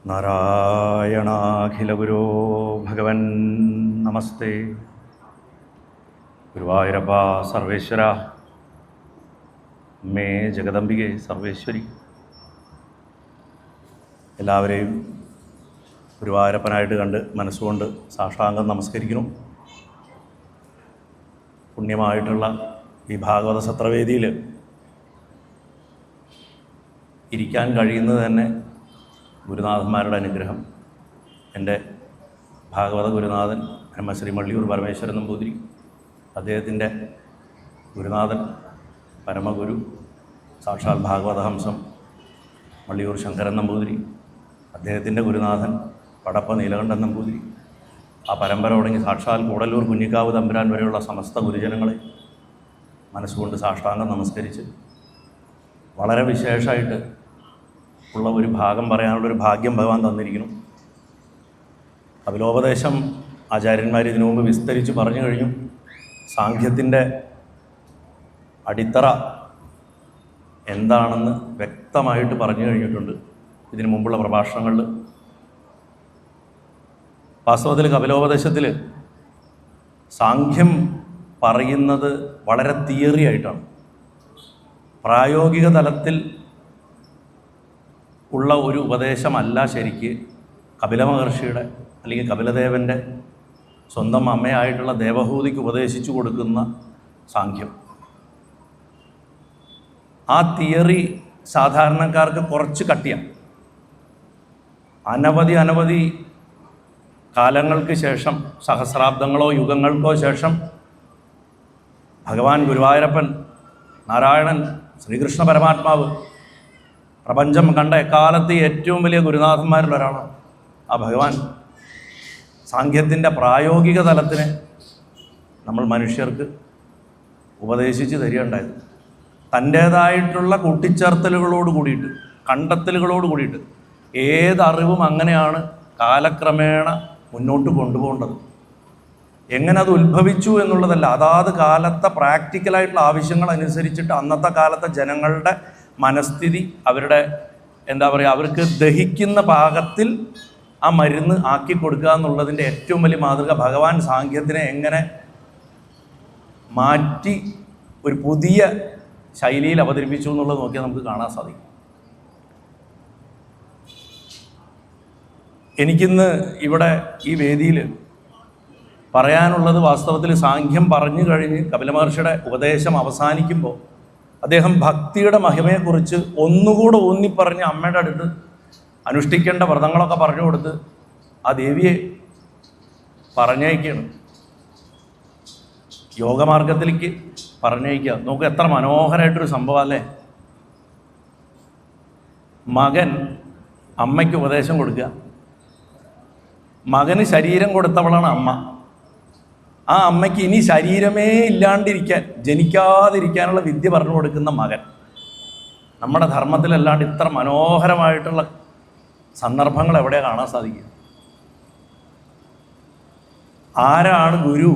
നാരായണാഖിലഗുരോ ഭഗവൻ നമസ്തേ. ഗുരുവായൂരപ്പ സർവേശ്വര, അമ്മേ ജഗദംബികെ സർവേശ്വരി, എല്ലാവരെയും ഗുരുവായൂരപ്പനായിട്ട് കണ്ട് മനസ്സുകൊണ്ട് സാഷ്ടാംഗം നമസ്കരിക്കുന്നു. പുണ്യമായിട്ടുള്ള ഈ ഭാഗവത സത്രവേദിയിൽ ഇരിക്കാൻ കഴിയുന്നത് തന്നെ ഗുരുനാഥന്മാരുടെ അനുഗ്രഹം. എൻ്റെ ഭാഗവത ഗുരുനാഥൻ ബ്രഹ്മശ്രീ മള്ളിയൂർ പരമേശ്വരൻ നമ്പൂതിരി, അദ്ദേഹത്തിൻ്റെ ഗുരുനാഥൻ പരമഗുരു സാക്ഷാൽ ഭാഗവതഹംസം മള്ളിയൂർ ശങ്കരൻ നമ്പൂതിരി, അദ്ദേഹത്തിൻ്റെ ഗുരുനാഥൻ പടപ്പ നീലകണ്ഠൻ നമ്പൂതിരി, ആ പരമ്പര തുടങ്ങി സാക്ഷാൽ കൂടല്ലൂർ കുഞ്ഞിക്കാവ് തമ്പുരാൻ വരെയുള്ള സമസ്ത ഗുരുജനങ്ങളെ മനസ്സുകൊണ്ട് സാഷ്ടാംഗം നമസ്കരിച്ച് വളരെ വിശേഷമായിട്ട് ഉള്ള ഒരു ഭാഗം പറയാനുള്ളൊരു ഭാഗ്യം ഭഗവാൻ തന്നിരിക്കുന്നു. കപിലോപദേശം ആചാര്യന്മാർ ഇതിനു മുമ്പ് വിസ്തരിച്ച് പറഞ്ഞു കഴിഞ്ഞു. സാഖ്യത്തിൻ്റെ അടിത്തറ എന്താണെന്ന് വ്യക്തമായിട്ട് പറഞ്ഞു കഴിഞ്ഞിട്ടുണ്ട് ഇതിനു മുമ്പുള്ള പ്രഭാഷണങ്ങളിൽ. വാസ്തവത്തിൽ കപിലോപദേശത്തിൽ സാഖ്യം പറയുന്നത് വളരെ തിയറി ആയിട്ടാണ്. പ്രായോഗിക തലത്തിൽ ഉള്ള ഒരു ഉപദേശമല്ല ശരിക്ക് കപില മഹർഷിയുടെ അല്ലെങ്കിൽ കപിലദേവൻ്റെ സ്വന്തം അമ്മയായിട്ടുള്ള ദേവഹൂതിക്ക് ഉപദേശിച്ചു കൊടുക്കുന്ന സാഖ്യം. ആ തിയറി സാധാരണക്കാർക്ക് കുറച്ച് കട്ടിയാണ്. അനവധി കാലങ്ങൾക്ക് ശേഷം, സഹസ്രാബ്ദങ്ങളോ യുഗങ്ങൾക്കോ ശേഷം ഭഗവാൻ ഗുരുവായൂരപ്പൻ നാരായണൻ ശ്രീകൃഷ്ണ പരമാത്മാവ് പ്രപഞ്ചം കണ്ട എക്കാലത്ത് ഏറ്റവും വലിയ ഗുരുനാഥന്മാരിൽ ഒരാളാണ് ആ ഭഗവാൻ. സാഖ്യത്തിൻ്റെ പ്രായോഗിക തലത്തിന് നമ്മൾ മനുഷ്യർക്ക് ഉപദേശിച്ച് തരികയുണ്ടായത് തൻ്റേതായിട്ടുള്ള കൂട്ടിച്ചേർത്തലുകളോട് കൂടിയിട്ട്, കണ്ടെത്തലുകളോട് കൂടിയിട്ട്. ഏതറിവും അങ്ങനെയാണ് കാലക്രമേണ മുന്നോട്ട് കൊണ്ടുപോകേണ്ടത്. എങ്ങനെ അത് ഉത്ഭവിച്ചു എന്നുള്ളതല്ല, അതാത് കാലത്തെ പ്രാക്ടിക്കലായിട്ടുള്ള ആവശ്യങ്ങൾ അനുസരിച്ചിട്ട് അന്നത്തെ കാലത്തെ ജനങ്ങളുടെ മനസ്ഥിതി, അവരുടെ അവർക്ക് ദഹിക്കുന്ന പാകത്തിൽ ആ മരുന്ന് ആക്കി കൊടുക്കുക എന്നുള്ളതിൻ്റെ ഏറ്റവും വലിയ മാതൃക ഭഗവാൻ സാഖ്യത്തിനെ എങ്ങനെ മാറ്റി ഒരു പുതിയ ശൈലിയിൽ അവതരിപ്പിച്ചു എന്നുള്ളത് നോക്കിയാൽ നമുക്ക് കാണാൻ സാധിക്കും. എനിക്കിന്ന് ഇവിടെ ഈ വേദിയിൽ പറയാനുള്ളത് വാസ്തവത്തിൽ സാഖ്യം പറഞ്ഞു കഴിഞ്ഞ് കപില മഹർഷിയുടെ ഉപദേശം അവസാനിക്കുമ്പോൾ അദ്ദേഹം ഭക്തിയുടെ മഹിമയെക്കുറിച്ച് ഒന്നുകൂടെ ഊന്നിപ്പറഞ്ഞ് അമ്മയുടെ അടുത്ത് അനുഷ്ഠിക്കേണ്ട വ്രതങ്ങളൊക്കെ പറഞ്ഞു കൊടുത്ത് ആ ദേവിയെ പറഞ്ഞയക്കുകയാണ്, യോഗമാർഗത്തിലേക്ക് പറഞ്ഞയക്കുക. നോക്കുക, എത്ര മനോഹരമായിട്ടൊരു സംഭവം അല്ലേ. മകൻ അമ്മയ്ക്ക് ഉപദേശം കൊടുക്കുക. മകന് ശരീരം കൊടുത്തവളാണ് അമ്മ. ആ അമ്മയ്ക്ക് ഇനി ശരീരമേ ഇല്ലാണ്ടിരിക്കാൻ, ജനിക്കാതിരിക്കാനുള്ള വിദ്യ പറഞ്ഞു കൊടുക്കുന്ന മകൻ. നമ്മുടെ ധർമ്മത്തിലല്ലാണ്ട് ഇത്ര മനോഹരമായിട്ടുള്ള സന്ദർഭങ്ങൾ എവിടെ കാണാൻ സാധിക്കും? ആരാണ് ഗുരു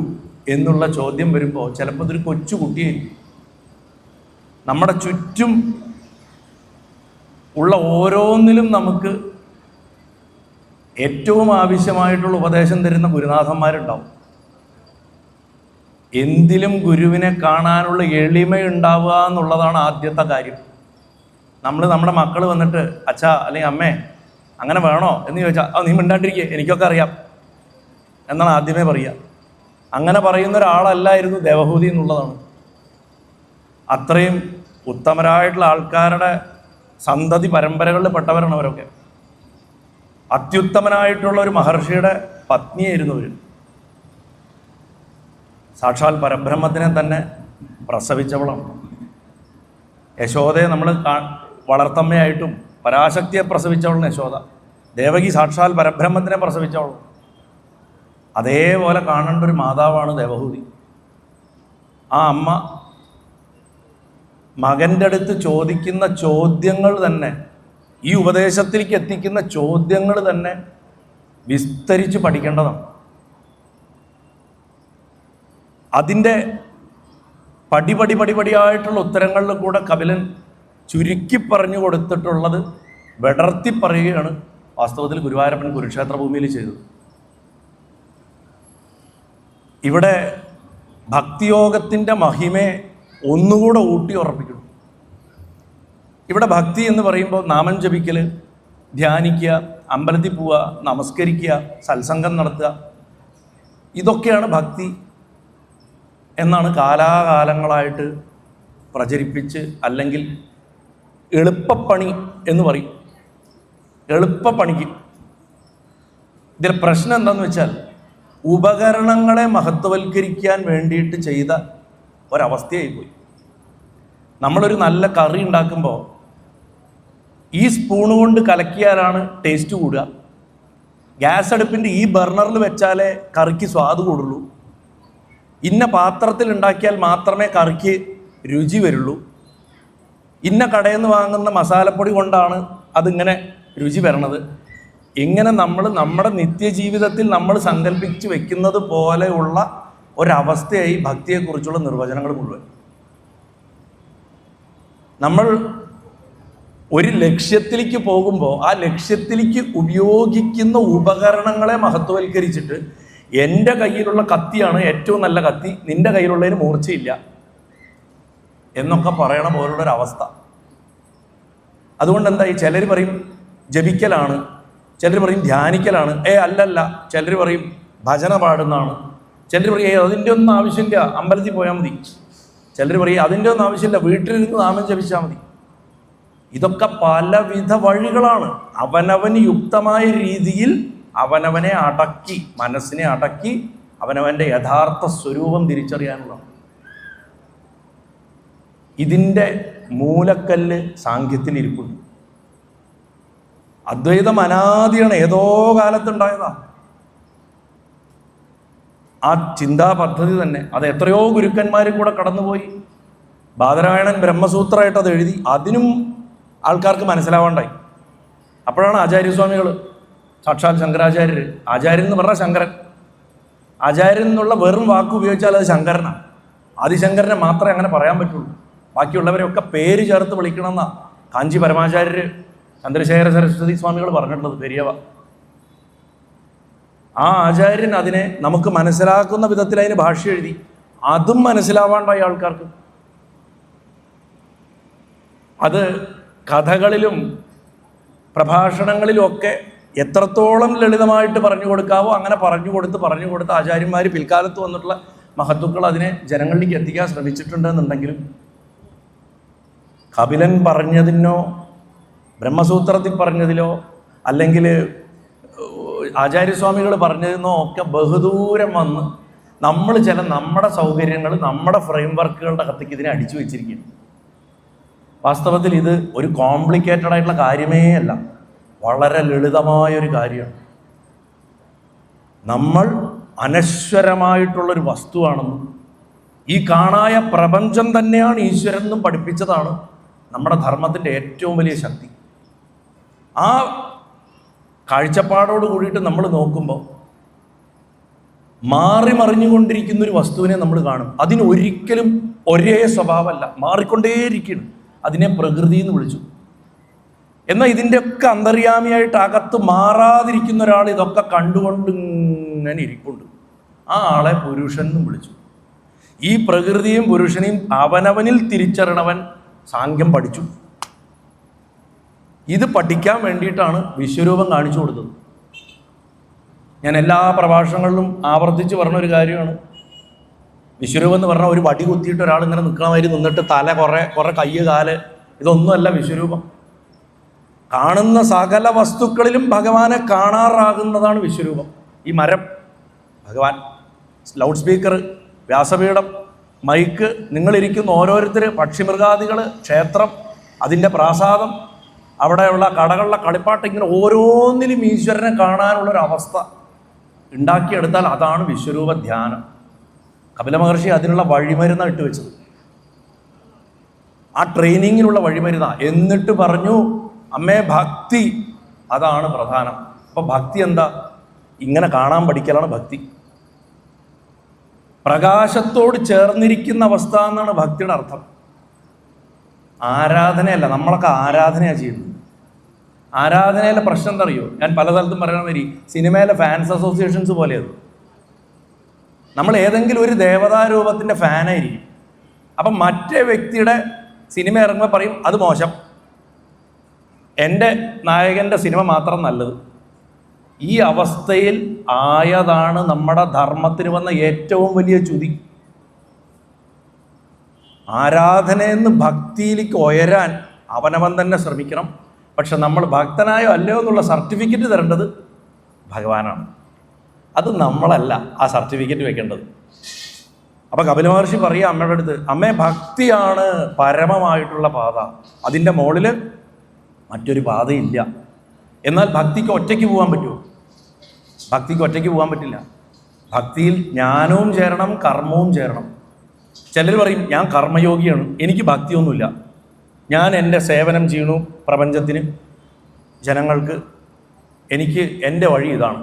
എന്നുള്ള ചോദ്യം വരുമ്പോൾ ചിലപ്പോൾ ഇതൊരു കൊച്ചു കുട്ടിയായിരിക്കും. നമ്മുടെ ചുറ്റും ഉള്ള ഓരോന്നിലും നമുക്ക് ഏറ്റവും ആവശ്യമായിട്ടുള്ള ഉപദേശം തരുന്ന ഗുരുനാഥന്മാരുണ്ടാവും. എന്തിലും ഗുരുവിനെ കാണാനുള്ള എളിമയുണ്ടാവുക എന്നുള്ളതാണ് ആദ്യത്തെ കാര്യം. നമ്മുടെ മക്കൾ വന്നിട്ട് അച്ഛാ അല്ലെങ്കിൽ അമ്മേ അങ്ങനെ വേണോ എന്ന് ചോദിച്ചാൽ നീ മിണ്ടാണ്ടിരിക്കുക, എനിക്കൊക്കെ അറിയാം എന്നാണ് ആദ്യമേ പറയുക. അങ്ങനെ പറയുന്ന ഒരാളല്ലായിരുന്നു ദേവഹൂതി എന്നുള്ളതാണ്. അത്രയും ഉത്തമരായിട്ടുള്ള ആൾക്കാരുടെ സന്തതി പരമ്പരകളിൽ പെട്ടവരാണ് അവരൊക്കെ. അത്യുത്തമനായിട്ടുള്ള ഒരു മഹർഷിയുടെ പത്നിയായിരുന്നു അവർ. സാക്ഷാൽ പരബ്രഹ്മത്തിനെ തന്നെ പ്രസവിച്ചവളാണ്. യശോദയെ നമ്മൾ വളർത്തമ്മയായിട്ടും പരാശക്തിയെ പ്രസവിച്ചവളാണ് യശോദ. ദേവകി സാക്ഷാൽ പരബ്രഹ്മത്തിനെ പ്രസവിച്ചവളും. അതേപോലെ കാണേണ്ട ഒരു മാതാവാണ് ദേവഹൂതി. ആ അമ്മ മകൻ്റെ അടുത്ത് ചോദിക്കുന്ന ചോദ്യങ്ങൾ തന്നെ, ഈ ഉപദേശത്തിലേക്ക് എത്തിക്കുന്ന ചോദ്യങ്ങൾ തന്നെ വിസ്തരിച്ച് പഠിക്കേണ്ടതാണ്. അതിൻ്റെ പടിപടിയായിട്ടുള്ള ഉത്തരങ്ങളിൽ കൂടെ കപിലൻ ചുരുക്കി പറഞ്ഞു കൊടുത്തിട്ടുള്ളത് വിടർത്തി പറയുകയാണ് വാസ്തവത്തിൽ ഗുരുവായൂരപ്പൻ കുരുക്ഷേത്ര ഭൂമിയിൽ ചെയ്തത്. ഇവിടെ ഭക്തിയോഗത്തിൻ്റെ മഹിമയെ ഒന്നുകൂടെ ഊട്ടി ഉറപ്പിക്കണം. ഇവിടെ ഭക്തി എന്ന് പറയുമ്പോൾ നാമം ജപിക്കൽ, ധ്യാനിക്കുക, അമ്പലത്തിൽ പോവുക, നമസ്കരിക്കുക, സത്സംഗം നടത്തുക, ഇതൊക്കെയാണ് ഭക്തി എന്നാണ് കാലാകാലങ്ങളായിട്ട് പ്രചരിപ്പിച്ച്, അല്ലെങ്കിൽ എളുപ്പപ്പണി എന്ന് പറയും. എളുപ്പപ്പണിക്ക് ഇതിൽ പ്രശ്നം എന്താണെന്ന് വെച്ചാൽ ഉപകരണങ്ങളെ മഹത്വവൽക്കരിക്കാൻ വേണ്ടിയിട്ട് ചെയ്ത ഒരവസ്ഥയായിപ്പോയി. നമ്മളൊരു നല്ല കറി ഉണ്ടാക്കുമ്പോൾ ഈ സ്പൂണ് കൊണ്ട് കലക്കിയാലാണ് ടേസ്റ്റ് കൂടുക. ഗ്യാസ് അടുപ്പിൻ്റെ ഈ ബർണറിൽ വെച്ചാലേ കറിക്ക് സ്വാദ് കൂടുള്ളൂ. ഇന്ന പാത്രത്തിൽ ഉണ്ടാക്കിയാൽ മാത്രമേ കറിക്ക് രുചി വരുള്ളൂ. ഇന്ന കടയിൽ നിന്ന് വാങ്ങുന്ന മസാലപ്പൊടി കൊണ്ടാണ് അതിങ്ങനെ രുചി വരണത്. ഇങ്ങനെ നമ്മൾ നമ്മുടെ നിത്യജീവിതത്തിൽ നമ്മൾ സങ്കല്പിച്ച് വെക്കുന്നത് പോലെയുള്ള ഒരവസ്ഥയായി ഭക്തിയെക്കുറിച്ചുള്ള നിർവചനങ്ങൾ മുഴുവൻ. നമ്മൾ ഒരു ലക്ഷ്യത്തിലേക്ക് പോകുമ്പോൾ ആ ലക്ഷ്യത്തിലേക്ക് ഉപയോഗിക്കുന്ന ഉപകരണങ്ങളെ മഹത്വവൽക്കരിച്ചിട്ട് എൻ്റെ കയ്യിലുള്ള കത്തിയാണ് ഏറ്റവും നല്ല കത്തി, നിൻ്റെ കയ്യിലുള്ളതിന് മൂർച്ചയില്ല എന്നൊക്കെ പറയണ പോലുള്ളൊരവസ്ഥ. അതുകൊണ്ട് എന്തായി, ചിലർ പറയും ജപിക്കലാണ്, ചിലർ പറയും ധ്യാനിക്കലാണ്, അല്ലല്ല, ചിലർ പറയും ഭജന പാടുന്നതാണ്, ചിലർ പറയും അതിൻ്റെ ഒന്നും ആവശ്യമില്ല, അമ്പലത്തിൽ പോയാൽ മതി, ചിലർ പറയും അതിൻ്റെ ഒന്നും ആവശ്യമില്ല, വീട്ടിലിരുന്ന് നാമം ജപിച്ചാൽ മതി. ഇതൊക്കെ പലവിധ വഴികളാണ്. അവനവന് യുക്തമായ രീതിയിൽ അവനവനെ അടക്കി, മനസ്സിനെ അടക്കി അവനവൻ്റെ യഥാർത്ഥ സ്വരൂപം തിരിച്ചറിയാനുള്ളതാണ്. ഇതിൻ്റെ മൂലക്കല്ല് സാങ്ഖ്യത്തിൽ ഇരിപ്പുണ്ട്. അദ്വൈതം അനാദിയാണ്, ഏതോ കാലത്തുണ്ടായതാ. ആ ചിന്താ പദ്ധതി തന്നെ അത് എത്രയോ ഗുരുക്കന്മാരും കൂടെ കടന്നുപോയി. ബാദരായണൻ ബ്രഹ്മസൂത്രമായിട്ട് അത് എഴുതി, അതിനും ആൾക്കാർക്ക് മനസ്സിലാവാണ്ടായി. അപ്പോഴാണ് ആചാര്യസ്വാമികൾ, സാക്ഷാൽ ശങ്കരാചാര്യർ, ആചാര്യൻ എന്ന് പറഞ്ഞാൽ ശങ്കരൻ, ആചാര്യൻ എന്നുള്ള വെറും വാക്ക് ഉപയോഗിച്ചാൽ അത് ശങ്കരനാണ്. ആദിശങ്കരനെ മാത്രമേ അങ്ങനെ പറയാൻ പറ്റുള്ളൂ. ബാക്കിയുള്ളവരെയൊക്കെ പേര് ചേർത്ത് വിളിക്കണമെന്നാണ് കാഞ്ചി പരമാചാര്യർ ചന്ദ്രശേഖര സരസ്വതി സ്വാമികൾ പറഞ്ഞിട്ടുള്ളത്, പെരിയവ. ആ ആചാര്യൻ അതിനെ നമുക്ക് മനസ്സിലാക്കുന്ന വിധത്തിൽ അതിന് ഭാഷ്യം എഴുതി. അതും മനസ്സിലാവാണ്ടായി ആൾക്കാർക്ക്. അത് കഥകളിലും പ്രഭാഷണങ്ങളിലും ഒക്കെ എത്രത്തോളം ലളിതമായിട്ട് പറഞ്ഞു കൊടുക്കാവോ അങ്ങനെ പറഞ്ഞു കൊടുത്ത് ആചാര്യന്മാർ പിൽക്കാലത്ത് വന്നിട്ടുള്ള മഹത്തുക്കൾ അതിനെ ജനങ്ങളിലേക്ക് എത്തിക്കാൻ ശ്രമിച്ചിട്ടുണ്ടെന്നുണ്ടെങ്കിലും കപിലൻ പറഞ്ഞതിനോ ബ്രഹ്മസൂത്രത്തിൽ പറഞ്ഞതിലോ അല്ലെങ്കിൽ ആചാര്യസ്വാമികൾ പറഞ്ഞതിനോ ഒക്കെ ബഹുദൂരം വന്ന് നമ്മൾ നമ്മുടെ സൗകര്യങ്ങൾ, നമ്മുടെ ഫ്രെയിം വർക്കുകളുടെ അകത്തേക്ക് ഇതിനെ അടിച്ചു വെച്ചിരിക്കുകയാണ്. വാസ്തവത്തിൽ ഇത് ഒരു കോംപ്ലിക്കേറ്റഡ് ആയിട്ടുള്ള കാര്യമേ അല്ല, വളരെ ലളിതമായൊരു കാര്യമാണ്. നമ്മൾ അനശ്വരമായിട്ടുള്ളൊരു വസ്തുവാണെന്നും ഈ കാണായ പ്രപഞ്ചം തന്നെയാണ് ഈശ്വരൻ എന്നും പഠിപ്പിച്ചതാണ് നമ്മുടെ ധർമ്മത്തിൻ്റെ ഏറ്റവും വലിയ ശക്തി. ആ കാഴ്ചപ്പാടോട് കൂടിയിട്ട് നമ്മൾ നോക്കുമ്പോൾ മാറി മറിഞ്ഞുകൊണ്ടിരിക്കുന്നൊരു വസ്തുവിനെ നമ്മൾ കാണും. അതിനൊരിക്കലും ഒരേ സ്വഭാവമല്ല, മാറിക്കൊണ്ടേയിരിക്കണം. അതിനെ പ്രകൃതി എന്ന് വിളിച്ചു. എന്നാൽ ഇതിൻ്റെയൊക്കെ അന്തര്യാമിയായിട്ട് അകത്ത് മാറാതിരിക്കുന്ന ഒരാൾ ഇതൊക്കെ കണ്ടുകൊണ്ട് ഇങ്ങനെ ഇരിപ്പുണ്ട്. ആ ആളെ പുരുഷൻ എന്നും വിളിച്ചു. ഈ പ്രകൃതിയും പുരുഷനെയും അവനവനിൽ തിരിച്ചറിയണവൻ സാങ്ക്യം പഠിച്ചു. ഇത് പഠിക്കാൻ വേണ്ടിയിട്ടാണ് വിശ്വരൂപം കാണിച്ചു കൊടുത്തത്. ഞാൻ എല്ലാ പ്രഭാഷണങ്ങളിലും ആവർത്തിച്ച് പറഞ്ഞ ഒരു കാര്യമാണ്, വിശ്വരൂപം എന്ന് പറഞ്ഞാൽ ഒരു വടി കുത്തിയിട്ട് ഒരാൾ ഇങ്ങനെ നിൽക്കണമാതിരി നിന്നിട്ട് തല കുറേ കയ്യ് കാല്, ഇതൊന്നുമല്ല വിശ്വരൂപം. കാണുന്ന സകല വസ്തുക്കളിലും ഭഗവാനെ കാണാറാകുന്നതാണ് വിശ്വരൂപം. ഈ മരം ഭഗവാൻ, ലൗഡ് സ്പീക്കർ, വ്യാസപീഠം, മൈക്ക്, നിങ്ങളിരിക്കുന്ന ഓരോരുത്തർ, പക്ഷിമൃഗാദികൾ, ക്ഷേത്രം, അതിൻ്റെ പ്രാസാദം, അവിടെയുള്ള കടകളിലെ കളിപ്പാട്ട്, ഇങ്ങനെ ഓരോന്നിലും ഈശ്വരനെ കാണാനുള്ളൊരവസ്ഥ ഉണ്ടാക്കിയെടുത്താൽ അതാണ് വിശ്വരൂപ ധ്യാനം. കപില മഹർഷി അതിനുള്ള വഴിമരുന്നാണ് ഇട്ട് വെച്ചത്, ആ ട്രെയിനിങ്ങിനുള്ള വഴിമരുന്നാ. എന്നിട്ട് പറഞ്ഞു, അമ്മേ ഭക്തി അതാണ് പ്രധാനം. അപ്പോൾ ഭക്തി എന്താ? ഇങ്ങനെ കാണാൻ പഠിക്കലാണ് ഭക്തി. പ്രകാശത്തോട് ചേർന്നിരിക്കുന്ന അവസ്ഥ എന്നാണ് ഭക്തിയുടെ അർത്ഥം. ആരാധനയല്ല, നമ്മളൊക്കെ ആരാധനയാണ് ചെയ്യുന്നത്. ആരാധനയിലെ പ്രശ്നം എന്താ അറിയോ? ഞാൻ പല സ്ഥലത്തും പറയണ മാതിരി സിനിമയിലെ ഫാൻസ് അസോസിയേഷൻസ് പോലെയത്. നമ്മൾ ഏതെങ്കിലും ഒരു ദേവതാരൂപത്തിൻ്റെ ഫാനായിരിക്കും. അപ്പം മറ്റേ വ്യക്തിയുടെ സിനിമ ഇറങ്ങുമ്പോൾ പറയും അത് മോശം, എൻ്റെ നായകൻ്റെ സിനിമ മാത്രം നല്ലത്. ഈ അവസ്ഥയിൽ ആയതാണ് നമ്മുടെ ധർമ്മത്തിന് വന്ന ഏറ്റവും വലിയ ചുതി. ആരാധനയെന്ന് ഭക്തിയിലേക്ക് ഉയരാൻ അവനവൻ തന്നെ ശ്രമിക്കണം. പക്ഷെ നമ്മൾ ഭക്തനായോ അല്ലയോ എന്നുള്ള സർട്ടിഫിക്കറ്റ് തരേണ്ടത് ഭഗവാനാണ്. അത് നമ്മളല്ല ആ സർട്ടിഫിക്കറ്റ് വെക്കേണ്ടത്. അപ്പം കപില മഹർഷി പറയുക അമ്മയുടെ അടുത്ത്, അമ്മേ ഭക്തിയാണ് പരമമായിട്ടുള്ള പാത, അതിൻ്റെ മുകളിൽ മറ്റൊരു പാതയില്ല. എന്നാൽ ഭക്തിക്ക് ഒറ്റയ്ക്ക് പോകാൻ പറ്റുമോ? ഭക്തിക്ക് ഒറ്റയ്ക്ക് പോകാൻ പറ്റില്ല. ഭക്തിയിൽ ജ്ഞാനവും ചേരണം, കർമ്മവും ചേരണം. ചിലർ പറയും ഞാൻ കർമ്മയോഗിയാണ്, എനിക്ക് ഭക്തിയൊന്നുമില്ല, ഞാൻ എൻ്റെ സേവനം ചെയ്യണു പ്രപഞ്ചത്തിന്, ജനങ്ങൾക്ക്, എനിക്ക് എൻ്റെ വഴി ഇതാണ്.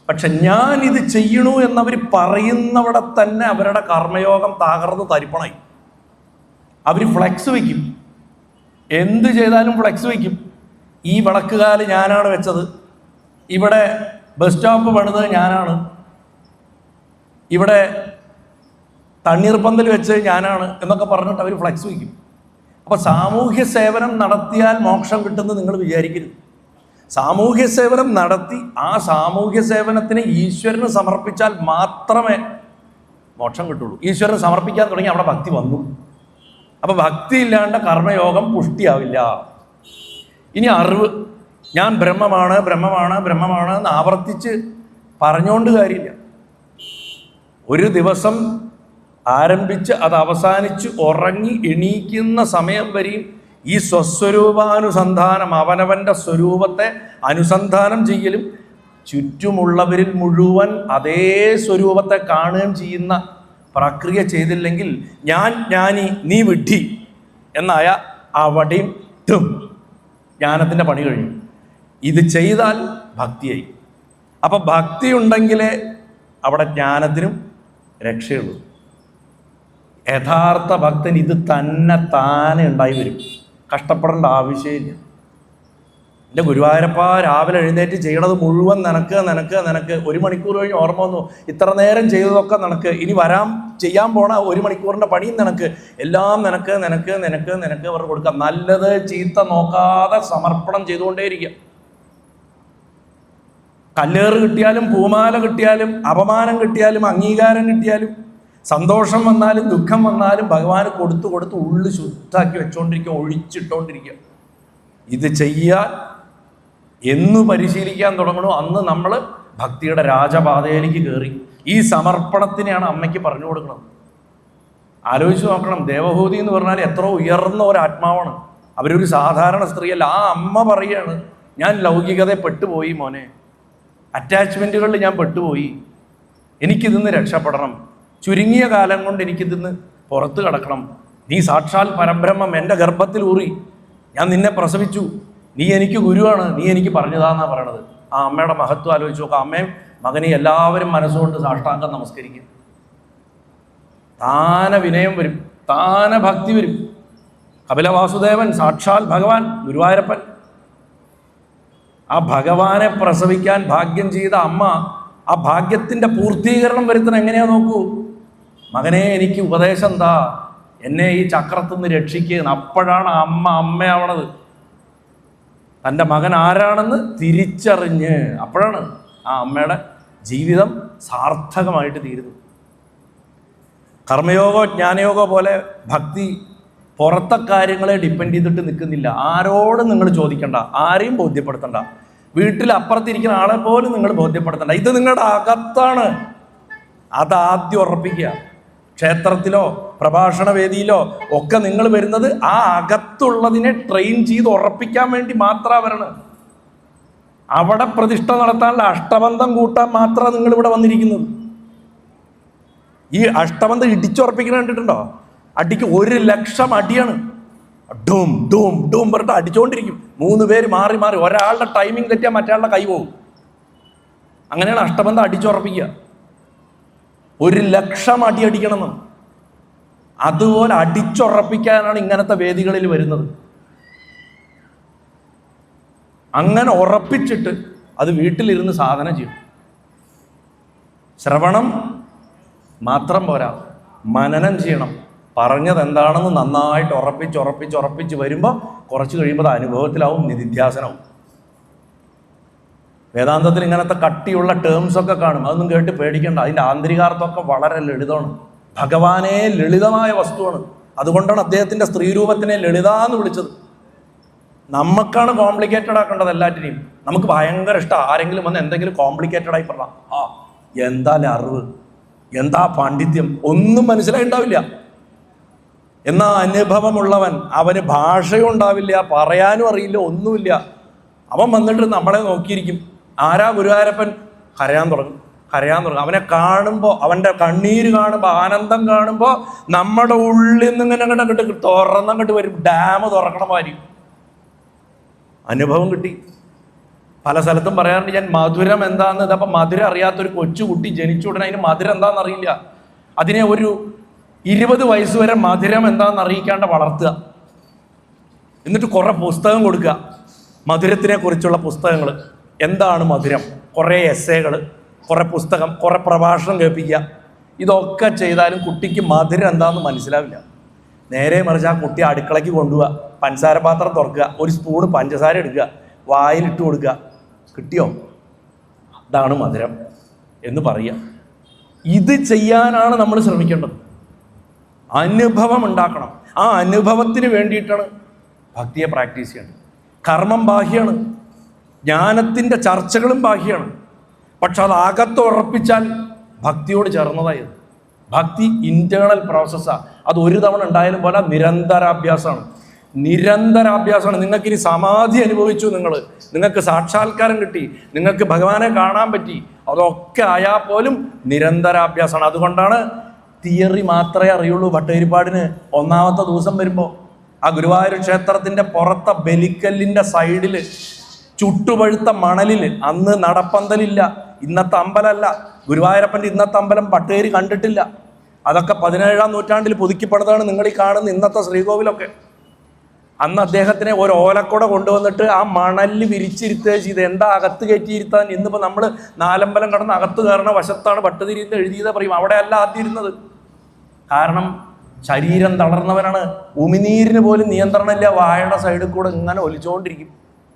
പക്ഷെ ഞാനിത് ചെയ്യണു എന്നവർ പറയുന്നവിടെ തന്നെ അവരുടെ കർമ്മയോഗം തകർന്ന് തരിപ്പണായി. അവർ ഫ്ലെക്സ് വയ്ക്കും, എന്ത് ചെയ്താലും ഫ്ലെക്സ് വയ്ക്കും. ഈ വിളക്കുകാല് ഞാനാണ് വെച്ചത്, ഇവിടെ ബസ് സ്റ്റോപ്പ് പണിത് ഞാനാണ്, ഇവിടെ തണ്ണീർപ്പന്തൽ വെച്ച് ഞാനാണ് എന്നൊക്കെ പറഞ്ഞിട്ട് അവർ ഫ്ലെക്സ് വയ്ക്കും. അപ്പോൾ സാമൂഹ്യ സേവനം നടത്തിയാൽ മോക്ഷം കിട്ടുമെന്ന് നിങ്ങൾ വിചാരിക്കരുത്. സാമൂഹ്യ സേവനം നടത്തി ആ സാമൂഹ്യ സേവനത്തിന് ഈശ്വരന് സമർപ്പിച്ചാൽ മാത്രമേ മോക്ഷം കിട്ടുള്ളൂ. ഈശ്വരന് സമർപ്പിക്കാൻ തുടങ്ങി അവിടെ ഭക്തി വന്നു. അപ്പോൾ ഭക്തി ഇല്ലാണ്ട് കർമ്മയോഗം പുഷ്ടിയാവില്ല. ഇനി അറിവ്, ഞാൻ ബ്രഹ്മമാണ് ബ്രഹ്മമാണ് ബ്രഹ്മമാണ് എന്ന് ആവർത്തിച്ച് പറഞ്ഞുകൊണ്ട് കാര്യമില്ല. ഒരു ദിവസം ആരംഭിച്ച് അത് അവസാനിച്ച് ഉറങ്ങി എണീക്കുന്ന സമയം വരെയും ഈ സ്വസ്വരൂപാനുസന്ധാനം, അവനവൻ്റെ സ്വരൂപത്തെ അനുസന്ധാനം ചെയ്യലും ചുറ്റുമുള്ളവരിൽ മുഴുവൻ അതേ സ്വരൂപത്തെ കാണുകയും ചെയ്യുന്ന പ്രക്രിയ ചെയ്തില്ലെങ്കിൽ ഞാൻ ജ്ഞാനി നീ വിഡ്ഢി എന്നായ അവിടെയും ജ്ഞാനത്തിൻ്റെ പണി കഴിഞ്ഞു. ഇത് ചെയ്താൽ ഭക്തിയായി. അപ്പം ഭക്തി ഉണ്ടെങ്കിലേ അവിടെ ജ്ഞാനത്തിനും രക്ഷയുള്ളൂ. യഥാർത്ഥ ഭക്തൻ ഇത് തന്നെ താനെ ഉണ്ടായി വരും, കഷ്ടപ്പെടേണ്ട ആവശ്യമില്ല. എൻ്റെ ഗുരുവായൂരപ്പ രാവിലെ എഴുന്നേറ്റ് ചെയ്യണത് മുഴുവൻ നിനക്ക് 1 മണിക്കൂർ കഴിഞ്ഞ് ഓർമ്മ വന്നു, ഇത്ര നേരം ചെയ്തതൊക്കെ നിനക്ക്, ഇനി ചെയ്യാൻ പോണ 1 മണിക്കൂറിൻ്റെ പണിയും നിനക്ക്, എല്ലാം നിനക്ക് അവർ കൊടുക്കാം. നല്ലത് ചീത്ത നോക്കാതെ സമർപ്പണം ചെയ്തുകൊണ്ടേയിരിക്കുക. കല്ലേറ് കിട്ടിയാലും പൂമാല കിട്ടിയാലും അപമാനം കിട്ടിയാലും അംഗീകാരം കിട്ടിയാലും സന്തോഷം വന്നാലും ദുഃഖം വന്നാലും ഭഗവാന് കൊടുത്ത് ഉള്ളു ശുദ്ധാക്കി വെച്ചുകൊണ്ടിരിക്കുക, ഒഴിച്ചിട്ടുകൊണ്ടിരിക്കുക. ഇത് ചെയ്യാൻ എന്ന് പരിശീലിക്കാൻ തുടങ്ങണോ അന്ന് നമ്മൾ ഭക്തിയുടെ രാജപാതയിലേക്ക് കയറി. ഈ സമർപ്പണത്തിനെയാണ് അമ്മയ്ക്ക് പറഞ്ഞു കൊടുക്കുന്നത്. ആലോചിച്ച് നോക്കണം, ദേവഹൂതി എന്ന് പറഞ്ഞാൽ എത്ര ഉയർന്ന ഒരു ആത്മാവാണ്. അവരൊരു സാധാരണ സ്ത്രീയല്ല. ആ അമ്മ പറയാണ്, ഞാൻ ലൗകികതയെ പെട്ടുപോയി മോനെ, അറ്റാച്ച്മെൻറ്റുകളിൽ ഞാൻ പെട്ടുപോയി, എനിക്കിതിന്ന് രക്ഷപ്പെടണം, ചുരുങ്ങിയ കാലം കൊണ്ട് എനിക്കിതിന്ന് പുറത്ത് കിടക്കണം. നീ സാക്ഷാൽ പരബ്രഹ്മം എൻ്റെ ഗർഭത്തിൽ ഊറി, ഞാൻ നിന്നെ പ്രസവിച്ചു, നീ എനിക്ക് ഗുരുവാണ്, നീ എനിക്ക് പറഞ്ഞതാന്നാണ് പറയണത്. ആ അമ്മയുടെ മഹത്വം ആലോചിച്ച് നോക്കാം. അമ്മയും മകനെ എല്ലാവരും മനസ്സുകൊണ്ട് സാഷ്ടാംഗം നമസ്കരിക്കും. താന വിനയം വരും, താന ഭക്തി വരും. കപില വാസുദേവൻ സാക്ഷാൽ ഭഗവാൻ ഗുരുവായൂരപ്പൻ. ആ ഭഗവാനെ പ്രസവിക്കാൻ ഭാഗ്യം ചെയ്ത അമ്മ ആ ഭാഗ്യത്തിൻ്റെ പൂർത്തീകരണം വരുത്തുന്ന എങ്ങനെയാ നോക്കൂ. മകനെ എനിക്ക് ഉപദേശം എന്താ, എന്നെ ഈ ചക്രത്തിൽ നിന്ന് രക്ഷിക്കുക. അപ്പോഴാണ് അമ്മ അമ്മയാവണത്. തൻ്റെ മകൻ ആരാണെന്ന് തിരിച്ചറിഞ്ഞ് അപ്പോഴാണ് ആ അമ്മയുടെ ജീവിതം സാർത്ഥകമായിട്ട് തീരുന്നത്. കർമ്മയോഗോ ജ്ഞാനയോഗോ പോലെ ഭക്തി പുറത്തെ കാര്യങ്ങളെ ഡിപ്പെൻഡ് ചെയ്തിട്ട് നിൽക്കുന്നില്ല. ആരോടും നിങ്ങൾ ചോദിക്കണ്ട, ആരെയും ബോധ്യപ്പെടുത്തണ്ട, വീട്ടിൽ അപ്പുറത്തിരിക്കുന്ന ആളെ പോലും നിങ്ങൾ ബോധ്യപ്പെടുത്തണ്ട. ഇത് നിങ്ങളുടെ അകത്താണ്. അതാദ്യം ഉറപ്പിക്കുക. ക്ഷേത്രത്തിലോ പ്രഭാഷണ വേദിയിലോ ഒക്കെ നിങ്ങൾ വരുന്നത് ആ അകത്തുള്ളതിനെ ട്രെയിൻ ചെയ്ത് ഉറപ്പിക്കാൻ വേണ്ടി മാത്രമാണ് വരണം. അവിടെ പ്രതിഷ്ഠ നടത്താനുള്ള അഷ്ടബന്ധം കൂട്ടാൻ മാത്രമാണ് നിങ്ങളിവിടെ വന്നിരിക്കുന്നത്. ഈ അഷ്ടബന്ധം ഇടിച്ചുറപ്പിക്കണ കണ്ടിട്ടുണ്ടോ? അടിക്ക് 1,00,000 അടിയാണ്. ഡൂം ഡൂം ഡൂം പറഞ്ഞിട്ട് അടിച്ചുകൊണ്ടിരിക്കും. 3 പേര് മാറി മാറി, ഒരാളുടെ ടൈമിംഗ് തെറ്റിയാൽ മറ്റയാളുടെ കൈ പോകും. അങ്ങനെയാണ് അഷ്ടബന്ധം അടിച്ചുറപ്പിക്കുക. 1,00,000 അടി അടിക്കണമെന്ന്. അതുപോലെ അടിച്ചുറപ്പിക്കാനാണ് ഇങ്ങനത്തെ വേദികളിൽ വരുന്നത്. അങ്ങനെ ഉറപ്പിച്ചിട്ട് അത് വീട്ടിലിരുന്ന് സാധന ചെയ്യും. ശ്രവണം മാത്രം പോരാ, മനനം ചെയ്യണം. പറഞ്ഞത് എന്താണെന്ന് നന്നായിട്ട് ഉറപ്പിച്ച് വരുമ്പോൾ കുറച്ച് കഴിയുമ്പോൾ അത് അനുഭവത്തിലാവും, നിധിധ്യാസനവും. വേദാന്തത്തിൽ ഇങ്ങനത്തെ കട്ടിയുള്ള ടേംസൊക്കെ കാണും, അതൊന്നും കേട്ട് പേടിക്കേണ്ട. അതിൻ്റെ ആന്തരികാർത്ഥമൊക്കെ വളരെ ലളിതമാണ്. ഭഗവാനെ ലളിതമായ വസ്തുവാണ്. അതുകൊണ്ടാണ് അദ്ദേഹത്തിൻ്റെ സ്ത്രീരൂപത്തിനെ ലളിത എന്ന് വിളിച്ചത്. നമുക്കാണ് കോംപ്ലിക്കേറ്റഡ് ആക്കേണ്ടത് എല്ലാറ്റിനെയും. നമുക്ക് ഭയങ്കര ഇഷ്ടമാണ് ആരെങ്കിലും വന്ന് എന്തെങ്കിലും കോംപ്ലിക്കേറ്റഡ് ആയി പറഞ്ഞാൽ, എന്താ അറിവ്, എന്താ പാണ്ഡിത്യം, ഒന്നും മനസ്സിലായി ഉണ്ടാവില്ല. എന്നാൽ അനുഭവമുള്ളവൻ, അവന് ഭാഷയും ഉണ്ടാവില്ല, പറയാനും അറിയില്ല, ഒന്നുമില്ല. അവൻ വന്നിട്ട് നമ്മളെ നോക്കിയിരിക്കും. ആരാ ഗുരുവായൂരപ്പൻ? കരയാൻ തുടങ്ങും. അവനെ കാണുമ്പോൾ, അവൻ്റെ കണ്ണീര് കാണുമ്പോൾ, ആനന്ദം കാണുമ്പോൾ നമ്മുടെ ഉള്ളിൽ നിന്ന് ഇങ്ങനെ അങ്ങോട്ട് തുറന്നങ്ങോട്ട് വരും. ഡാം തുറക്കണ മാതിരി അനുഭവം കിട്ടി. പല സ്ഥലത്തും പറയാറുണ്ട് ഞാൻ മധുരം എന്താന്ന്. ഇതപ്പം മധുരം അറിയാത്തൊരു കൊച്ചുകുട്ടി ജനിച്ച ഉടനെ അതിന് മധുരം എന്താണെന്ന് അറിയില്ല. അതിനെ ഒരു 20 വയസ്സ് വരെ മധുരം എന്താണെന്ന് അറിയിക്കാണ്ട് വളർത്തുക. എന്നിട്ട് കുറേ പുസ്തകം കൊടുക്കുക, മധുരത്തിനെ കുറിച്ചുള്ള പുസ്തകങ്ങൾ. എന്താണ് മധുരം? കുറേ എസ്സേകൾ, കുറേ പുസ്തകം, കുറേ പ്രഭാഷണം കേൾപ്പിക്കുക. ഇതൊക്കെ ചെയ്താലും കുട്ടിക്ക് മധുരം എന്താണെന്ന് മനസ്സിലാവില്ല. നേരെ മറിച്ച് ആ കുട്ടി അടുക്കളയ്ക്ക് കൊണ്ടുപോവുക, പഞ്ചസാര പാത്രം തുറക്കുക, ഒരു സ്പൂണ് പഞ്ചസാര എടുക്കുക, വായിലിട്ട് കൊടുക്കുക. കിട്ടിയോ? അതാണ് മധുരം എന്ന് പറയുക. ഇത് ചെയ്യാനാണ് നമ്മൾ ശ്രമിക്കേണ്ടത്. അനുഭവം ഉണ്ടാക്കണം. ആ അനുഭവത്തിന് വേണ്ടിയിട്ടാണ് ഭക്തിയെ പ്രാക്ടീസ് ചെയ്യേണ്ടത്. കർമ്മം ബാഹ്യമാണ്, ജ്ഞാനത്തിൻ്റെ ചർച്ചകളും ബാഹ്യമാണ്. പക്ഷെ അത് അകത്ത് ഉറപ്പിച്ചാൽ ഭക്തിയോട് ചേർന്നതായത്. ഭക്തി ഇൻറ്റേർണൽ പ്രോസസ്സാണ്. അത് ഒരു തവണ ഉണ്ടായാലും പോലെ നിരന്തരാഭ്യാസമാണ്. നിങ്ങൾക്കിനി സമാധി അനുഭവിച്ചു, നിങ്ങൾക്ക് സാക്ഷാത്കാരം കിട്ടി, നിങ്ങൾക്ക് ഭഗവാനെ കാണാൻ പറ്റി, അതൊക്കെ ആയാൽ പോലും നിരന്തരാഭ്യാസമാണ്. അതുകൊണ്ടാണ് തിയറി മാത്രമേ അറിയുള്ളൂ ഭട്ടതിരിപ്പാടിന്. ഒന്നാമത്തെ ദിവസം വരുമ്പോൾ ആ ഗുരുവായൂർ ക്ഷേത്രത്തിൻ്റെ പുറത്തെ ബലിക്കല്ലിൻ്റെ സൈഡിൽ ചുട്ടുപഴുത്ത മണലിൽ, അന്ന് നടപ്പന്തലില്ല, ഇന്നത്തെ അമ്പലമല്ല, ഗുരുവായൂരപ്പൻ്റെ ഇന്നത്തെ അമ്പലം ഭട്ടതിരി കണ്ടിട്ടില്ല. അതൊക്കെ 17-ാം നൂറ്റാണ്ടിൽ പുതുക്കിപ്പണിതാണ് നിങ്ങൾ ഈ കാണുന്ന ഇന്നത്തെ ശ്രീകോവിലൊക്കെ. അന്ന് അദ്ദേഹത്തിനെ ഒരു ഓലക്കുട കൊണ്ടുവന്നിട്ട് ആ മണലിൽ വിരിച്ചിരുത്തുക ചെയ്ത്. എന്താ അകത്ത് കയറ്റിയിരുത്താൻ? ഇന്നിപ്പോൾ നമ്മൾ നാലമ്പലം കടന്ന് അകത്ത് കയറുന്ന വശത്താണ് ഭട്ടതിരി എന്ന് എഴുതിയത് പറയും. അവിടെയല്ല ആദ്യം ഇരുന്നത്. കാരണം ശരീരം തളർന്നവനാണ്, ഉമിനീരിന് പോലും നിയന്ത്രണമില്ല, വാഴയുടെ സൈഡിൽ കൂടെ ഇങ്ങനെ ഒലിച്ചുകൊണ്ടിരിക്കും.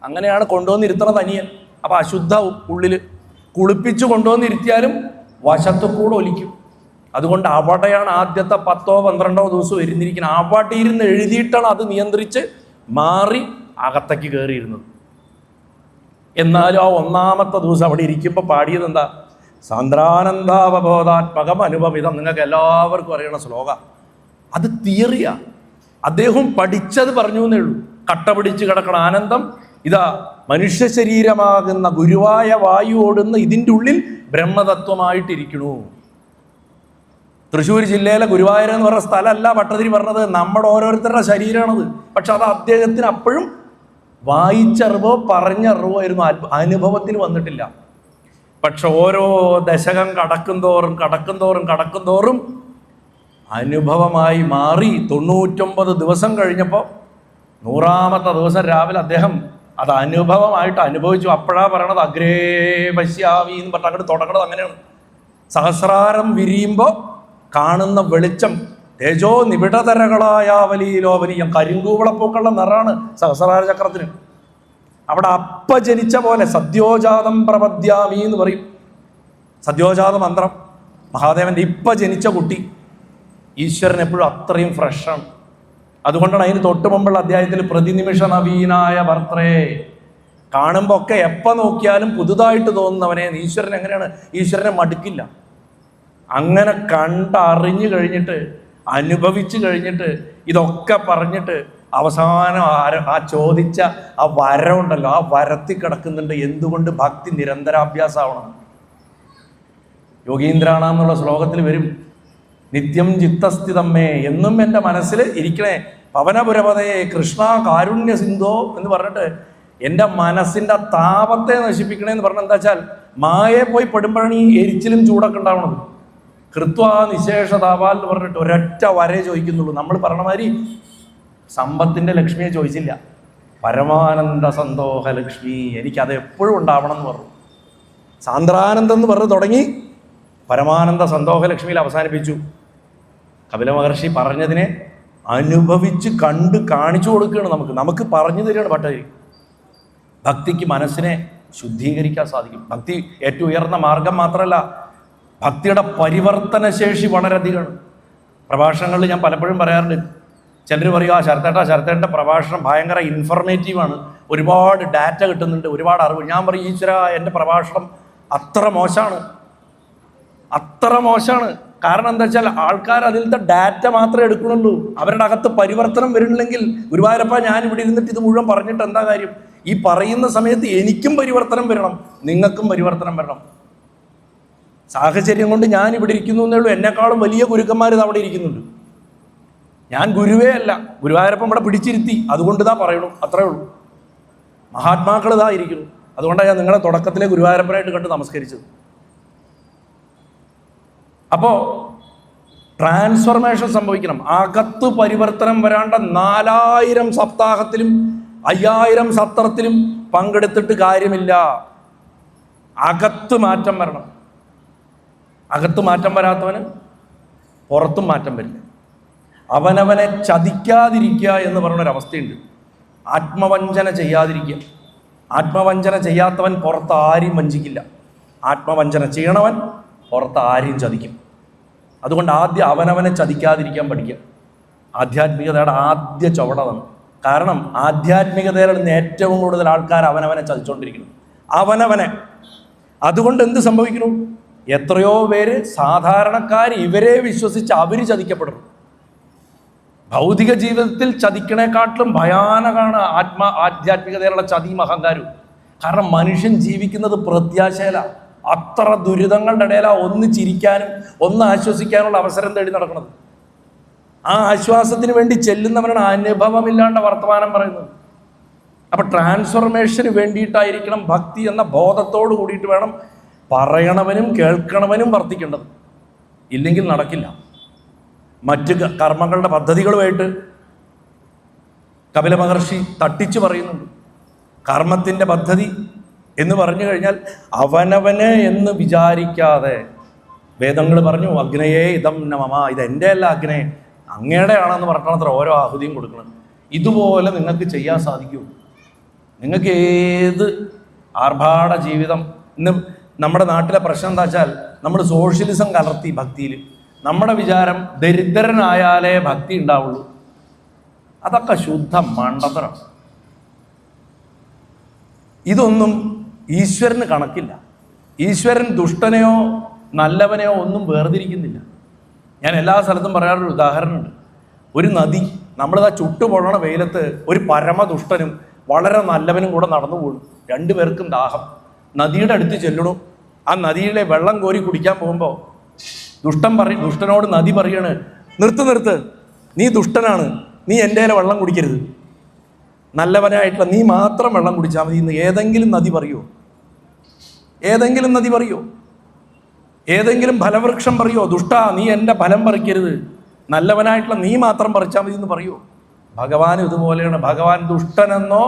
അങ്ങനെയാണ് കൊണ്ടുവന്നിരുത്തണത് അനിയൻ. അപ്പോൾ അശുദ്ധവും ഉള്ളിൽ. കുളിപ്പിച്ച് കൊണ്ടുവന്നിരുത്തിയാലും വശത്തു കൂടെ ഒലിക്കും. അതുകൊണ്ട് അവിടെയാണ് ആദ്യത്തെ 10-12 ദിവസം ഇരുന്നിരിക്കുന്നത്. അവിടെ ഇരുന്ന് എഴുതിയിട്ടാണ് അത് നിയന്ത്രിച്ച് മാറി അകത്തേക്ക് കയറിയിരുന്നത്. എന്നാലും ആ ഒന്നാമത്തെ ദിവസം അവിടെ ഇരിക്കുമ്പോൾ പാടിയത് എന്താ? സാന്ദ്രാനന്ദാവബോധാത്മകം അനുഭവിതം. നിങ്ങൾക്ക് എല്ലാവർക്കും അറിയണ ശ്ലോക. അത് തിയറിയാ. അദ്ദേഹം പഠിച്ചത് പറഞ്ഞു എന്നേ ഉള്ളൂ. കട്ട പിടിച്ച് കിടക്കണ ആനന്ദം ഇതാ മനുഷ്യ ശരീരമാകുന്ന ഗുരുവായ വായു ഓടുന്ന ഇതിൻ്റെ ഉള്ളിൽ ബ്രഹ്മതത്വമായിട്ടിരിക്കണു. തൃശ്ശൂർ ജില്ലയിലെ ഗുരുവായൂർ എന്ന് പറഞ്ഞ സ്ഥലമല്ല ഭട്ടതിരി പറഞ്ഞത്, നമ്മുടെ ഓരോരുത്തരുടെ ശരീരമാണത്. പക്ഷെ അത് അദ്ദേഹത്തിന് അപ്പോഴും വായിച്ചറിവോ പറഞ്ഞറിവോ ആയിരുന്നു, അനുഭവത്തിൽ വന്നിട്ടില്ല. പക്ഷെ ഓരോ ദശകം കടക്കും തോറും അനുഭവമായി മാറി 99 ദിവസം കഴിഞ്ഞപ്പോൾ 100ാമത്തെ ദിവസം രാവിലെ അദ്ദേഹം അത് അനുഭവമായിട്ട് അനുഭവിച്ചു. അപ്പോഴാണ് പറയണത് അഗ്രേ പശ്യാമി എന്ന് പറഞ്ഞിട്ട് അങ്ങോട്ട് തുടങ്ങണത് അങ്ങനെയാണ്. സഹസ്രാരം വിരിയുമ്പോൾ കാണുന്ന വെളിച്ചം തേജോ നിബിഡതരകളായാവലീലോവനീയം. കരിങ്കൂവളപ്പൂക്കളുടെ നിറാണ് സഹസ്രാര ചക്രത്തിന്. അവിടെ അപ്പ ജനിച്ച പോലെ സദ്യോജാതം പ്രപദ്യാമി എന്ന് പറയും. സദ്യോജാത മന്ത്രം മഹാദേവൻ്റെ ഇപ്പ ജനിച്ച കുട്ടി. ഈശ്വരൻ എപ്പോഴും അത്രയും ഫ്രഷാണ്. അതുകൊണ്ടാണ് അതിന് തൊട്ട് മുമ്പുള്ള അധ്യായത്തിൽ പ്രതിനിമിഷ നവീനായ ഭർത്രേ. കാണുമ്പോൾ ഒക്കെ എപ്പോൾ നോക്കിയാലും പുതുതായിട്ട് തോന്നുന്നവനെ. ഈശ്വരൻ എങ്ങനെയാണ്? ഈശ്വരനെ മടുക്കില്ല. അങ്ങനെ കണ്ടറിഞ്ഞു കഴിഞ്ഞിട്ട് അനുഭവിച്ചു കഴിഞ്ഞിട്ട് ഇതൊക്കെ പറഞ്ഞിട്ട് അവസാനം ആ ചോദിച്ച ആ വരമുണ്ടല്ലോ, ആ വരത്തിൽ കിടക്കുന്നുണ്ട്. എന്തുകൊണ്ട് ഭക്തി നിരന്തരാഭ്യാസമാവണം? യോഗീന്ദ്രാണ എന്നുള്ള ശ്ലോകത്തിൽ വരും, നിത്യം ചിത്തസ്ഥിതമ്മേ, എന്നും എൻ്റെ മനസ്സിൽ ഇരിക്കണേ, പവനപുരപതയെ കൃഷ്ണ കാരുണ്യ സിന്ധോ എന്ന് പറഞ്ഞിട്ട് എൻ്റെ മനസ്സിൻ്റെ താപത്തെ നശിപ്പിക്കണേന്ന് പറഞ്ഞാൽ എന്താ വെച്ചാൽ മായയെ പോയി പെടുമ്പോഴാണ് ഈ എരിച്ചിലും ചൂടൊക്കെ ഉണ്ടാവണത്. കൃത്വ നിശേഷ താപാൽ എന്ന് പറഞ്ഞിട്ട് ഒരൊറ്റ വരേ ചോദിക്കുന്നുള്ളൂ. നമ്മൾ പറഞ്ഞ മാതിരി സമ്പത്തിൻ്റെ ലക്ഷ്മിയെ ചോദിച്ചില്ല. പരമാനന്ദ സന്തോഷ ലക്ഷ്മി, എനിക്കത് എപ്പോഴും ഉണ്ടാവണം എന്ന് പറഞ്ഞു. സാന്ദ്രാനന്ദം എന്ന് പറഞ്ഞ് തുടങ്ങി പരമാനന്ദ സന്തോഷ ലക്ഷ്മിയിൽ അവസാനിപ്പിച്ചു. കപില മഹർഷി പറഞ്ഞതിനെ അനുഭവിച്ച് കണ്ട് കാണിച്ചു കൊടുക്കുകയാണ്. നമുക്ക് പറഞ്ഞു തരികയാണ് ഭട്ടതിരി. ഭക്തിക്ക് മനസ്സിനെ ശുദ്ധീകരിക്കാൻ സാധിക്കും. ഭക്തി ഏറ്റവും ഉയർന്ന മാർഗം മാത്രമല്ല, ഭക്തിയുടെ പരിവർത്തന ശേഷി വളരെയധികമാണ്. പ്രഭാഷണങ്ങളിൽ ഞാൻ പലപ്പോഴും പറയാറുണ്ട്, ചിലർ പറയുക ശരത്തേട്ടൻ്റെ പ്രഭാഷണം ഭയങ്കര ഇൻഫർമേറ്റീവാണ്, ഒരുപാട് ഡാറ്റ കിട്ടുന്നുണ്ട്, ഒരുപാട് അറിവ്. ഞാൻ പറയും, ഈശ്വര, എൻ്റെ പ്രഭാഷണം അത്ര മോശമാണ്. കാരണം എന്താ വെച്ചാൽ ആൾക്കാർ അതിലത്തെ ഡാറ്റ മാത്രമേ എടുക്കണുള്ളൂ. അവരുടെ അകത്ത് പരിവർത്തനം വരുന്നില്ലെങ്കിൽ, ഗുരുവായൂരപ്പ ഞാൻ ഇവിടെ ഇരുന്നിട്ട് ഇത് മുഴുവൻ പറഞ്ഞിട്ട് എന്താ കാര്യം? ഈ പറയുന്ന സമയത്ത് എനിക്കും പരിവർത്തനം വരണം, നിങ്ങൾക്കും പരിവർത്തനം വരണം. സാഹചര്യം കൊണ്ട് ഞാൻ ഇവിടെ ഇരിക്കുന്നു എന്നേ ഉള്ളൂ. എന്നെക്കാളും വലിയ ഗുരുക്കന്മാർ ഇത് അവിടെ ഇരിക്കുന്നുണ്ട്. ഞാൻ ഗുരുവേ അല്ല, ഗുരുവായൂരപ്പൻ ഇവിടെ പിടിച്ചിരുത്തി, അതുകൊണ്ട് ഇതാ പറയണു, അത്രേ ഉള്ളൂ. മഹാത്മാക്കൾ ഇതാ ഇരിക്കുന്നു. അതുകൊണ്ടാണ് ഞാൻ നിങ്ങളെ തുടക്കത്തിലെ ഗുരുവായൂരപ്പനായിട്ട് കണ്ട് നമസ്കരിച്ചത്. അപ്പോൾ ട്രാൻസ്ഫർമേഷൻ സംഭവിക്കണം. അകത്ത് പരിവർത്തനം വരാണ്ട 4000 സപ്താഹത്തിലും 5000 സത്രത്തിലും പങ്കെടുത്തിട്ട് കാര്യമില്ല. അകത്ത് മാറ്റം വരണം. അകത്ത് മാറ്റം വരാത്തവന് പുറത്തും മാറ്റം വരില്ല. അവനവനെ ചതിക്കാതിരിക്കുക എന്ന് പറയുന്നൊരവസ്ഥയുണ്ട്. ആത്മവഞ്ചന ചെയ്യാതിരിക്കുക. ആത്മവഞ്ചന ചെയ്യാത്തവൻ പുറത്ത് ആരെയും വഞ്ചിക്കില്ല. ആത്മവഞ്ചന ചെയ്യണവൻ പുറത്ത് ആരെയും ചതിക്കും. അതുകൊണ്ട് ആദ്യം അവനവനെ ചതിക്കാതിരിക്കാൻ പഠിക്കുക. ആധ്യാത്മികതയുടെ ആദ്യ ചുവടാണ്. കാരണം ആധ്യാത്മികതയിൽ നിന്ന് ഏറ്റവും കൂടുതൽ ആൾക്കാർ അവനവനെ ചതിച്ചുകൊണ്ടിരിക്കുന്നു. അവനവനെ. അതുകൊണ്ട് എന്ത് സംഭവിക്കുന്നു? എത്രയോ പേര് സാധാരണക്കാർ ഇവരെ വിശ്വസിച്ച് അവർ ചതിക്കപ്പെടുന്നു. ഭൗതിക ജീവിതത്തിൽ ചതിക്കണേക്കാട്ടിലും ഭയാനകമാണ് ആധ്യാത്മികതയിലുള്ള ചതിയും അഹങ്കാരവും. കാരണം മനുഷ്യൻ ജീവിക്കുന്നത് പ്രത്യാശയില. അത്ര ദുരിതങ്ങളുടെ ഇടയിലാണ് ഒന്ന് ചിരിക്കാനും ഒന്ന് ആശ്വസിക്കാനുള്ള അവസരം തേടി നടക്കുന്നത്. ആ ആശ്വാസത്തിന് വേണ്ടി ചെല്ലുന്നവനാണ് അനുഭവമില്ലാണ്ട വർത്തമാനം പറയുന്നത്. അപ്പം ട്രാൻസ്ഫോർമേഷന് വേണ്ടിയിട്ടായിരിക്കണം ഭക്തി എന്ന ബോധത്തോട് കൂടിയിട്ട് വേണം പറയണവനും കേൾക്കണവനും വർത്തിക്കേണ്ടത്. ഇല്ലെങ്കിൽ നടക്കില്ല. മറ്റ് കർമ്മങ്ങളുടെ പദ്ധതികളുമായിട്ട് കപില മഹർഷി തട്ടിച്ചു പറയുന്നുണ്ട്. കർമ്മത്തിൻ്റെ പദ്ധതി എന്ന് പറഞ്ഞു കഴിഞ്ഞാൽ അവനവനെ എന്ന് വിചാരിക്കാതെ, വേദങ്ങൾ പറഞ്ഞു അഗ്നയേ ഇതം നമമ, ഇതെൻ്റെ അല്ല അഗ്നേ, അങ്ങയുടെ ആണെന്ന് പറഞ്ഞാൽ ഓരോ ആഹുതിയും കൊടുക്കണം. ഇതുപോലെ നിങ്ങൾക്ക് ചെയ്യാൻ സാധിക്കൂ. നിങ്ങൾക്ക് ഏത് ആർഭാട ജീവിതം. ഇന്ന് നമ്മുടെ നാട്ടിലെ പ്രശ്നം എന്താ വെച്ചാൽ നമ്മൾ സോഷ്യലിസം കലർത്തി ഭക്തിയിൽ. നമ്മുടെ വിചാരം ദരിദ്രനായാലേ ഭക്തി ഉണ്ടാവുള്ളൂ. അതൊക്കെ ശുദ്ധ മണ്ടത്തരം. ഇതൊന്നും ഈശ്വരന് കണക്കില്ല. ഈശ്വരൻ ദുഷ്ടനെയോ നല്ലവനെയോ ഒന്നും വേർതിരിക്കുന്നില്ല. ഞാൻ എല്ലാ സ്ഥലത്തും പറയാറൊരു ഉദാഹരണമുണ്ട്. ഒരു നദി, നമ്മളിതാ ചുട്ടുപൊള്ളണ വെയിലത്ത് ഒരു പരമദുഷ്ടനും വളരെ നല്ലവനും കൂടെ നടന്നു പോകും. രണ്ടുപേർക്കും ദാഹം. നദിയുടെ അടുത്ത് ചെല്ലണു. ആ നദിയിലെ വെള്ളം കോരി കുടിക്കാൻ പോകുമ്പോൾ ദുഷ്ടനോട് നദി പറയാണ്, നിർത്ത്, നീ ദുഷ്ടനാണ്, നീ എൻ്റെ വെള്ളം കുടിക്കരുത്, നല്ലവനായിട്ടുള്ള നീ മാത്രം വെള്ളം കുടിച്ചാൽ മതി എന്ന് ഏതെങ്കിലും നദി പറയുമോ? ഏതെങ്കിലും ഫലവൃക്ഷം പറയുമോ? ദുഷ്ടാ, നീ എൻ്റെ ഫലം പറിക്കരുത്, നല്ലവനായിട്ടുള്ള നീ മാത്രം പറിച്ചാൽ മതി എന്ന് പറയുമോ? ഭഗവാൻ ഇതുപോലെയാണ്. ഭഗവാൻ ദുഷ്ടനെന്നോ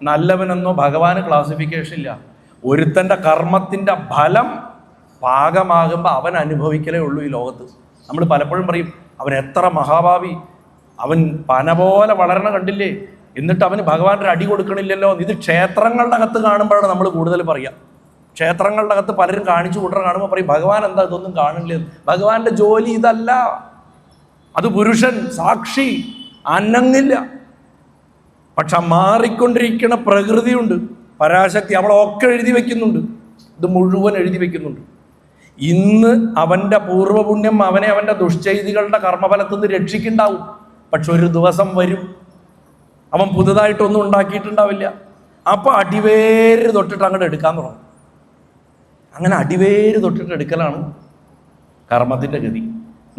നല്ലവനെന്നോ ഭഗവാന് ക്ലാസിഫിക്കേഷൻ ഇല്ല. ഒരുത്തൻ്റെ കർമ്മത്തിൻ്റെ ഫലം പാകമാകുമ്പോൾ അവൻ അനുഭവിക്കലേ ഉള്ളൂ ഈ ലോകത്ത്. നമ്മൾ പലപ്പോഴും പറയും, അവൻ എത്ര മഹാഭാവി, അവൻ പന പോലെ വളരണം കണ്ടില്ലേ, എന്നിട്ട് അവന് ഭഗവാന്റെ ഒരു അടി കൊടുക്കണില്ലല്ലോ. ഇത് ക്ഷേത്രങ്ങളുടെ അകത്ത് കാണുമ്പോഴാണ് നമ്മൾ കൂടുതൽ പറയുക. ക്ഷേത്രങ്ങളുടെ അകത്ത് പലരും കാണിച്ചു കൂട്ടർ കാണുമ്പോൾ പറയും, ഭഗവാൻ എന്താ ഇതൊന്നും കാണില്ലേ? ഭഗവാന്റെ ജോലി ഇതല്ല. അത് പുരുഷൻ സാക്ഷി അനങ്ങില്ല. പക്ഷെ മാറിക്കൊണ്ടിരിക്കുന്ന പ്രകൃതിയുണ്ട്, പരാശക്തി, അവളൊക്കെ എഴുതി വെക്കുന്നുണ്ട്. ഇത് മുഴുവൻ എഴുതി വെക്കുന്നുണ്ട്. ഇന്ന് അവൻ്റെ പൂർവ്വപുണ്യം അവനെ അവൻ്റെ ദുഷ്ചെയ്തികളുടെ കർമ്മഫലത്തിൽ നിന്ന് രക്ഷിക്കുന്നുണ്ടാവും. പക്ഷെ ഒരു ദിവസം വരും അവൻ പുതുതായിട്ടൊന്നും ഉണ്ടാക്കിയിട്ടുണ്ടാവില്ല. അപ്പോൾ അടിവേര് തൊട്ടിട്ട് അങ്ങോട്ട് എടുക്കാൻ തുടങ്ങും. അങ്ങനെ അടിവേര് തൊട്ടിട്ട് എടുക്കലാണ് കർമ്മത്തിൻ്റെ ഗതി.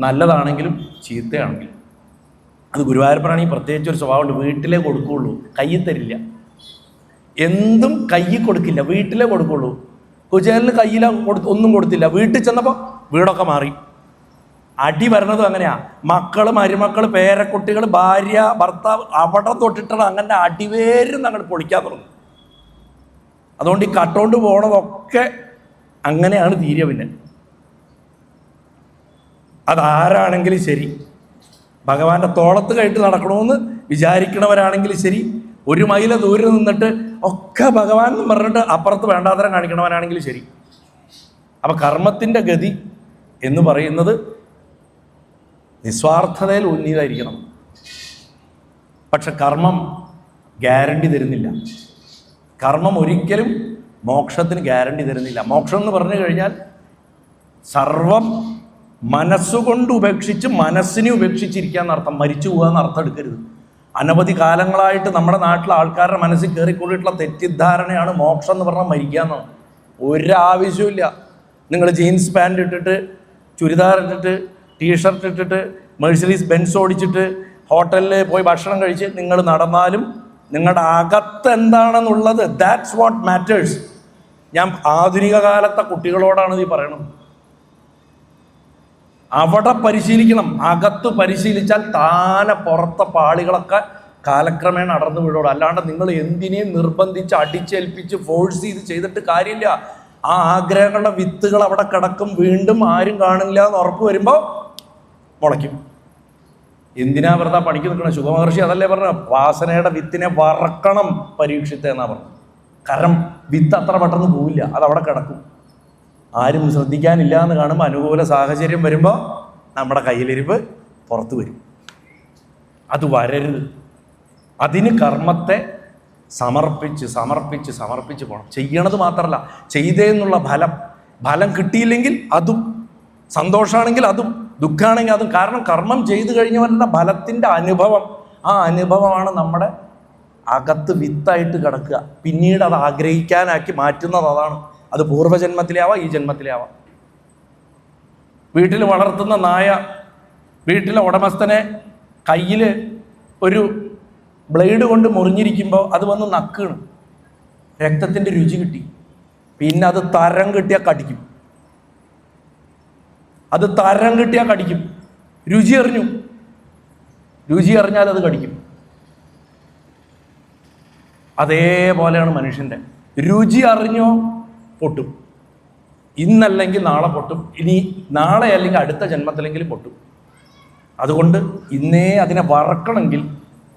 നല്ലതാണെങ്കിലും ചീത്തയാണെങ്കിലും. അത് ഗുരുവായൂരപ്പനാണെങ്കിൽ പ്രത്യേകിച്ച് ഒരു സ്വഭാവമുണ്ട്. വീട്ടിലേ കൊടുക്കുകയുള്ളൂ, കയ്യിൽ തരില്ല. എന്തും കയ്യിൽ കൊടുക്കില്ല, വീട്ടിലേ കൊടുക്കുകയുള്ളൂ. കുചേലിന് കയ്യിൽ ഒന്നും കൊടുത്തില്ല. വീട്ടിൽ ചെന്നപ്പോൾ വീടൊക്കെ മാറി. അടി വരണതും അങ്ങനെയാ. മക്കള്, മരുമക്കള്, പേരക്കുട്ടികൾ, ഭാര്യ, ഭർത്താവ്, അവിടെ തൊട്ടിട്ടാണ് അങ്ങനെ അടിവേരും ഞങ്ങൾ പൊളിക്കാൻ തുടങ്ങും. അതുകൊണ്ട് ഈ കട്ടോണ്ട് പോണതൊക്കെ അങ്ങനെയാണ് തീരുക. പിന്നെ അതാരാണെങ്കിലും ശരി, ഭഗവാന്റെ തോളത്ത് കയറ്റി നടക്കണമെന്ന് വിചാരിക്കണവരാണെങ്കിലും ശരി, 1 മൈൽ ദൂരെ നിന്നിട്ട് ഒക്കെ ഭഗവാൻ എന്ന് പറഞ്ഞിട്ട് അപ്പുറത്ത് വേണ്ടാത്തരം കാണിക്കണവനാണെങ്കിലും ശരി. അപ്പം കർമ്മത്തിൻ്റെ ഗതി എന്ന് പറയുന്നത് നിസ്വാർത്ഥതയിൽ ഊന്നിയതായിരിക്കണം. പക്ഷെ കർമ്മം ഗ്യാരണ്ടി തരുന്നില്ല. കർമ്മം ഒരിക്കലും മോക്ഷത്തിന് ഗ്യാരണ്ടി തരുന്നില്ല. മോക്ഷം എന്ന് പറഞ്ഞു കഴിഞ്ഞാൽ സർവം മനസ്സുകൊണ്ട് ഉപേക്ഷിച്ച് മനസ്സിനെ ഉപേക്ഷിച്ചിരിക്കുക എന്നർത്ഥം. മരിച്ചു പോകുക എന്നർത്ഥം എടുക്കരുത്. അനവധി കാലങ്ങളായിട്ട് നമ്മുടെ നാട്ടിലെ ആൾക്കാരുടെ മനസ്സിൽ കയറിക്കൊണ്ടിട്ടുള്ള തെറ്റിദ്ധാരണയാണ് മോക്ഷം എന്ന് പറഞ്ഞാൽ മരിക്കുക എന്നാണ്. ഒരാവശ്യമില്ല. നിങ്ങൾ ജീൻസ് പാൻറ് ഇട്ടിട്ട്, ചുരിദാർ ഇട്ടിട്ട്, ടീഷർട്ട് ഇട്ടിട്ട്, മെഴ്സീഡീസ് ബെൻസ് ഓടിച്ചിട്ട്, ഹോട്ടലിൽ പോയി ഭക്ഷണം കഴിച്ച് നിങ്ങൾ നടന്നാലും നിങ്ങളുടെ അകത്ത് എന്താണെന്നുള്ളത്, ദാറ്റ്സ് വാട്ട് മാറ്റേഴ്സ്. ഞാൻ ആധുനിക കാലത്തെ കുട്ടികളോടാണ് ഈ പറയണത്. അവിടെ പരിശീലിക്കണം. അകത്ത് പരിശീലിച്ചാൽ താനെ പുറത്തെ പാളികളൊക്കെ കാലക്രമേണ അടർന്നു വീഴോളൂ. അല്ലാണ്ട് നിങ്ങൾ എന്തിനേയും നിർബന്ധിച്ച് അടിച്ചേൽപ്പിച്ച് ഫോഴ്സ് ചെയ്തിട്ട് കാര്യമില്ല. ആ ആഗ്രഹങ്ങളുടെ വിത്തുകൾ അവിടെ കിടക്കും. വീണ്ടും ആരും കാണില്ല എന്ന് ഉറപ്പ് വരുമ്പോൾ മുളയ്ക്കും. എന്തിനാ വെറുതെ പണിക്ക് നിൽക്കണം? ശുഭമഹർഷി അതല്ലേ പറഞ്ഞ, വാസനയുടെ വിത്തിനെ വറക്കണം പരീക്ഷിത്തെ എന്നാ പറഞ്ഞു. കാരണം വിത്ത് അത്ര പെട്ടെന്ന് പോവില്ല, അതവിടെ കിടക്കും. ആരും ശ്രദ്ധിക്കാനില്ല എന്ന് കാണുമ്പോൾ അനുകൂല സാഹചര്യം വരുമ്പോൾ നമ്മുടെ കയ്യിലിരിപ്പ് പുറത്തു വരും. അത് വരരുത്. അതിന് കർമ്മത്തെ സമർപ്പിച്ച് പോകണം. ചെയ്യണത് മാത്രമല്ല, ചെയ്തേന്നുള്ള ഫലം കിട്ടിയില്ലെങ്കിൽ അതും, സന്തോഷമാണെങ്കിൽ അതും, ദുഃഖമാണെങ്കിൽ അതും. കാരണം കർമ്മം ചെയ്തു കഴിഞ്ഞവരുടെ ഫലത്തിൻ്റെ അനുഭവം, ആ അനുഭവമാണ് നമ്മുടെ അകത്ത് വിത്തായിട്ട് കിടക്കുക. പിന്നീട് അത് ആഗ്രഹിക്കാനാക്കി മാറ്റുന്നത് അതാണ്. അത് പൂർവ്വജന്മത്തിലാവാം, ഈ ജന്മത്തിലാവാം. വീട്ടിൽ വളർത്തുന്ന നായ വീട്ടിലെ ഉടമസ്ഥനെ കയ്യിൽ ഒരു ബ്ലേഡ് കൊണ്ട് മുറിഞ്ഞിരിക്കുമ്പോൾ അത് വന്ന് നക്കാണ്. രക്തത്തിൻ്റെ രുചി കിട്ടി. പിന്നെ അത് തരം കിട്ടിയാൽ കടിക്കും. രുചി അറിഞ്ഞാൽ അത് കടിക്കും. അതേപോലെയാണ് മനുഷ്യൻ്റെ. രുചി അറിഞ്ഞോ പൊട്ടും. ഇന്നല്ലെങ്കിൽ നാളെ പൊട്ടും. ഇനി നാളെ അല്ലെങ്കിൽ അടുത്ത ജന്മത്തിലെങ്കിലും പൊട്ടും. അതുകൊണ്ട് ഇന്നേ അതിനെ വറക്കണമെങ്കിൽ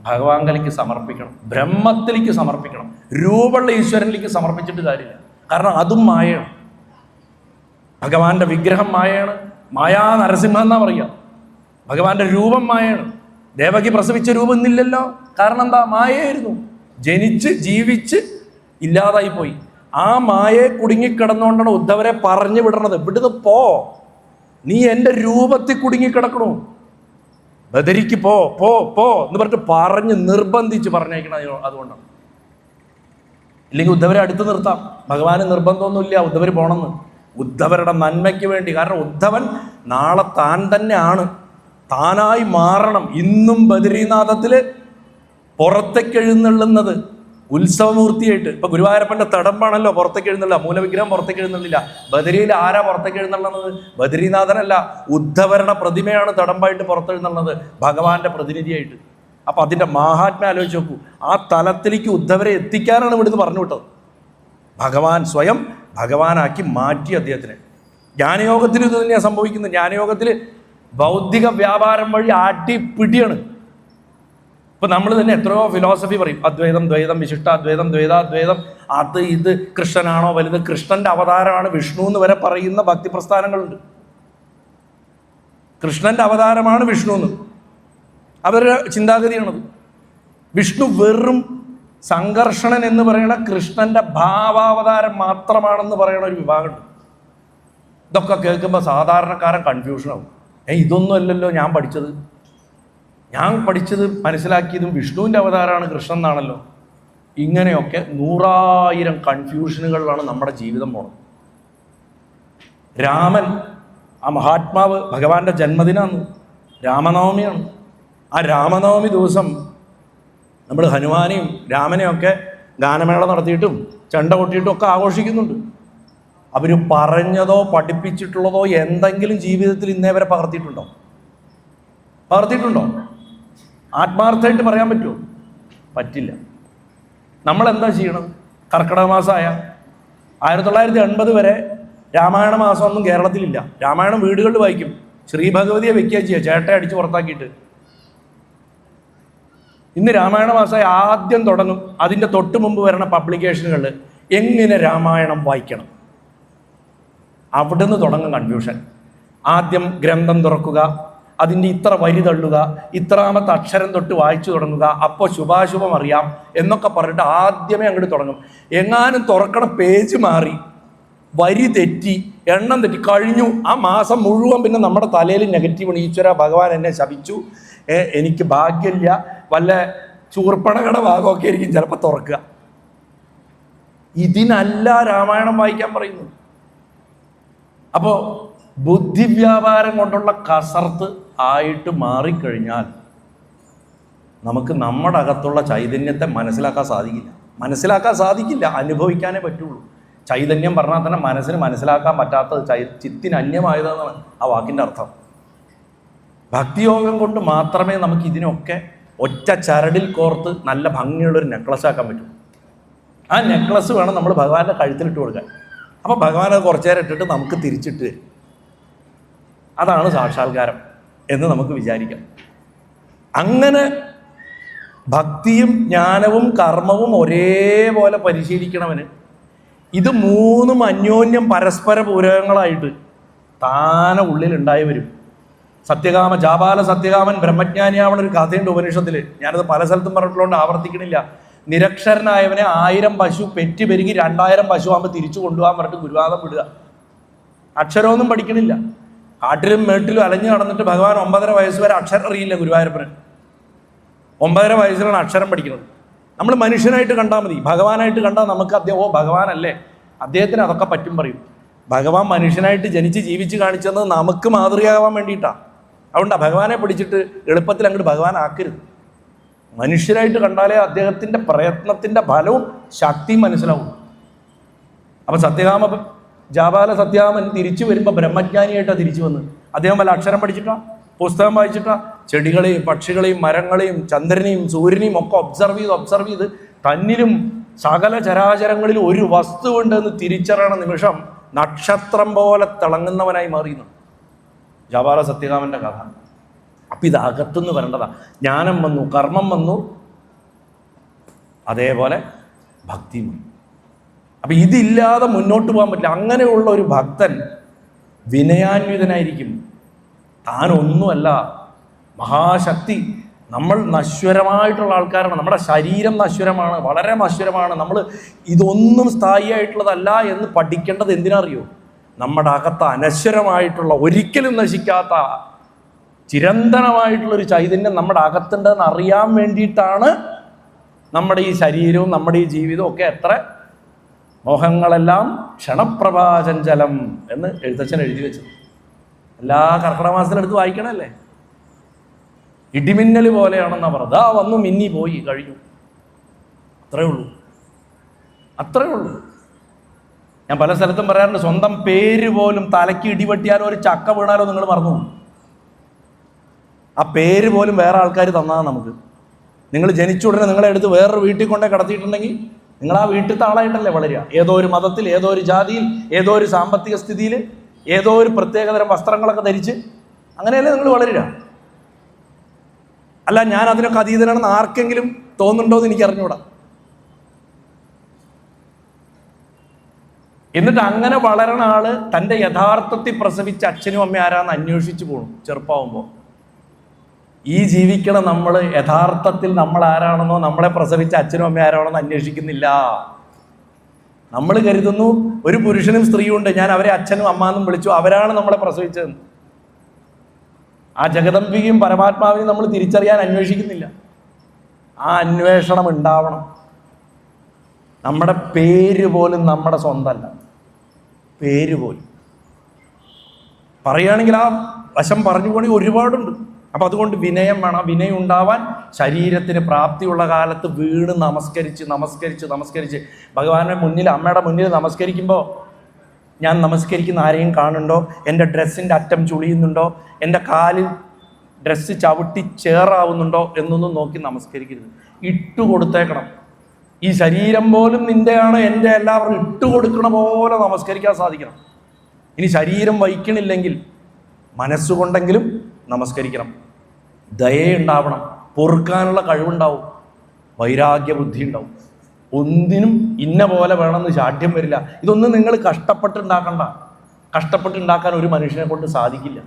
ഭഗവാങ്കലേക്ക് സമർപ്പിക്കണം, ബ്രഹ്മത്തിലേക്ക് സമർപ്പിക്കണം. രൂപമുള്ള ഈശ്വരനിലേക്ക് സമർപ്പിച്ചിട്ട് കാര്യമില്ല. കാരണം അതും മായയാണ്. ഭഗവാന്റെ വിഗ്രഹം മായയാണ്. മായാ നരസിംഹ എന്നാ പറയുക. ഭഗവാന്റെ രൂപം മായയാണ്. ദേവകി പ്രസവിച്ച രൂപം ഇന്നില്ലല്ലോ. കാരണം എന്താ? മായയായിരുന്നു. ജനിച്ച് ജീവിച്ച് ഇല്ലാതായി പോയി. ആ മായയെ കുടുങ്ങിക്കിടന്നുകൊണ്ടാണ് ഉദ്ധവരെ പറഞ്ഞു വിടണത്. ഇവിടുന്ന് പോ, നീ എൻ്റെ രൂപത്തിൽ കുടുങ്ങിക്കിടക്കണു, ബദരിക്ക് പോ പോ പോ എന്ന് പറഞ്ഞിട്ട് പറഞ്ഞ് നിർബന്ധിച്ച് പറഞ്ഞേക്കണം. അതുകൊണ്ടാണ്. ഇല്ലെങ്കിൽ ഉദ്ധവരെ അടുത്ത് നിർത്താം. ഭഗവാന് നിർബന്ധമൊന്നുമില്ല ഉദ്ധവർ പോകണമെന്ന്. ഉദ്ധവരുടെ നന്മയ്ക്ക് വേണ്ടി. കാരണം ഉദ്ധവൻ നാളെ താൻ തന്നെയാണ്, താനായി മാറണം. ഇന്നും ബദരീനാഥത്തിൽ പുറത്തേക്ക് എഴുന്നള്ളുന്നത് ഉത്സവമൂർത്തിയായിട്ട്. ഇപ്പൊ ഗുരുവായൂരപ്പന്റെ തടമ്പാണല്ലോ പുറത്തേക്ക് എഴുന്നള്ള. മൂലവിഗ്രഹം പുറത്തേക്ക് എഴുന്നള്ളില്ല. ബദരിയിൽ ആരാ പുറത്തേക്ക് എഴുന്നള്ളുന്നത്? ബദരീനാഥനല്ല, ഉദ്ധവരുടെ പ്രതിമയാണ് തടമ്പായിട്ട് പുറത്തെഴുന്നള്ളുന്നത്, ഭഗവാന്റെ പ്രതിനിധിയായിട്ട്. അപ്പൊ അതിന്റെ മാഹാത്മ്യം ആലോചിച്ച് നോക്കൂ. ആ തലത്തിലേക്ക് ഉദ്ധവരെ എത്തിക്കാനാണ് ഇവിടുന്ന് പറഞ്ഞു വിട്ടത്. ഭഗവാൻ സ്വയം ഭഗവാനാക്കി മാറ്റി അദ്ദേഹത്തിനെ. ജ്ഞാനയോഗത്തിൽ ഇത് തന്നെയാണ് സംഭവിക്കുന്നത്. ജ്ഞാനയോഗത്തിൽ ബൗദ്ധിക വ്യാപാരം വഴി അടിപിടിയാണ്. ഇപ്പൊ നമ്മൾ തന്നെ എത്രയോ ഫിലോസഫി പറയും. അദ്വൈതം, ദ്വൈതം, വിശിഷ്ടാദ്വൈതം, ദ്വൈതാദ്വൈതം, അത് ഇത് കൃഷ്ണനാണോ വലുത്, കൃഷ്ണന്റെ അവതാരമാണ് വിഷ്ണു എന്ന് വരെ പറയുന്ന ഭക്തി പ്രസ്ഥാനങ്ങളുണ്ട്. കൃഷ്ണന്റെ അവതാരമാണ് വിഷ്ണു എന്ന് അവരുടെ ചിന്താഗതിയാണത്. വിഷ്ണു വെറും സംഘർഷണൻ എന്ന് പറയുന്ന കൃഷ്ണന്റെ ഭാവാവതാരം മാത്രമാണെന്ന് പറയുന്ന ഒരു വിഭാഗമുണ്ട്. ഇതൊക്കെ കേൾക്കുമ്പോൾ സാധാരണക്കാരൻ കൺഫ്യൂഷനാവും. ഇതൊന്നും അല്ലല്ലോ ഞാൻ പഠിച്ചത് മനസ്സിലാക്കിയതും വിഷ്ണുവിൻ്റെ അവതാരമാണ് കൃഷ്ണൻ എന്നാണല്ലോ. ഇങ്ങനെയൊക്കെ 100,000 കൺഫ്യൂഷനുകളിലാണ് നമ്മുടെ ജീവിതം പോണത്. രാമൻ, ആ മഹാത്മാവ്, ഭഗവാന്റെ ജന്മദിനമാണ്, രാമനവമിയാണ്. ആ രാമനവമി ദിവസം നമ്മൾ ഹനുമാനെയും രാമനെയും ഒക്കെ ഗാനമേള നടത്തിയിട്ടും ചെണ്ട കൊട്ടിയിട്ടും ഒക്കെ ആഘോഷിക്കുന്നുണ്ട്. അവർ പറഞ്ഞതോ പഠിപ്പിച്ചിട്ടുള്ളതോ എന്തെങ്കിലും ജീവിതത്തിൽ ഇന്നേ വരെ പകർത്തിയിട്ടുണ്ടോ? ആത്മാർത്ഥമായിട്ട് പറയാൻ പറ്റുമോ? പറ്റില്ല. നമ്മളെന്താ ചെയ്യണം? കർക്കിടക മാസമായ 1980 വരെ രാമായണ മാസമൊന്നും കേരളത്തിലില്ല. രാമായണം വീടുകളിൽ വായിക്കും. ശ്രീ ഭഗവതിയെ വെക്കുക ചെയ്യുക, ചേട്ടയെ അടിച്ച് പുറത്താക്കിയിട്ട്. ഇന്ന് രാമായണ മാസമായി ആദ്യം തുടങ്ങും. അതിൻ്റെ തൊട്ട് മുമ്പ് വരുന്ന പബ്ലിക്കേഷനുകളിൽ എങ്ങനെ രാമായണം വായിക്കണം, അവിടുന്ന് തുടങ്ങും കൺഫ്യൂഷൻ. ആദ്യം ഗ്രന്ഥം തുറക്കുക, അതിൻ്റെ ഇത്ര വരി തള്ളുക, ഇത്രാമത്തെ അക്ഷരം തൊട്ട് വായിച്ചു തുടങ്ങുക, അപ്പോൾ ശുഭാശുഭം അറിയാം എന്നൊക്കെ പറഞ്ഞിട്ട് ആദ്യമേ അങ്ങോട്ട് തുടങ്ങും. എങ്ങാനും തുറക്കണ പേജ് മാറി, വരി തെറ്റി, എണ്ണം തെറ്റി, കഴിഞ്ഞു. ആ മാസം മുഴുവൻ പിന്നെ നമ്മുടെ തലയിൽ നെഗറ്റീവ്. ഈശ്വര, ഭഗവാൻ എന്നെ ശപിച്ചു, എനിക്ക് ഭാഗ്യമില്ല, വല്ല ചൂർപ്പണകട ഭാഗമൊക്കെ ആയിരിക്കും ചിലപ്പോൾ തുറക്കുക. ഇതിനല്ല രാമായണം വായിക്കാൻ പറയുന്നു. അപ്പോൾ ബുദ്ധിവ്യാപാരം കൊണ്ടുള്ള കസർത്ത് ആയിട്ട് മാറിക്കഴിഞ്ഞാൽ നമുക്ക് നമ്മുടെ അകത്തുള്ള ചൈതന്യത്തെ മനസ്സിലാക്കാൻ സാധിക്കില്ല, അനുഭവിക്കാനേ പറ്റുള്ളൂ. ചൈതന്യം പറഞ്ഞാൽ തന്നെ മനസ്സിന് മനസ്സിലാക്കാൻ പറ്റാത്തത് ചിത്തിന് അന്യമായതെന്നാണ് ആ വാക്കിൻ്റെ അർത്ഥം. ഭക്തിയോഗം കൊണ്ട് മാത്രമേ നമുക്ക് ഇതിനൊക്കെ ഒറ്റ ചരടിൽ കോർത്ത് നല്ല ഭംഗിയുള്ളൊരു നെക്ലസ് ആക്കാൻ പറ്റൂ. ആ നെക്ലസ് വേണം നമ്മൾ ഭഗവാന്റെ കഴുത്തിലിട്ട് കൊടുക്കാൻ. അപ്പോൾ ഭഗവാൻ അത് കുറച്ചു നേരം ഇട്ടിട്ട് നമുക്ക് തിരിച്ചിട്ട് തരും. അതാണ് സാക്ഷാത്കാരം എന്ന് നമുക്ക് വിചാരിക്കാം. അങ്ങനെ ഭക്തിയും ജ്ഞാനവും കർമ്മവും ഒരേപോലെ പരിശീലിക്കണവന് ഇത് മൂന്നും അന്യോന്യം പരസ്പര പൂരകങ്ങളായിട്ട് താനെ ഉള്ളിലുണ്ടായി വരും. ജാബാല സത്യകാമൻ ബ്രഹ്മജ്ഞാനിയാവണ ഒരു കഥയുണ്ട് ഉപനിഷത്തിൽ. ഞാനത് പല സ്ഥലത്തും പറഞ്ഞിട്ടുള്ളതുകൊണ്ട് ആവർത്തിക്കണില്ല. നിരക്ഷരനായവനെ 1000 പശു പെറ്റി പെരുകി 2000 പശു ആകുമ്പോൾ തിരിച്ചു കൊണ്ടുപോകാൻ പറഞ്ഞിട്ട് ഗുരുവാദം വിടുക. അക്ഷരമൊന്നും പഠിക്കണില്ല. കാട്ടിലും മേട്ടിലും അലഞ്ഞു നടന്നിട്ട് ഭഗവാൻ 9.5 വയസ്സ് വരെ അക്ഷരം അറിയില്ല ഗുരുവായൂരപ്പന്. 9.5 വയസ്സിലാണ് അക്ഷരം പഠിക്കുന്നത്. നമ്മൾ മനുഷ്യനായിട്ട് കണ്ടാൽ മതി. ഭഗവാനായിട്ട് കണ്ടാൽ നമുക്ക് അദ്ദേഹം ഭഗവാനല്ലേ, അദ്ദേഹത്തിന് അതൊക്കെ പറ്റും പറയും. ഭഗവാൻ മനുഷ്യനായിട്ട് ജനിച്ച് ജീവിച്ച് കാണിച്ചത് നമുക്ക് മാതൃകയാവാൻ വേണ്ടിയിട്ടാണ്. അതുകൊണ്ടാണ് ഭഗവാനെ പിടിച്ചിട്ട് എളുപ്പത്തിൽ അങ്ങോട്ട് ഭഗവാൻ ആക്കരുത്. മനുഷ്യരായിട്ട് കണ്ടാലേ അദ്ദേഹത്തിൻ്റെ പ്രയത്നത്തിൻ്റെ ഫലവും ശക്തിയും മനസ്സിലാവും. അപ്പം ജാബാല സത്യാമൻ തിരിച്ചു വരുമ്പോൾ ബ്രഹ്മജ്ഞാനിയായിട്ടാണ് തിരിച്ചു വന്ന്. അദ്ദേഹം വല്ല അക്ഷരം പഠിച്ചിട്ടാ, പുസ്തകം വായിച്ചിട്ടാ, ചെടികളെയും പക്ഷികളെയും മരങ്ങളെയും ചന്ദ്രനെയും സൂര്യനെയും ഒക്കെ ഒബ്സർവ് ചെയ്ത് തന്നിലും സകല ചരാചരങ്ങളിലും ഒരു വസ്തുവുണ്ടെന്ന് തിരിച്ചറിയണ നിമിഷം നക്ഷത്രം പോലെ തിളങ്ങുന്നവനായി മാറിയുന്നു ജാബാല സത്യകാമൻ്റെ കഥ. അപ്പം ഇത് അകത്തുനിന്ന് വരേണ്ടതാ. ജ്ഞാനം വന്നു, കർമ്മം വന്നു, അതേപോലെ ഭക്തിയും വന്നു. അപ്പം ഇതില്ലാതെ മുന്നോട്ട് പോകാൻ പറ്റില്ല. അങ്ങനെയുള്ള ഒരു ഭക്തൻ വിനയാന്വിതനായിരിക്കും. താനൊന്നുമല്ല, മഹാശക്തി. നമ്മൾ നശ്വരമായിട്ടുള്ള ആൾക്കാരാണ്. നമ്മുടെ ശരീരം നശ്വരമാണ്, വളരെ നശ്വരമാണ്. നമ്മൾ ഇതൊന്നും സ്ഥായിയായിട്ടുള്ളതല്ല എന്ന് പഠിക്കേണ്ടത് എന്തിനറിയോ? നമ്മുടെ അകത്ത് അനശ്വരമായിട്ടുള്ള, ഒരിക്കലും നശിക്കാത്ത, ചിരന്തനമായിട്ടുള്ളൊരു ചൈതന്യം നമ്മുടെ അകത്തുണ്ടെന്ന് അറിയാൻ വേണ്ടിയിട്ടാണ് നമ്മുടെ ഈ ശരീരവും നമ്മുടെ ഈ ജീവിതവും ഒക്കെ എത്ര മോഹങ്ങളെല്ലാം ക്ഷണപ്രഭാചഞ്ചലം എന്ന് എഴുത്തച്ഛൻ എഴുതി വെച്ചത്. എല്ലാ കർക്കിടക മാസത്തിലെടുത്ത് വായിക്കണമല്ലേ. ഇടിമിന്നൽ പോലെയാണെന്നാണ് പറഞ്ഞത്. വന്നു മിന്നി പോയി കഴിഞ്ഞു. അത്രേ ഉള്ളൂ. ഞാൻ പല സ്ഥലത്തും പറയാറുണ്ട്, സ്വന്തം പേര് പോലും തലയ്ക്ക് ഇടിവെട്ടിയാലോ ഒരു ചക്ക വീണാലോ നിങ്ങൾ മറന്നു. ആ പേര് പോലും വേറെ ആൾക്കാർ തന്നതാണ് നമുക്ക്. നിങ്ങൾ ജനിച്ച ഉടനെ നിങ്ങളെ എടുത്ത് വേറൊരു വീട്ടിൽ കൊണ്ടേ കടത്തിയിട്ടുണ്ടെങ്കിൽ നിങ്ങൾ ആ വീട്ടിലത്തെ ആളായിട്ടല്ലേ വളരുക. ഏതോ ഒരു മതത്തിൽ, ഏതോ ഒരു ജാതിയിൽ, ഏതോ ഒരു സാമ്പത്തിക സ്ഥിതിയിൽ, ഏതോ ഒരു പ്രത്യേകതരം വസ്ത്രങ്ങളൊക്കെ ധരിച്ച് അങ്ങനെയല്ലേ നിങ്ങൾ വളരുക. അല്ല ഞാൻ അതിനൊക്കെ അതീതനാണെന്ന് ആർക്കെങ്കിലും തോന്നുന്നുണ്ടോ എന്ന് എനിക്ക് അറിഞ്ഞൂടാ. എന്നിട്ട് അങ്ങനെ വളരണ ആള് തൻ്റെ യഥാർത്ഥത്തിൽ പ്രസവിച്ച അച്ഛനും അമ്മയും ആരാന്ന് അന്വേഷിച്ചു പോകണം. ചെറുപ്പമാകുമ്പോൾ ഈ ജീവിക്കണ നമ്മൾ യഥാർത്ഥത്തിൽ നമ്മൾ ആരാണെന്നോ നമ്മളെ പ്രസവിച്ച അച്ഛനും അമ്മയും ആരാണെന്നോ അന്വേഷിക്കുന്നില്ല. നമ്മൾ കരുതുന്നു ഒരു പുരുഷനും സ്ത്രീയും ഉണ്ട്, ഞാൻ അവരെ അച്ഛനും അമ്മാന്നും വിളിച്ചു, അവരാണ് നമ്മളെ പ്രസവിച്ചതെന്ന്. ആ ജഗദംബികയും പരമാത്മാവിനെയും നമ്മൾ തിരിച്ചറിയാൻ അന്വേഷിക്കുന്നില്ല. ആ അന്വേഷണം ഉണ്ടാവണം. നമ്മുടെ പേര് പോലും നമ്മുടെ സ്വന്തമല്ല. പേര് പോലും പറയുകയാണെങ്കിൽ ആ വശം പറഞ്ഞു പോകണമെങ്കിൽ ഒരുപാടുണ്ട്. അപ്പം അതുകൊണ്ട് വിനയം വേണം. വിനയം ഉണ്ടാവാൻ ശരീരത്തിന് പ്രാപ്തിയുള്ള കാലത്ത് വീണ് നമസ്കരിച്ച് ഭഗവാന്റെ മുന്നിൽ, അമ്മയുടെ മുന്നിൽ നമസ്കരിക്കുമ്പോൾ ഞാൻ നമസ്കരിക്കുന്ന ആരെയും കാണുന്നുണ്ടോ, എൻ്റെ ഡ്രസ്സിൻ്റെ അറ്റം ചുളിയുന്നുണ്ടോ, എൻ്റെ കാലിൽ ഡ്രസ്സ് ചവിട്ടി ചേറാവുന്നുണ്ടോ എന്നൊന്നും നോക്കി നമസ്കരിക്കരുത്. ഇട്ടുകൊടുത്തേക്കണം. ഈ ശരീരം പോലും നിൻ്റെയാണ്, എൻ്റെ എല്ലാവരും ഇട്ടുകൊടുക്കണ പോലെ നമസ്കരിക്കാൻ സാധിക്കണം. ഇനി ശരീരം വഹിക്കണില്ലെങ്കിൽ മനസ്സുകൊണ്ടെങ്കിലും നമസ്കരിക്കണം. ദയയുണ്ടാവണം, പൊറുക്കാനുള്ള കഴിവുണ്ടാവും, വൈരാഗ്യ ബുദ്ധി ഉണ്ടാവും. ഒന്നിനും ഇന്ന പോലെ വേണമെന്ന് ശാഠ്യം വരില്ല. ഇതൊന്നും നിങ്ങൾ കഷ്ടപ്പെട്ടുണ്ടാക്കണ്ട. കഷ്ടപ്പെട്ടുണ്ടാക്കാൻ ഒരു മനുഷ്യനെ കൊണ്ട് സാധിക്കില്ല.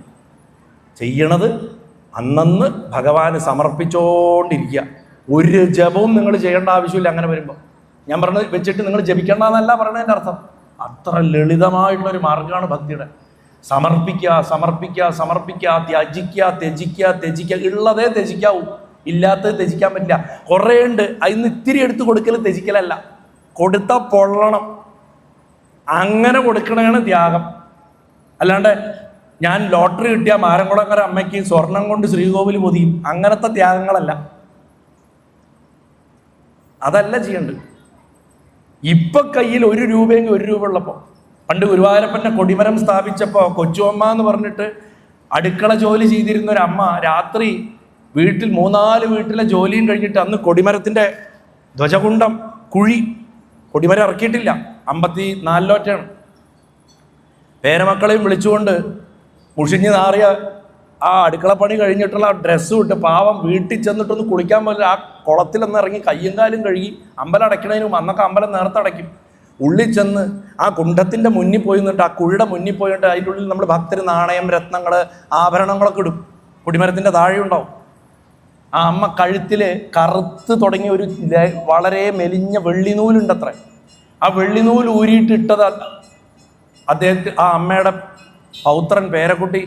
ചെയ്യണത് അന്നന്ന് ഭഗവാന് സമർപ്പിച്ചുകൊണ്ടിരിക്കുക. ഒരു ജപവും നിങ്ങൾ ചെയ്യേണ്ട ആവശ്യമില്ല. അങ്ങനെ വരുമ്പോൾ ഞാൻ പറഞ്ഞത് വെച്ചിട്ട് നിങ്ങൾ ജപിക്കേണ്ടെന്നല്ല പറയണതിൻ്റെ അർത്ഥം. അത്ര ലളിതമായിട്ടുള്ളൊരു മാർഗമാണ് ഭക്തിയുടെ. സമർപ്പിക്കുക, സമർപ്പിക്കുക, സമർപ്പിക്കുക, ത്യജിക്കുക, ത്യജിക്കുക, ത്യജിക്കുക. ഉള്ളതേ ത്യജിക്കാവൂ, ഇല്ലാത്തത് ത്യജിക്കാൻ പറ്റില്ല. കുറേ ഉണ്ട്, അതിന് ഇത്തിരി എടുത്ത് കൊടുക്കൽ ത്യജിക്കലല്ല, കൊടുത്താൽ പൊള്ളണം. അങ്ങനെ കൊടുക്കണതാണ് ത്യാഗം. അല്ലാണ്ട് ഞാൻ ലോട്ടറി കിട്ടിയ മാരംകുളങ്ങര അമ്മയ്ക്ക് സ്വർണം കൊണ്ട് ശ്രീകോവിൽ പൊതിയും, അങ്ങനത്തെ ത്യാഗങ്ങളല്ല. അതല്ല ചെയ്യേണ്ടത്. ഇപ്പൊ കയ്യിൽ 1 രൂപയെങ്കിൽ 1 രൂപ ഉള്ളപ്പോൾ, പണ്ട് ഗുരുവായൂരപ്പൻ്റെ കൊടിമരം സ്ഥാപിച്ചപ്പോൾ കൊച്ചുഅമ്മ എന്ന് പറഞ്ഞിട്ട് അടുക്കള ജോലി ചെയ്തിരുന്ന ഒരു അമ്മ രാത്രി വീട്ടിൽ 3-4 വീട്ടിലെ ജോലിയും കഴിഞ്ഞിട്ട് അന്ന് കൊടിമരത്തിൻ്റെ ധ്വജകുണ്ടം കുഴി, കൊടിമരം ഇറക്കിയിട്ടില്ല, 54 ലോറ്റാണ്. പേരമക്കളെയും വിളിച്ചുകൊണ്ട് മുഷിഞ്ഞ് നാറിയ ആ അടുക്കളപ്പണി കഴിഞ്ഞിട്ടുള്ള ആ ഡ്രസ്സ് വിട്ട് പാവം വീട്ടിൽ ചെന്നിട്ടൊന്ന് കുളിക്കാൻ പോലും ആ കുളത്തിലൊന്ന് ഇറങ്ങി കയ്യും കാലും കഴുകി അമ്പലം അടയ്ക്കണതിനും, അന്നൊക്കെ അമ്പലം നേരത്തെ അടയ്ക്കും, ഉള്ളിൽ ചെന്ന് ആ കുണ്ഡത്തിൻ്റെ മുന്നിൽ പോയി നിന്നിട്ട് ആ കുഴിയുടെ മുന്നിൽ പോയിട്ട് അതിൻ്റെ ഉള്ളിൽ നമ്മൾ ഭക്തർ നാണയം, രത്നങ്ങൾ, ആഭരണങ്ങളൊക്കെ ഇടും. കൊടിമരത്തിൻ്റെ താഴെ ഉണ്ടാവും. ആ അമ്മ കഴുത്തിൽ കറുത്ത് തുടങ്ങിയ ഒരു വളരെ മെലിഞ്ഞ വെള്ളിനൂലുണ്ടത്രേ. ആ വെള്ളിനൂൽ ഊരിയിട്ടിട്ടത് ആ അമ്മയുടെ പൗത്രൻ പേരക്കുട്ടി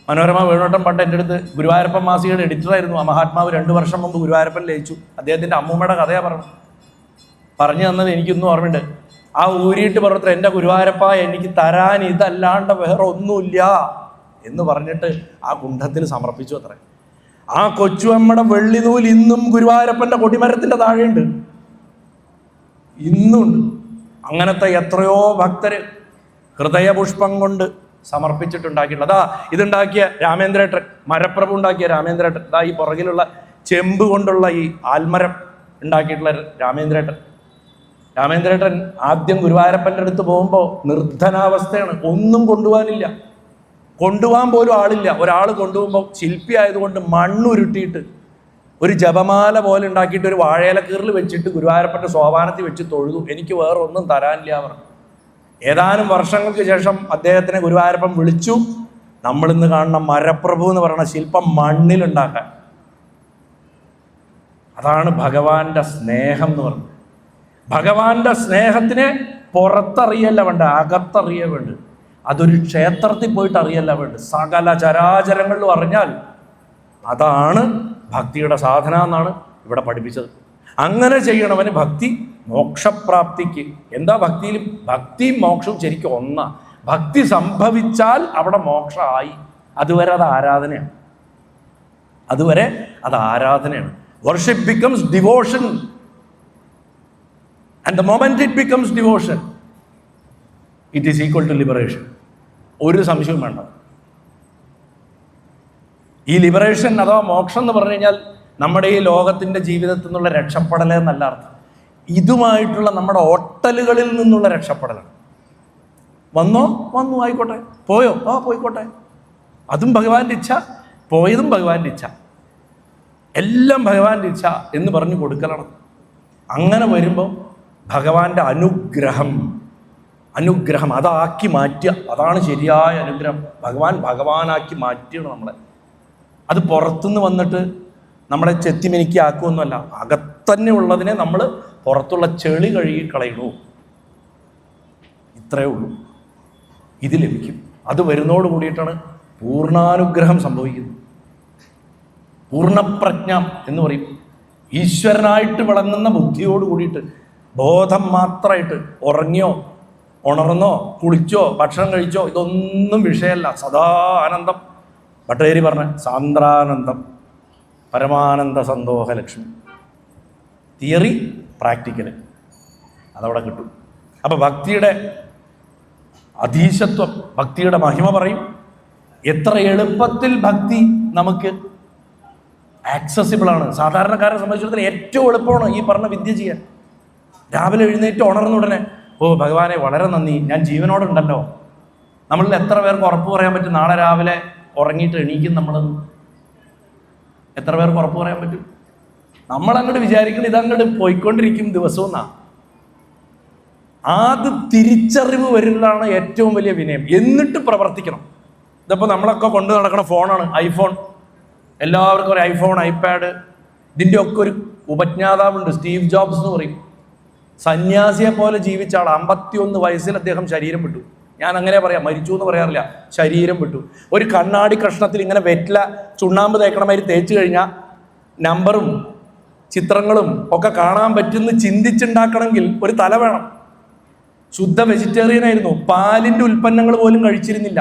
മനോരമ വേണോട്ടം പണ്ട് എൻ്റെ അടുത്ത് ഗുരുവായൂരപ്പൻ മാസികയുടെ എഡിറ്ററായിരുന്നു. ആ മഹാത്മാവ് 2 വർഷം മുമ്പ് ഗുരുവായൂരപ്പൻ ലയിച്ചു. അദ്ദേഹത്തിൻ്റെ അമ്മൂമ്മയുടെ കഥയാണ് പറഞ്ഞു തന്നത്. എനിക്കൊന്നും ഓർമ്മയുണ്ട്. ആ ഊരിയിട്ട് പറഞ്ഞത്ര, എൻ്റെ ഗുരുവായൂരപ്പ എനിക്ക് തരാൻ ഇതല്ലാണ്ട് വേറെ ഒന്നുമില്ല എന്ന് പറഞ്ഞിട്ട് ആ കുണ്ഡത്തിൽ സമർപ്പിച്ചു അത്രേ. ആ കൊച്ചുഅമ്മയുടെ വെള്ളിനൂൽ ഇന്നും ഗുരുവായൂരപ്പൻ്റെ കൊടിമരത്തിൻ്റെ താഴെയുണ്ട്, ഇന്നുണ്ട്. അങ്ങനത്തെ എത്രയോ ഭക്തര് ഹൃദയപുഷ്പം കൊണ്ട് സമർപ്പിച്ചിട്ടുണ്ടാക്കിയിട്ടുണ്ട്. അതാ ഇതുണ്ടാക്കിയ രാമേന്ദ്രേട്ടൻ, മരപ്രഭു ഉണ്ടാക്കിയ രാമേന്ദ്രേട്ടൻ, ഇതാ ഈ പുറകിലുള്ള ചെമ്പ് കൊണ്ടുള്ള ഈ ആൽമരം ഉണ്ടാക്കിയിട്ടുള്ള രാമേന്ദ്രേട്ടൻ ആദ്യം ഗുരുവായൂരപ്പൻ്റെ അടുത്ത് പോകുമ്പോൾ നിർധനാവസ്ഥയാണ്, ഒന്നും കൊണ്ടുപോകാനില്ല, കൊണ്ടുപോകാൻ പോലും ആളില്ല. ഒരാൾ കൊണ്ടുപോകുമ്പോൾ ശില്പി ആയതുകൊണ്ട് മണ്ണുരുട്ടിയിട്ട് ഒരു ജപമാല പോലെ ഉണ്ടാക്കിയിട്ട് ഒരു വാഴയിലക്കീറിൽ വെച്ചിട്ട് ഗുരുവായൂരപ്പൻ്റെ സോപാനത്തിൽ വെച്ച് തൊഴുതു. എനിക്ക് വേറെ ഒന്നും തരാനില്ല പറഞ്ഞു. ഏതാനും വർഷങ്ങൾക്ക് ശേഷം അദ്ദേഹത്തിനെ ഗുരുവായൂരപ്പൻ വിളിച്ചു, നമ്മളിന്ന് കാണുന്ന മരപ്രഭു എന്ന് പറയുന്ന ശില്പം മണ്ണിലുണ്ടാക്കാൻ. അതാണ് ഭഗവാന്റെ സ്നേഹം എന്ന് പറയുന്നത്. ഭഗവാന്റെ സ്നേഹത്തിനെ പുറത്തറിയല്ല വേണ്ട, അകത്തറിയ വേണ്ട. അതൊരു ക്ഷേത്രത്തിൽ പോയിട്ട് അറിയല്ല വേണ്ട, സകല ചരാചരങ്ങളിലും അറിഞ്ഞാൽ അതാണ് ഭക്തിയുടെ സാധന എന്നാണ് ഇവിടെ പഠിപ്പിച്ചത്. അങ്ങനെ ചെയ്യണവന് ഭക്തി മോക്ഷപ്രാപ്തിക്ക്. എന്താ ഭക്തിയിൽ? ഭക്തിയും മോക്ഷവും ശരിക്കും ഒന്നാ. ഭക്തി സംഭവിച്ചാൽ അവിടെ മോക്ഷമായി. അതുവരെ അത് ആരാധനയാണ്. Worship becomes devotion. And the moment it becomes devotion, it is equal to liberation. ഒരു സംശയവും വേണ്ട. ഈ ലിബറേഷൻ അഥവാ മോക്ഷം എന്ന് പറഞ്ഞു കഴിഞ്ഞാൽ നമ്മുടെ ഈ ലോകത്തിൻ്റെ ജീവിതത്തിൽ നിന്നുള്ള രക്ഷപ്പെടൽ എന്നല്ല അർത്ഥം. ഇതുമായിട്ടുള്ള നമ്മുടെ ഒട്ടലുകളിൽ നിന്നുള്ള രക്ഷപ്പെടലാണ്. വന്നു ആയിക്കോട്ടെ, പോയോ പോയിക്കോട്ടെ, അതും ഭഗവാന്റെ ഇച്ഛ, പോയതും ഭഗവാന്റെ ഇച്ഛ, എല്ലാം ഭഗവാന്റെ ഇച്ഛ എന്ന് പറഞ്ഞു കൊടുക്കണം. അങ്ങനെ വരുമ്പോൾ ഭഗവാന്റെ അനുഗ്രഹം അതാക്കി മാറ്റുക, അതാണ് ശരിയായ അനുഗ്രഹം. ഭഗവാനാക്കി മാറ്റിയാണ് നമ്മളെ. അത് പുറത്തുനിന്ന് വന്നിട്ട് നമ്മളെ ചെത്തിമിനിക്ക് ആക്കുമൊന്നുമല്ല. അകത്തന്നെ ഉള്ളതിനെ നമ്മൾ പുറത്തുള്ള ചെളി കഴുകി കളയണു. ഇത്രയേ ഉള്ളൂ. ഇത് ലഭിക്കും. അത് വരുന്നതോട് കൂടിയിട്ടാണ് പൂർണ്ണാനുഗ്രഹം സംഭവിക്കുന്നത്. പൂർണ്ണപ്രജ്ഞ എന്ന് പറയും. ഈശ്വരനായിട്ട് വിളങ്ങുന്ന ബുദ്ധിയോട് കൂടിയിട്ട്, ബോധം മാത്രമായിട്ട്, ഉറങ്ങിയോ ഉണർന്നോ കുളിച്ചോ ഭക്ഷണം കഴിച്ചോ ഇതൊന്നും വിഷയമല്ല. സദാ ആനന്ദം. ഭട്ടതിരി പറഞ്ഞ സാന്ദ്രാനന്ദം, പരമാനന്ദ സന്തോഷ ലക്ഷ്മി. തിയറി പ്രാക്ടിക്കൽ അതവിടെ കിട്ടും. അപ്പോൾ ഭക്തിയുടെ അധീശത്വം, ഭക്തിയുടെ മഹിമ പറയും. എത്ര എളുപ്പത്തിൽ ഭക്തി നമുക്ക് ആക്സസിബിൾ ആണ്. സാധാരണക്കാരെ സംബന്ധിച്ചിടത്തോളം ഏറ്റവും എളുപ്പമാണ് ഈ പറഞ്ഞ വിദ്യ ചെയ്യാൻ. രാവിലെ എഴുന്നേറ്റ് ഉണർന്ന ഉടനെ ഓ ഭഗവാനെ വളരെ നന്ദി, ഞാൻ ജീവനോടുണ്ടല്ലോ. നമ്മളിൽ എത്ര പേർക്ക് ഉറപ്പ് പറയാൻ പറ്റും നാളെ രാവിലെ ഉറങ്ങിയിട്ട് എണീക്കും നമ്മളെന്ന്? എത്ര പേർക്ക് ഉറപ്പ് പറയാൻ പറ്റും? നമ്മളങ്ങോട്ട് വിചാരിക്കണം ഇതങ്ങോട്ട് പോയിക്കൊണ്ടിരിക്കും ദിവസവും എന്നാ. ആദ്യം തിരിച്ചറിവ് വരുന്നതാണ് ഏറ്റവും വലിയ വിനയം. എന്നിട്ട് പ്രവർത്തിക്കണം. ഇതിപ്പോൾ നമ്മളൊക്കെ കൊണ്ടു നടക്കുന്ന ഫോണാണ്, ഐഫോൺ. എല്ലാവർക്കും ഒരു ഐഫോൺ, ഐപാഡ്. ഇതിൻ്റെ ഒക്കെ ഒരു ഉപജ്ഞാതാവുണ്ട്, സ്റ്റീവ് ജോബ്സ് എന്ന് പറയും. സന്യാസിയെ പോലെ ജീവിച്ച ആൾ. 51 വയസ്സിൽ അദ്ദേഹം ശരീരം വിട്ടു. ഞാൻ അങ്ങനെ പറയാം, മരിച്ചു എന്ന് പറയാറില്ല, ശരീരം വിട്ടു. ഒരു കണ്ണാടി കഷ്ണത്തിൽ ഇങ്ങനെ വെറ്റില ചുണ്ണാമ്പ് തേക്കണമാതിരി തേച്ച് കഴിഞ്ഞാൽ നമ്പറും ചിത്രങ്ങളും ഒക്കെ കാണാൻ പറ്റുന്ന ചിന്തിച്ചുണ്ടാക്കണമെങ്കിൽ ഒരു തല വേണം. ശുദ്ധ വെജിറ്റേറിയൻ ആയിരുന്നു, പാലിൻ്റെ ഉൽപ്പന്നങ്ങൾ പോലും കഴിച്ചിരുന്നില്ല.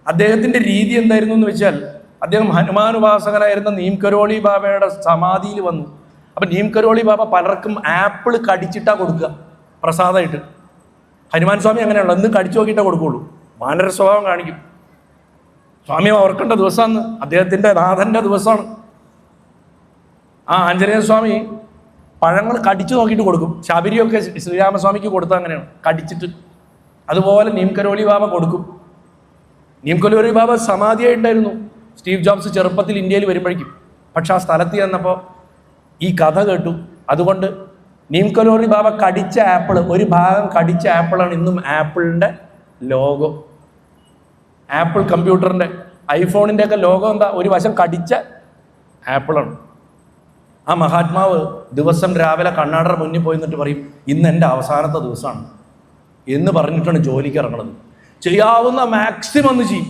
അദ്ദേഹത്തിൻ്റെ രീതി എന്തായിരുന്നു എന്ന് വെച്ചാൽ, അദ്ദേഹം ഹനുമാൻ ഉപാസകനായിരുന്ന നീം കരോളി ബാബയുടെ സമാധിയിൽ വന്നു. അപ്പം നീം കരോളി ബാബ പലർക്കും ആപ്പിൾ കടിച്ചിട്ടാണ് കൊടുക്കുക പ്രസാദമായിട്ട്. ഹനുമാൻ സ്വാമി അങ്ങനെയുള്ള എന്തും കടിച്ചു നോക്കിയിട്ടേ കൊടുക്കുകയുള്ളൂ. വാനര സ്വഭാവം കാണിക്കും. സ്വാമി ഓർക്കേണ്ട ദിവസമാണ്, അദ്ദേഹത്തിൻ്റെ നാഥൻ്റെ ദിവസമാണ്. ആ ആഞ്ജനേയ സ്വാമി പഴങ്ങൾ കടിച്ചു നോക്കിയിട്ട് കൊടുക്കും. ശബരിയൊക്കെ ശ്രീരാമസ്വാമിക്ക് കൊടുത്താൽ അങ്ങനെയാണ്, കടിച്ചിട്ട്. അതുപോലെ നീം കരോളി ബാബ കൊടുക്കും. നീം കരോളി ബാബ സമാധിയായിട്ടായിരുന്നു സ്റ്റീവ് ജോബ്സ് ചെറുപ്പത്തിൽ ഇന്ത്യയിൽ വരുമ്പോഴേക്കും. പക്ഷെ ആ സ്ഥലത്ത് ചെന്നപ്പോൾ ഈ കഥ കേട്ടു. അതുകൊണ്ട് നീം കരോളി ബാബ കടിച്ച ആപ്പിൾ, ഒരു ഭാഗം കടിച്ച ആപ്പിളാണ് ഇന്നും ആപ്പിളിൻ്റെ ലോഗോ. ആപ്പിൾ കമ്പ്യൂട്ടറിൻ്റെ, ഐഫോണിൻ്റെ ഒക്കെ ലോഗോ എന്താ? ഒരു വശം കടിച്ച ആപ്പിളാണ്. ആ മഹാത്മാവ് ദിവസം രാവിലെ കണ്ണാടയുടെ മുന്നിൽ പോയി നിന്നിട്ട് പറയും, ഇന്ന് എൻ്റെ അവസാനത്തെ ദിവസമാണ് എന്ന് പറഞ്ഞിട്ടാണ് ജോലിക്ക് ഇറങ്ങുന്നത്. ചെയ്യാവുന്ന മാക്സിമം ഒന്ന് ചെയ്യും.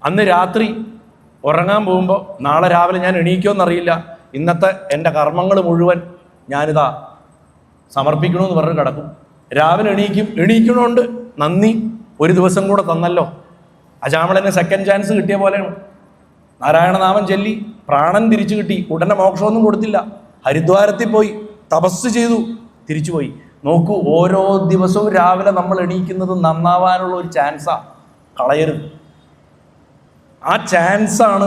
അന്ന് രാത്രി ഉറങ്ങാൻ പോകുമ്പോൾ നാളെ രാവിലെ ഞാൻ എണീക്കുമെന്നറിയില്ല, ഇന്നത്തെ എൻ്റെ കർമ്മങ്ങൾ മുഴുവൻ ഞാനിതാ സമർപ്പിക്കണമെന്ന് പറഞ്ഞ് കിടക്കും. രാവിലെ എണീക്കണോണ്ട് നന്ദി, ഒരു ദിവസം കൂടെ തന്നല്ലോ. അജാമളന് സെക്കൻഡ് ചാൻസ് കിട്ടിയ പോലെയാണ്. നാരായണനാമം ചൊല്ലി പ്രാണൻ തിരിച്ചു കിട്ടി. ഉടനെ മോക്ഷമൊന്നും കൊടുത്തില്ല. ഹരിദ്വാരത്തിൽ പോയി തപസ് ചെയ്തു, തിരിച്ചുപോയി. നോക്കൂ, ഓരോ ദിവസവും രാവിലെ നമ്മൾ എണീക്കുന്നത് നന്നാവാനുള്ള ഒരു ചാൻസാണ്, കളയരുത്. ആ ചാൻസാണ്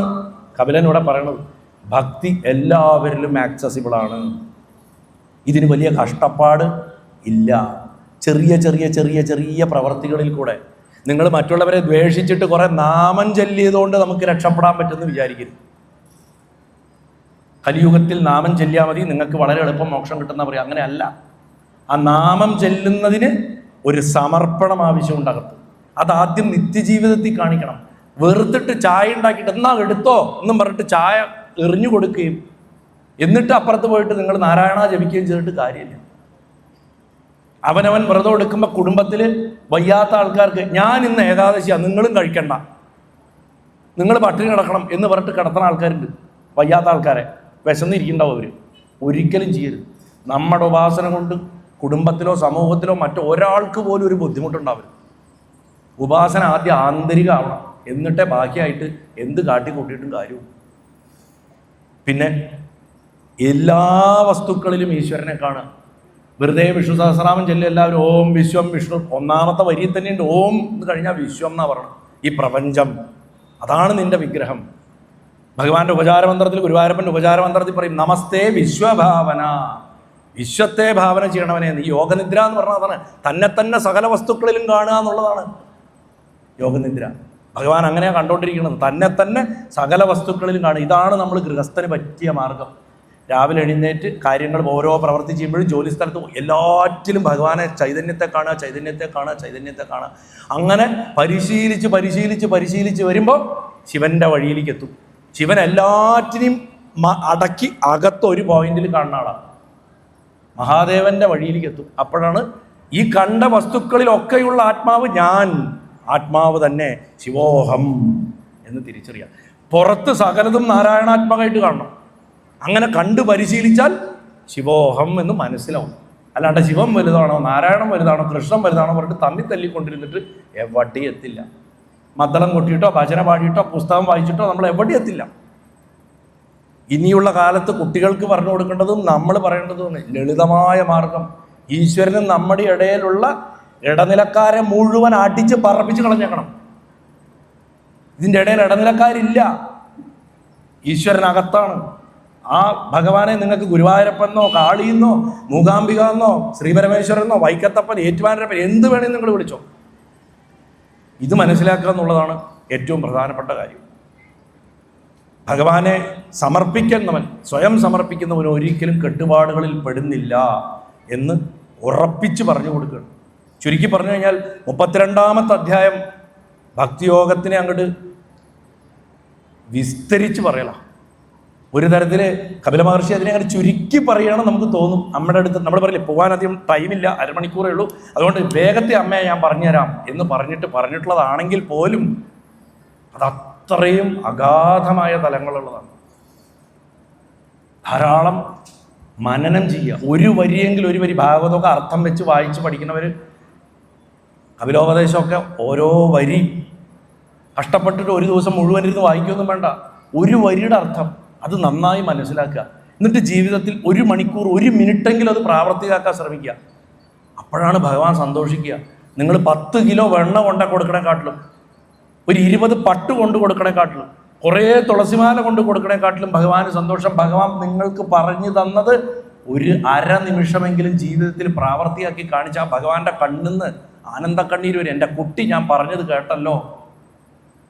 കപിലൻ ഇവിടെ പറയണത്. ഭക്തി എല്ലാവരിലും ആക്സസിബിളാണ്. ഇതിന് വലിയ കഷ്ടപ്പാട് ഇല്ല. ചെറിയ ചെറിയ ചെറിയ ചെറിയ പ്രവർത്തികളിൽ കൂടെ നിങ്ങൾ മറ്റുള്ളവരെ ദ്വേഷിച്ചിട്ട് കുറേ നാമം ചൊല്ലിയതുകൊണ്ട് നമുക്ക് രക്ഷപ്പെടാൻ പറ്റുമെന്ന് വിചാരിക്കരുത്. കലിയുഗത്തിൽ നാമം ചൊല്ലിയാൽ മതി, നിങ്ങൾക്ക് വളരെ എളുപ്പം മോക്ഷം കിട്ടുന്ന പറയും. അങ്ങനെയല്ല. ആ നാമം ചെല്ലുന്നതിന് ഒരു സമർപ്പണം ആവശ്യമുണ്ടകത്ത്. അതാദ്യം നിത്യജീവിതത്തിൽ കാണിക്കണം. വെറുത്തിട്ട് ചായ ഉണ്ടാക്കിയിട്ട് എന്നാ എടുത്തോ എന്നും പറഞ്ഞിട്ട് ചായ എറിഞ്ഞു കൊടുക്കുകയും എന്നിട്ട് അപ്പുറത്ത് പോയിട്ട് നിങ്ങൾ നാരായണ ജപിക്കുകയും ചെയ്തിട്ട് കാര്യമില്ല. അവനവൻ വ്രതം എടുക്കുമ്പോൾ കുടുംബത്തിൽ വയ്യാത്ത ആൾക്കാർക്ക് ഞാൻ ഇന്ന് ഏകാദശിയാണ്, നിങ്ങളും കഴിക്കണ്ട, നിങ്ങൾ പട്ടിണി കിടക്കണം എന്ന് പറഞ്ഞിട്ട് കിടത്തുന്ന ആൾക്കാരുണ്ട്. വയ്യാത്ത ആൾക്കാരെ വിശന്നിരിക്കുന്നുണ്ടാവും അവർ. ഒരിക്കലും ചെയ്യരുത്. നമ്മുടെ ഉപാസന കൊണ്ട് കുടുംബത്തിലോ സമൂഹത്തിലോ മറ്റൊരാൾക്ക് പോലും ഒരു ബുദ്ധിമുട്ടുണ്ടാവരുത്. ഉപാസന ആദ്യം ആന്തരിക ആവണം, എന്നിട്ടേ ബാക്കിയായിട്ട് എന്ത് കാട്ടിക്കൂട്ടിയിട്ടും കാര്യവും. പിന്നെ എല്ലാ വസ്തുക്കളിലും ഈശ്വരനെ കാണുക. വെറുതെ വിഷ്ണു സഹസ്രനാമം ചൊല്ലും എല്ലാവരും ഓം വിശ്വം വിഷ്ണു. ഒന്നാമത്തെ വരിയിൽ തന്നെയുണ്ട് ഓം എന്ന് കഴിഞ്ഞാൽ വിശ്വം എന്നാ പറയണം. ഈ പ്രപഞ്ചം അതാണ് നിന്റെ വിഗ്രഹം. ഭഗവാന്റെ ഉപചാരമന്ത്രത്തിൽ, ഗുരുവായൂരപ്പൻ്റെ ഉപചാരമന്ത്രത്തിൽ പറയും നമസ്തേ വിശ്വഭാവന. വിശ്വത്തെ ഭാവന ചെയ്യണവനെ. ഈ യോഗനിദ്ര എന്ന് പറഞ്ഞാൽ അതാണ്, തന്നെ തന്നെ സകല വസ്തുക്കളിലും കാണുക എന്നുള്ളതാണ് യോഗനിദ്ര. ഭഗവാൻ അങ്ങനെയാണ് കണ്ടുകൊണ്ടിരിക്കുന്നത്, തന്നെ തന്നെ സകല വസ്തുക്കളിലും കാണുക. ഇതാണ് നമ്മൾ ഗൃഹസ്ഥന് പറ്റിയ മാർഗം. രാവിലെ എഴുന്നേറ്റ് കാര്യങ്ങൾ ഓരോ പ്രവൃത്തി ചെയ്യുമ്പോഴും ജോലി സ്ഥലത്ത് എല്ലാറ്റിലും ഭഗവാനെ ചൈതന്യത്തെ കാണുക, ചൈതന്യത്തെ കാണുക, ചൈതന്യത്തെ കാണുക. അങ്ങനെ പരിശീലിച്ച് പരിശീലിച്ച് പരിശീലിച്ച് വരുമ്പോൾ ശിവൻ്റെ വഴിയിലേക്ക് എത്തും. ശിവൻ എല്ലാറ്റിനെയും അടക്കി അകത്തൊരു പോയിന്റിൽ കാണുന്ന ആളാണ്. മഹാദേവൻ്റെ വഴിയിലേക്ക് എത്തും. അപ്പോഴാണ് ഈ കണ്ട വസ്തുക്കളിലൊക്കെയുള്ള ആത്മാവ് ഞാൻ, ആത്മാവ് തന്നെ ശിവോഹം എന്ന് തിരിച്ചറിയാം. പുറത്ത് സകലതും നാരായണാത്മകമായിട്ട് കാണണം. അങ്ങനെ കണ്ടു പരിശീലിച്ചാൽ ശിവോഹം എന്ന് മനസ്സിലാവും. അല്ലാണ്ട് ശിവം വലുതാണോ നാരായണം വലുതാണോ കൃഷ്ണൻ വലുതാണോ പറഞ്ഞിട്ട് തമ്മി തല്ലിക്കൊണ്ടിരുന്നിട്ട് എവിടെയും എത്തില്ല. മദ്ദളം കൊട്ടിയിട്ടോ ഭജന പാടിയിട്ടോ പുസ്തകം വായിച്ചിട്ടോ നമ്മൾ എവിടെയും എത്തില്ല. ഇനിയുള്ള കാലത്ത് കുട്ടികൾക്ക് പറഞ്ഞു കൊടുക്കേണ്ടതും നമ്മൾ പറയേണ്ടതും ലളിതമായ മാർഗം. ഈശ്വരനും നമ്മുടെ ഇടയിലുള്ള ഇടനിലക്കാരെ മുഴുവൻ അടിച്ച് പറപ്പിച്ച് കളഞ്ഞേക്കണം. ഇതിൻ്റെ ഇടയിൽ ഇടനിലക്കാരില്ല, ഈശ്വരനകത്താണ്. ആ ഭഗവാനെ നിങ്ങൾക്ക് ഗുരുവായൂരപ്പനെന്നോ കാളിയെന്നോ മൂകാംബിക എന്നോ ശ്രീപരമേശ്വരനോ വൈക്കത്തപ്പൻ ഏറ്റുമാനൂരപ്പൻ എന്ത് വേണമെങ്കിൽ നിങ്ങൾ വിളിച്ചോ. ഇത് മനസ്സിലാക്കുക എന്നുള്ളതാണ് ഏറ്റവും പ്രധാനപ്പെട്ട കാര്യം. ഭഗവാനെ സമർപ്പിക്കുന്നവൻ, സ്വയം സമർപ്പിക്കുന്നവൻ ഒരിക്കലും കെട്ടുപാടുകളിൽ പെടുന്നില്ല എന്ന് ഉറപ്പിച്ച് പറഞ്ഞു കൊടുക്കുകയാണ്. ചുരുക്കി പറഞ്ഞു കഴിഞ്ഞാൽ 32-ാമത്തെ അധ്യായം ഭക്തിയോഗത്തിനെ അങ്ങോട്ട് വിസ്തരിച്ച് പറയല. ഒരു തരത്തിൽ കപില മഹർഷി അതിനെ അങ്ങനെ ചുരുക്കി പറയുകയാണ് നമുക്ക് തോന്നും. നമ്മുടെ അടുത്ത് നമ്മൾ പറയില്ലേ, പോകാൻ അധികം ടൈമില്ല, അരമണിക്കൂറേ ഉള്ളൂ, അതുകൊണ്ട് വേഗത്തെ അമ്മയെ ഞാൻ പറഞ്ഞുതരാം എന്ന് പറഞ്ഞിട്ടുള്ളതാണെങ്കിൽ പോലും അത് അത്രയും അഗാധമായ തലങ്ങളുള്ളതാണ്. ധാരാളം മനനം ചെയ്യുക. ഒരു വരിയെങ്കിലും ഒരു വരി ഭാഗവതമൊക്കെ അർത്ഥം വെച്ച് വായിച്ച് പഠിക്കുന്നവർ കപിലോപദേശമൊക്കെ ഓരോ വരി കഷ്ടപ്പെട്ടിട്ട് ഒരു ദിവസം മുഴുവൻ ഇരുന്ന് വായിക്കുകയൊന്നും വേണ്ട. ഒരു വരിയുടെ അർത്ഥം അത് നന്നായി മനസ്സിലാക്കുക. എന്നിട്ട് ജീവിതത്തിൽ 1 മണിക്കൂർ 1 മിനിറ്റെങ്കിലും അത് പ്രാവർത്തികമാക്കാൻ ശ്രമിക്കുക. അപ്പോഴാണ് ഭഗവാൻ സന്തോഷിക്കുക. നിങ്ങൾ 10 കിലോ വെണ്ണ കൊണ്ട കൊടുക്കണേക്കാട്ടിലും, ഒരു 20 പട്ട് കൊണ്ട് കൊടുക്കണേക്കാട്ടിലും, കുറേ തുളസിമാല കൊണ്ട് കൊടുക്കണേക്കാട്ടിലും ഭഗവാന് സന്തോഷം. ഭഗവാൻ നിങ്ങൾക്ക് പറഞ്ഞു തന്നത് ഒരു അര നിമിഷമെങ്കിലും ജീവിതത്തിൽ പ്രാവർത്തിയാക്കി കാണിച്ച ആ ഭഗവാന്റെ കണ്ണിന്ന് ആനന്ദക്കണ്ണീര് വരും. എൻ്റെ കുട്ടി ഞാൻ പറഞ്ഞത് കേട്ടല്ലോ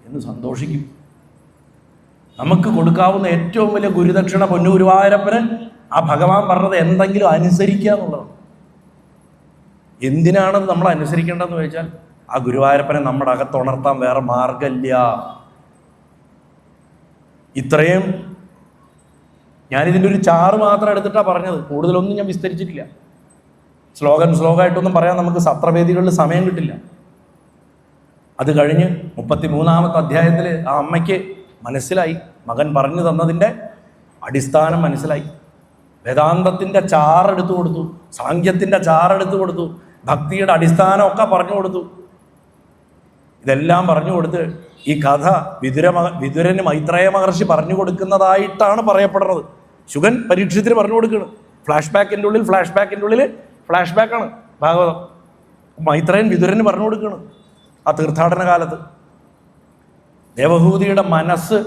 എന്ന് സന്തോഷിക്കും. നമുക്ക് കൊടുക്കാവുന്ന ഏറ്റവും വലിയ ഗുരുദക്ഷിണ പൊന്നു ഗുരുവായൂരപ്പന് ആ ഭഗവാൻ പറഞ്ഞത് എന്തെങ്കിലും അനുസരിക്കുക എന്നുള്ളതാണ്. എന്തിനാണത് നമ്മൾ അനുസരിക്കേണ്ടതെന്ന് ചോദിച്ചാൽ ആ ഗുരുവായൂരപ്പനെ നമ്മുടെ അകത്തുണർത്താൻ വേറെ മാർഗമില്ല. ഇത്രയും ഞാനിതിൻ്റെ ഒരു ചാറ് മാത്രം എടുത്തിട്ടാണ് പറഞ്ഞത്, കൂടുതലൊന്നും ഞാൻ വിസ്തരിച്ചിട്ടില്ല. ശ്ലോകമായിട്ടൊന്നും പറയാൻ നമുക്ക് സത്രവേദികളിൽ സമയം കിട്ടില്ല. അത് കഴിഞ്ഞ് 33-ാമത്തെ അധ്യായത്തിൽ ആ അമ്മയ്ക്ക് മനസ്സിലായി, മകൻ പറഞ്ഞു തന്നതിൻ്റെ അടിസ്ഥാനം മനസ്സിലായി. വേദാന്തത്തിൻ്റെ ചാറെടുത്തു കൊടുത്തു, സാങ്ക്യത്തിൻ്റെ ചാറെടുത്തു കൊടുത്തു, ഭക്തിയുടെ അടിസ്ഥാനമൊക്കെ പറഞ്ഞു കൊടുത്തു. ഇതെല്ലാം പറഞ്ഞു കൊടുത്ത് ഈ കഥ വിതുരന് മൈത്രേയ മഹർഷി പറഞ്ഞു കൊടുക്കുന്നതായിട്ടാണ് പറയപ്പെടുന്നത്. ശുഗൻ പരീക്ഷത്തിന് പറഞ്ഞു കൊടുക്കുകയാണ്. ഫ്ലാഷ് ബാക്കിൻ്റെ ഉള്ളിൽ ഫ്ലാഷ് ബാക്കാണ് ഭാഗവതം. മൈത്രേയൻ വിതുരന് പറഞ്ഞു കൊടുക്കുകയാണ്. ആ തീർത്ഥാടന കാലത്ത് ദേവഹൂതിയുടെ മനസ്സ്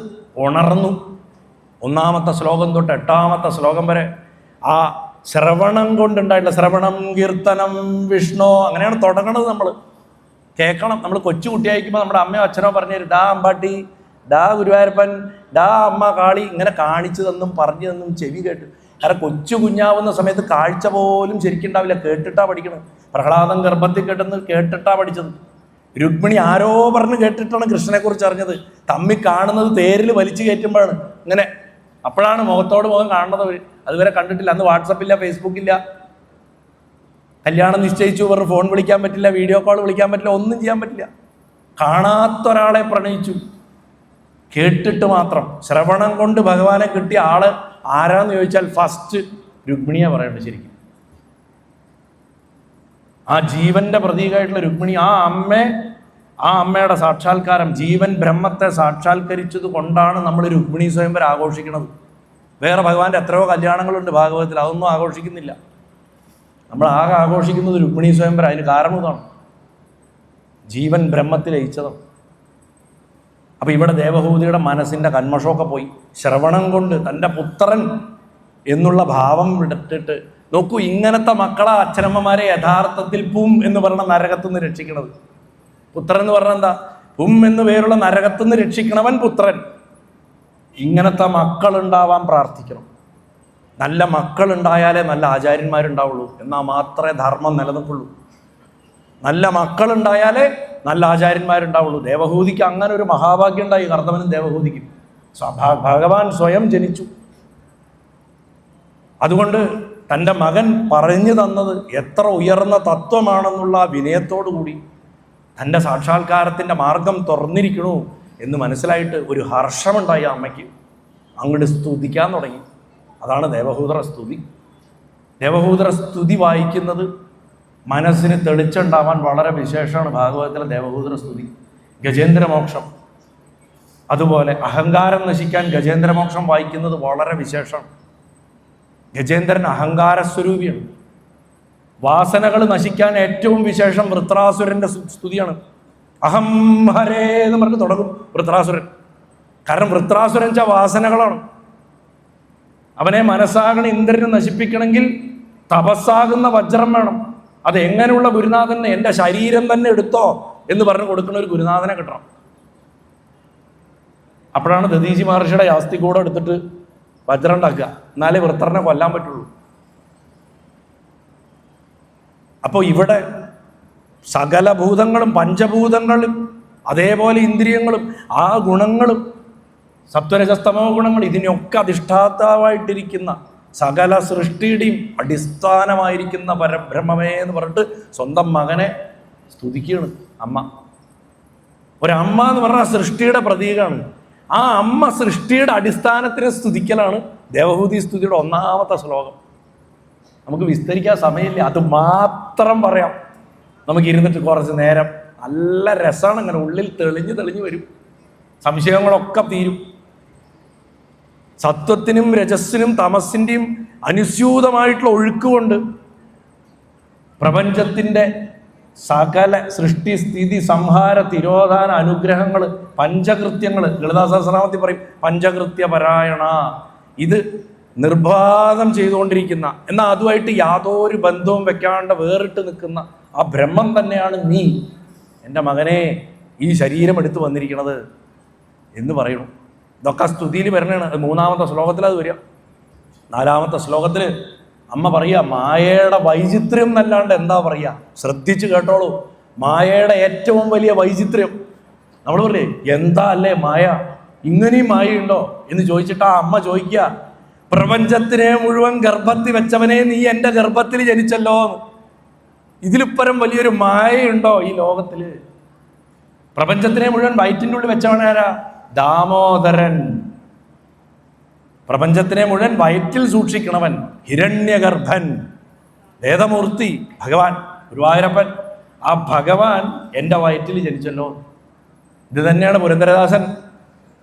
ഉണർന്നു. 1-ാമത്തെ ശ്ലോകം തൊട്ട് 8-ാമത്തെ ശ്ലോകം വരെ ആ ശ്രവണം കൊണ്ടുണ്ടായിട്ടില്ല. ശ്രവണം കീർത്തനം വിഷ്ണു അങ്ങനെയാണ് തുടങ്ങണത്. നമ്മൾ കേൾക്കണം. നമ്മൾ കൊച്ചുകുട്ടിയായിരിക്കുമ്പോൾ നമ്മുടെ അമ്മയോ അച്ഛനോ പറഞ്ഞു തരും, ഡാ അമ്പാട്ടി, ഡാ ഗുരുവായൂരപ്പൻ, ഡാ അമ്മ കാളി, ഇങ്ങനെ കാണിച്ചു തന്നും പറഞ്ഞു തന്നും ചെവി കേട്ട്. കാരണം കൊച്ചു കുഞ്ഞാവുന്ന സമയത്ത് കാഴ്ച പോലും ശരിക്കുണ്ടാവില്ല, കേട്ടിട്ടാ പഠിക്കണം. പ്രഹ്ലാദൻ ഗർഭത്തിൽ കേട്ടിട്ടാ പഠിച്ചത്. രുക്മിണി ആരോ പറഞ്ഞ് കേട്ടിട്ടാണ് കൃഷ്ണനെക്കുറിച്ച് അറിഞ്ഞത്. തമ്മി കാണുന്നത് തേരിൽ വലിച്ചു കയറ്റുമ്പോഴാണ് ഇങ്ങനെ. അപ്പോഴാണ് മുഖത്തോട് മുഖം കാണുന്നത്. അവർ അതുവരെ കണ്ടിട്ടില്ല. അന്ന് വാട്സപ്പില്ല, ഫേസ്ബുക്കില്ല. കല്യാണം നിശ്ചയിച്ചു പറഞ്ഞ് ഫോൺ വിളിക്കാൻ പറ്റില്ല, വീഡിയോ കോൾ വിളിക്കാൻ പറ്റില്ല, ഒന്നും ചെയ്യാൻ പറ്റില്ല. കാണാത്തൊരാളെ പ്രണയിച്ചു, കേട്ടിട്ട് മാത്രം. ശ്രവണം കൊണ്ട് ഭഗവാനെ കിട്ടിയ ആള് ആരാന്ന് ചോദിച്ചാൽ ഫസ്റ്റ് രുക്മിണിയെ പറയണ്ടത്. ശരിക്കും ആ ജീവന്റെ പ്രതീകമായിട്ടുള്ള രുക്മിണി, ആ അമ്മയുടെ സാക്ഷാത്കാരം, ജീവൻ ബ്രഹ്മത്തെ സാക്ഷാത്കരിച്ചത് കൊണ്ടാണ് നമ്മൾ രുക്മിണി സ്വയംവരം ആഘോഷിക്കുന്നത്. വേറെ ഭഗവാന്റെ എത്രയോ കല്യാണങ്ങളുണ്ട് ഭാഗവതത്തിൽ, അതൊന്നും ആഘോഷിക്കുന്നില്ല. നമ്മൾ ആകെ ആഘോഷിക്കുന്നത് രുക്മിണി സ്വയംവരം. അതിന് കാരണം ഇതാണ്, ജീവൻ ബ്രഹ്മത്തിൽ ലയിച്ചതാണ്. അപ്പം ഇവിടെ ദേവഹൂതിയുടെ മനസ്സിൻ്റെ കന്മഷമൊക്കെ പോയി. ശ്രവണം കൊണ്ട് തൻ്റെ പുത്രൻ എന്നുള്ള ഭാവം വിട്ടിട്ട് നോക്കൂ, ഇങ്ങനത്തെ മക്കളെ അച്ഛനമ്മമാരെ യഥാർത്ഥത്തിൽ പും എന്ന് പറഞ്ഞ നരകത്തുനിന്ന് രക്ഷിക്കണത്. പുത്രൻ എന്ന് പറഞ്ഞാൽ എന്താ? പും എന്ന് പേരുള്ള നരകത്തുനിന്ന് രക്ഷിക്കണവൻ പുത്രൻ. ഇങ്ങനത്തെ മക്കളുണ്ടാവാൻ പ്രാർത്ഥിക്കണം. നല്ല മക്കളുണ്ടായാലേ നല്ല ആചാര്യന്മാരുണ്ടാവുള്ളൂ, എന്നാൽ മാത്രമേ ധർമ്മം നിലനിൽക്കുള്ളൂ. നല്ല മക്കളുണ്ടായാലേ നല്ല ആചാര്യന്മാരുണ്ടാവുള്ളൂ. ദേവഹൂതിക്ക് അങ്ങനെ ഒരു മഹാഭാഗ്യം ഉണ്ടായി, കർദമനും ദേവഹൂതിക്കും. ഭഗവാൻ സ്വയം ജനിച്ചു. അതുകൊണ്ട് തൻ്റെ മകൻ പറഞ്ഞു തന്നത് എത്ര ഉയർന്ന തത്വമാണെന്നുള്ള വിനയത്തോടു കൂടി തൻ്റെ സാക്ഷാത്കാരത്തിൻ്റെ മാർഗം തുറന്നിരിക്കണു എന്ന് മനസ്സിലായിട്ട് ഒരു ഹർഷമുണ്ടായി ആ അമ്മയ്ക്ക്. അങ്ങോട്ട് സ്തുതിക്കാൻ തുടങ്ങി. അതാണ് ദേവഹൂതറ സ്തുതി. ദേവഹൂതറ സ്തുതി വായിക്കുന്നത് മനസ്സിന് തെളിച്ചുണ്ടാവാൻ വളരെ വിശേഷമാണ്. ഭാഗവതത്തിലെ ദേവഹൂതറ സ്തുതി, ഗജേന്ദ്രമോക്ഷം, അതുപോലെ അഹങ്കാരം നശിക്കാൻ ഗജേന്ദ്രമോക്ഷം വായിക്കുന്നത് വളരെ വിശേഷമാണ്. ഗജേന്ദ്രൻ അഹങ്കാരസ്വരൂപിയാണ്. വാസനകൾ നശിക്കാൻ ഏറ്റവും വിശേഷം വൃത്രാസുരന്റെ സ്തുതിയാണ്. അഹം ഹരേ എന്ന് പറഞ്ഞ് തുടങ്ങും വൃത്രാസുരൻ. കാരണം വൃത്രാസുരൻ വെച്ചാൽ വാസനകളാണ്. അവനെ മനസ്സാകണ ഇന്ദ്രനെ നശിപ്പിക്കണമെങ്കിൽ തപസ്സാകുന്ന വജ്രം വേണം. അത് എങ്ങനെയുള്ള ഗുരുനാഥനെ? എൻ്റെ ശരീരം തന്നെ എടുത്തോ എന്ന് പറഞ്ഞു കൊടുക്കുന്ന ഒരു ഗുരുനാഥനെ കിട്ടണം. അപ്പോഴാണ് ദധീചി മഹർഷിയുടെ യാസ്തികൂടം എടുത്തിട്ട് വജ്രം ഉണ്ടാക്കുക. എന്നാലേ വൃത്രനെ കൊല്ലാൻ പറ്റുള്ളൂ. അപ്പോൾ ഇവിടെ സകല ഭൂതങ്ങളും പഞ്ചഭൂതങ്ങളും അതേപോലെ ഇന്ദ്രിയങ്ങളും ആ ഗുണങ്ങളും സത്വരജസ്തമോ ഗുണങ്ങൾ ഇതിനൊക്കെ അധിഷ്ഠാതാവായിട്ടിരിക്കുന്ന സകല സൃഷ്ടിയുടെയും അടിസ്ഥാനമായിരിക്കുന്ന പരബ്രഹ്മമേ എന്ന് പറഞ്ഞിട്ട് സ്വന്തം മകനെ സ്തുതിക്കുകയാണ് അമ്മ. ഒരമ്മ എന്ന് പറഞ്ഞാൽ സൃഷ്ടിയുടെ പ്രതീകമാണ്. ആ അമ്മ സൃഷ്ടിയുടെ അടിസ്ഥാനത്തിനെ സ്തുതിക്കലാണ് ദേവഹൂതി സ്തുതിയുടെ ഒന്നാമത്തെ ശ്ലോകം. നമുക്ക് വിസ്തരിക്കാൻ സമയമില്ല, അത് മാത്രം പറയാം. നമുക്ക് ഇരുന്നിട്ട് കുറച്ച് നേരം നല്ല രസമാണ്. അങ്ങനെ ഉള്ളിൽ തെളിഞ്ഞു വരും, സംശയങ്ങളൊക്കെ തീരും. സത്വത്തിനും രജസ്സിനും തമസിൻ്റെയും അനുസ്യൂതമായിട്ടുള്ള ഒഴുക്കുകൊണ്ട് പ്രപഞ്ചത്തിൻ്റെ സകല സൃഷ്ടി സ്ഥിതി സംഹാര തിരോധാന അനുഗ്രഹങ്ങൾ പഞ്ചകൃത്യങ്ങൾ ലളിതാ സഹസ്രനാമത്തിൽ പറയും പഞ്ചകൃത്യപരായണ. ഇത് നിർബാധം ചെയ്തുകൊണ്ടിരിക്കുന്ന, എന്നാൽ അതുമായിട്ട് യാതൊരു ബന്ധവും വെക്കാണ്ട് വേറിട്ട് നിൽക്കുന്ന ആ ബ്രഹ്മം തന്നെയാണ് നീ എൻ്റെ മകനെ ഈ ശരീരം എടുത്തു വന്നിരിക്കുന്നത് എന്ന് പറയുന്നു. ഇതൊക്കെ സ്തുതിയിൽ വരണതാണ്. അത് മൂന്നാമത്തെ ശ്ലോകത്തിൽ അത് വരിക. നാലാമത്തെ ശ്ലോകത്തിൽ അമ്മ പറയുക മായയുടെ വൈചിത്ര്യം എന്നല്ലാണ്ട് എന്താ പറയുക? ശ്രദ്ധിച്ച് കേട്ടോളൂ. മായയുടെ ഏറ്റവും വലിയ വൈചിത്ര്യം നമ്മൾ പറയേ എന്താ അല്ലേ മായ, ഇങ്ങനെയും മായയുണ്ടോ എന്ന് ചോദിച്ചിട്ട് ആ അമ്മ ചോദിക്കുക, പ്രപഞ്ചത്തിനെ മുഴുവൻ ഗർഭത്തിൽ വെച്ചവനെ നീ എൻ്റെ ഗർഭത്തിൽ ജനിച്ചല്ലോ. ഇതിലിപ്പരം വലിയൊരു മായയുണ്ടോ ഈ ലോകത്തിൽ? പ്രപഞ്ചത്തിനെ മുഴുവൻ വയറ്റിൻ്റെ ഉള്ളിൽ വെച്ചവനാരാ? ദാമോദരൻ. പ്രപഞ്ചത്തിനെ മുഴുവൻ വയറ്റിൽ സൂക്ഷിക്കണവൻ ഹിരണ്യഗർഭൻ, വേദമൂർത്തി ഭഗവാൻ ഗുരുവായൂരപ്പൻ. ആ ഭഗവാൻ എൻ്റെ വയറ്റിൽ ജനിച്ചല്ലോ. ഇത് തന്നെയാണ് പുരന്ദരദാസൻ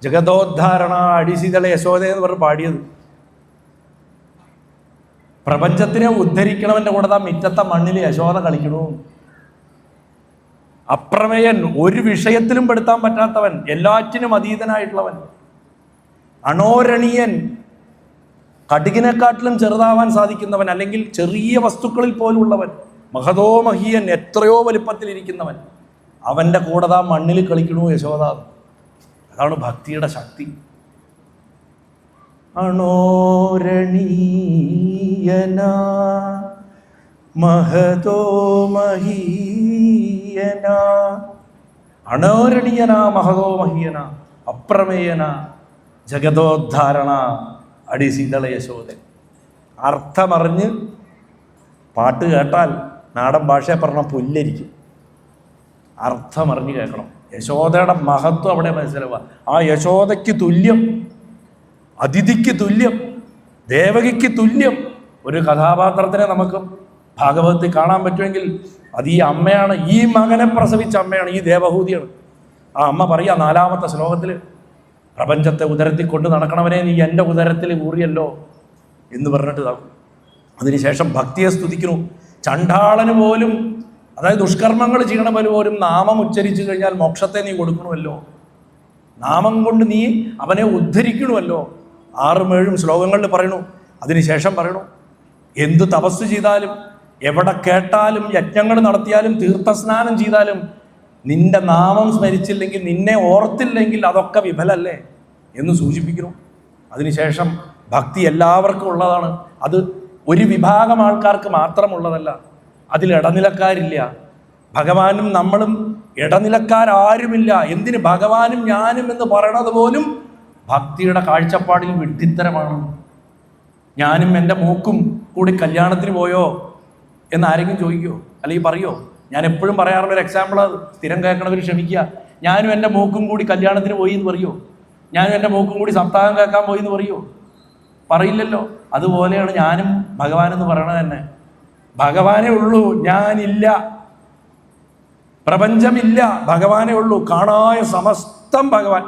ജഗതോദ്ധാരണ അടിശീതള യശോദ എന്ന് പറഞ്ഞ് പാടിയത്. പ്രപഞ്ചത്തിനെ ഉദ്ധരിക്കണവൻ്റെ കൂടെ താ മിറ്റത്തെ മണ്ണിൽ യശോദ കളിക്കണു. അപ്രമേയൻ, ഒരു വിഷയത്തിലും പെടുത്താൻ പറ്റാത്തവൻ, എല്ലാറ്റിനും അതീതനായിട്ടുള്ളവൻ. അണോരണീയൻ, കടുകിനെക്കാട്ടിലും ചെറുതാവാൻ സാധിക്കുന്നവൻ, അല്ലെങ്കിൽ ചെറിയ വസ്തുക്കളിൽ പോലും ഉള്ളവൻ. മഹതോ മഹീയൻ, എത്രയോ വലിപ്പത്തിലിരിക്കുന്നവൻ. അവൻ്റെ കൂടെ താ മണ്ണിൽ കളിക്കണു യശോദ. അതാണ് ഭക്തിയുടെ ശക്തി. അണോരണീയന മഹതോ മഹീയന. അണോരണീയന മഹതോ മഹീയന അപ്രമേയന ജഗതോദ്ധാരണ അടിശീതള യശോദ. അർത്ഥമറിഞ്ഞ് പാട്ട് കേട്ടാൽ നാടൻ ഭാഷയെ പറഞ്ഞ പുല്ലരിക്കും. അർത്ഥമറിഞ്ഞ് കേൾക്കണം. യശോദയുടെ മഹത്വം അവിടെ മനസ്സിലാവുക. ആ യശോദയ്ക്ക് തുല്യം, അതിഥിക്ക് തുല്യം, ദേവകിക്ക് തുല്യം ഒരു കഥാപാത്രത്തിനെ നമുക്ക് ഭാഗവതത്തിൽ കാണാൻ പറ്റുമെങ്കിൽ അത് ഈ അമ്മയാണ്. ഈ മകനെ പ്രസവിച്ച അമ്മയാണ്, ഈ ദേവഹൂതിയാണ്. ആ അമ്മ പറയുക നാലാമത്തെ ശ്ലോകത്തിൽ, പ്രപഞ്ചത്തെ ഉദരത്തിൽ കൊണ്ട് നടക്കണവനെ നീ എൻ്റെ ഉദരത്തിൽ ഊറിയല്ലോ എന്ന് പറഞ്ഞിട്ട് ഇതാക്കും. അതിനുശേഷം ഭക്തിയെ സ്തുതിക്കുന്നു. ചണ്ഡാളന് പോലും, അതായത് ദുഷ്കർമ്മങ്ങൾ ചെയ്യണവന് പോലും നാമം ഉച്ചരിച്ചു കഴിഞ്ഞാൽ മോക്ഷത്തെ നീ കൊടുക്കണമല്ലോ. നാമം കൊണ്ട് നീ അവനെ ഉദ്ധരിക്കണമല്ലോ. 6-7 ശ്ലോകങ്ങളിൽ പറയണു. അതിനുശേഷം പറയണു, എന്ത് തപസ് ചെയ്താലും, എവിടെ കേട്ടാലും, യജ്ഞങ്ങൾ നടത്തിയാലും, തീർത്ഥസ്നാനം ചെയ്താലും നിന്റെ നാമം സ്മരിച്ചില്ലെങ്കിൽ, നിന്നെ ഓർത്തില്ലെങ്കിൽ അതൊക്കെ വിഫലല്ലേ എന്ന് സൂചിപ്പിക്കുന്നു. അതിനുശേഷം ഭക്തി എല്ലാവർക്കും ഉള്ളതാണ്. അത് ഒരു വിഭാഗം ആൾക്കാർക്ക് മാത്രമുള്ളതല്ല. അതിൽ ഇടനിലക്കാരില്ല. ഭഗവാനും നമ്മളും ഇടനിലക്കാരാരുമില്ല. എന്തിന് ഭഗവാനും ഞാനും എന്ന് പറയണത് പോലും ഭക്തിയുടെ കാഴ്ചപ്പാടിൽ വിഡ്ഢിത്തരമാണ്. ഞാനും എൻ്റെ മൂക്കും കൂടി കല്യാണത്തിന് പോയോ എന്ന് ആരെങ്കിലും ചോദിക്കുമോ? അല്ലെങ്കിൽ പറയോ? ഞാൻ എപ്പോഴും പറയാറുള്ളൊരു എക്സാമ്പിൾ അത്, സ്ഥിരം കേൾക്കണവർ ക്ഷമിക്കുക. ഞാനും എൻ്റെ മൂക്കും കൂടി കല്യാണത്തിന് പോയി എന്ന് പറയോ? ഞാനും എൻ്റെ മൂക്കും കൂടി സപ്താഹം കേൾക്കാൻ പോയി എന്ന് പറയോ? പറയില്ലല്ലോ. അതുപോലെയാണ് ഞാനും ഭഗവാനെന്ന് പറയണത് തന്നെ. ഭഗവാനേ ഉള്ളൂ, ഞാനില്ല. പ്രപഞ്ചമില്ല, ഭഗവാനേ ഉള്ളൂ. കാണായ സമസ്തം ഭഗവാൻ.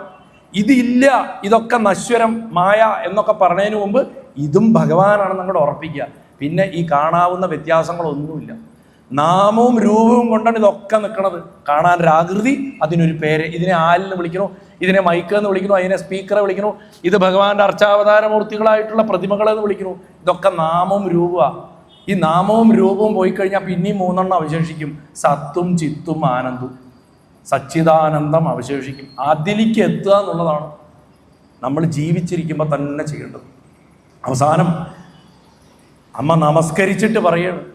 ഇതില്ല, ഇതൊക്കെ നശ്വരം മായ എന്നൊക്കെ പറഞ്ഞതിന് മുമ്പ് ഇതും ഭഗവാനാണെന്ന് അങ്ങോട്ട് ഉറപ്പിക്കുക. പിന്നെ ഈ കാണാവുന്ന വ്യത്യാസങ്ങളൊന്നുമില്ല. നാമവും രൂപവും കൊണ്ടാണ് ഇതൊക്കെ നിൽക്കുന്നത്. കാണാൻ ഒരു ആകൃതി, അതിനൊരു പേര്. ഇതിനെ ആലിന് വിളിക്കണു, ഇതിനെ മൈക്ക് എന്ന് വിളിക്കണു, അതിനെ സ്പീക്കറെ വിളിക്കണു, ഇത് ഭഗവാന്റെ അർച്ചാവതാരമൂർത്തികളായിട്ടുള്ള പ്രതിമകളെന്ന് വിളിക്കണു. ഇതൊക്കെ നാമവും രൂപമാണ്. ഈ നാമവും രൂപവും പോയി കഴിഞ്ഞാൽ പിന്നെയും 3 അവശേഷിക്കും: സത്തും ചിത്തും ആനന്ദും. സച്ചിദാനന്ദം അവശേഷിക്കും. അതിലേക്ക് എത്തുക എന്നുള്ളതാണ് നമ്മൾ ജീവിച്ചിരിക്കുമ്പോൾ തന്നെ ചെയ്യേണ്ടത്. അവസാനം അമ്മ നമസ്കരിച്ചിട്ട് പറയണം,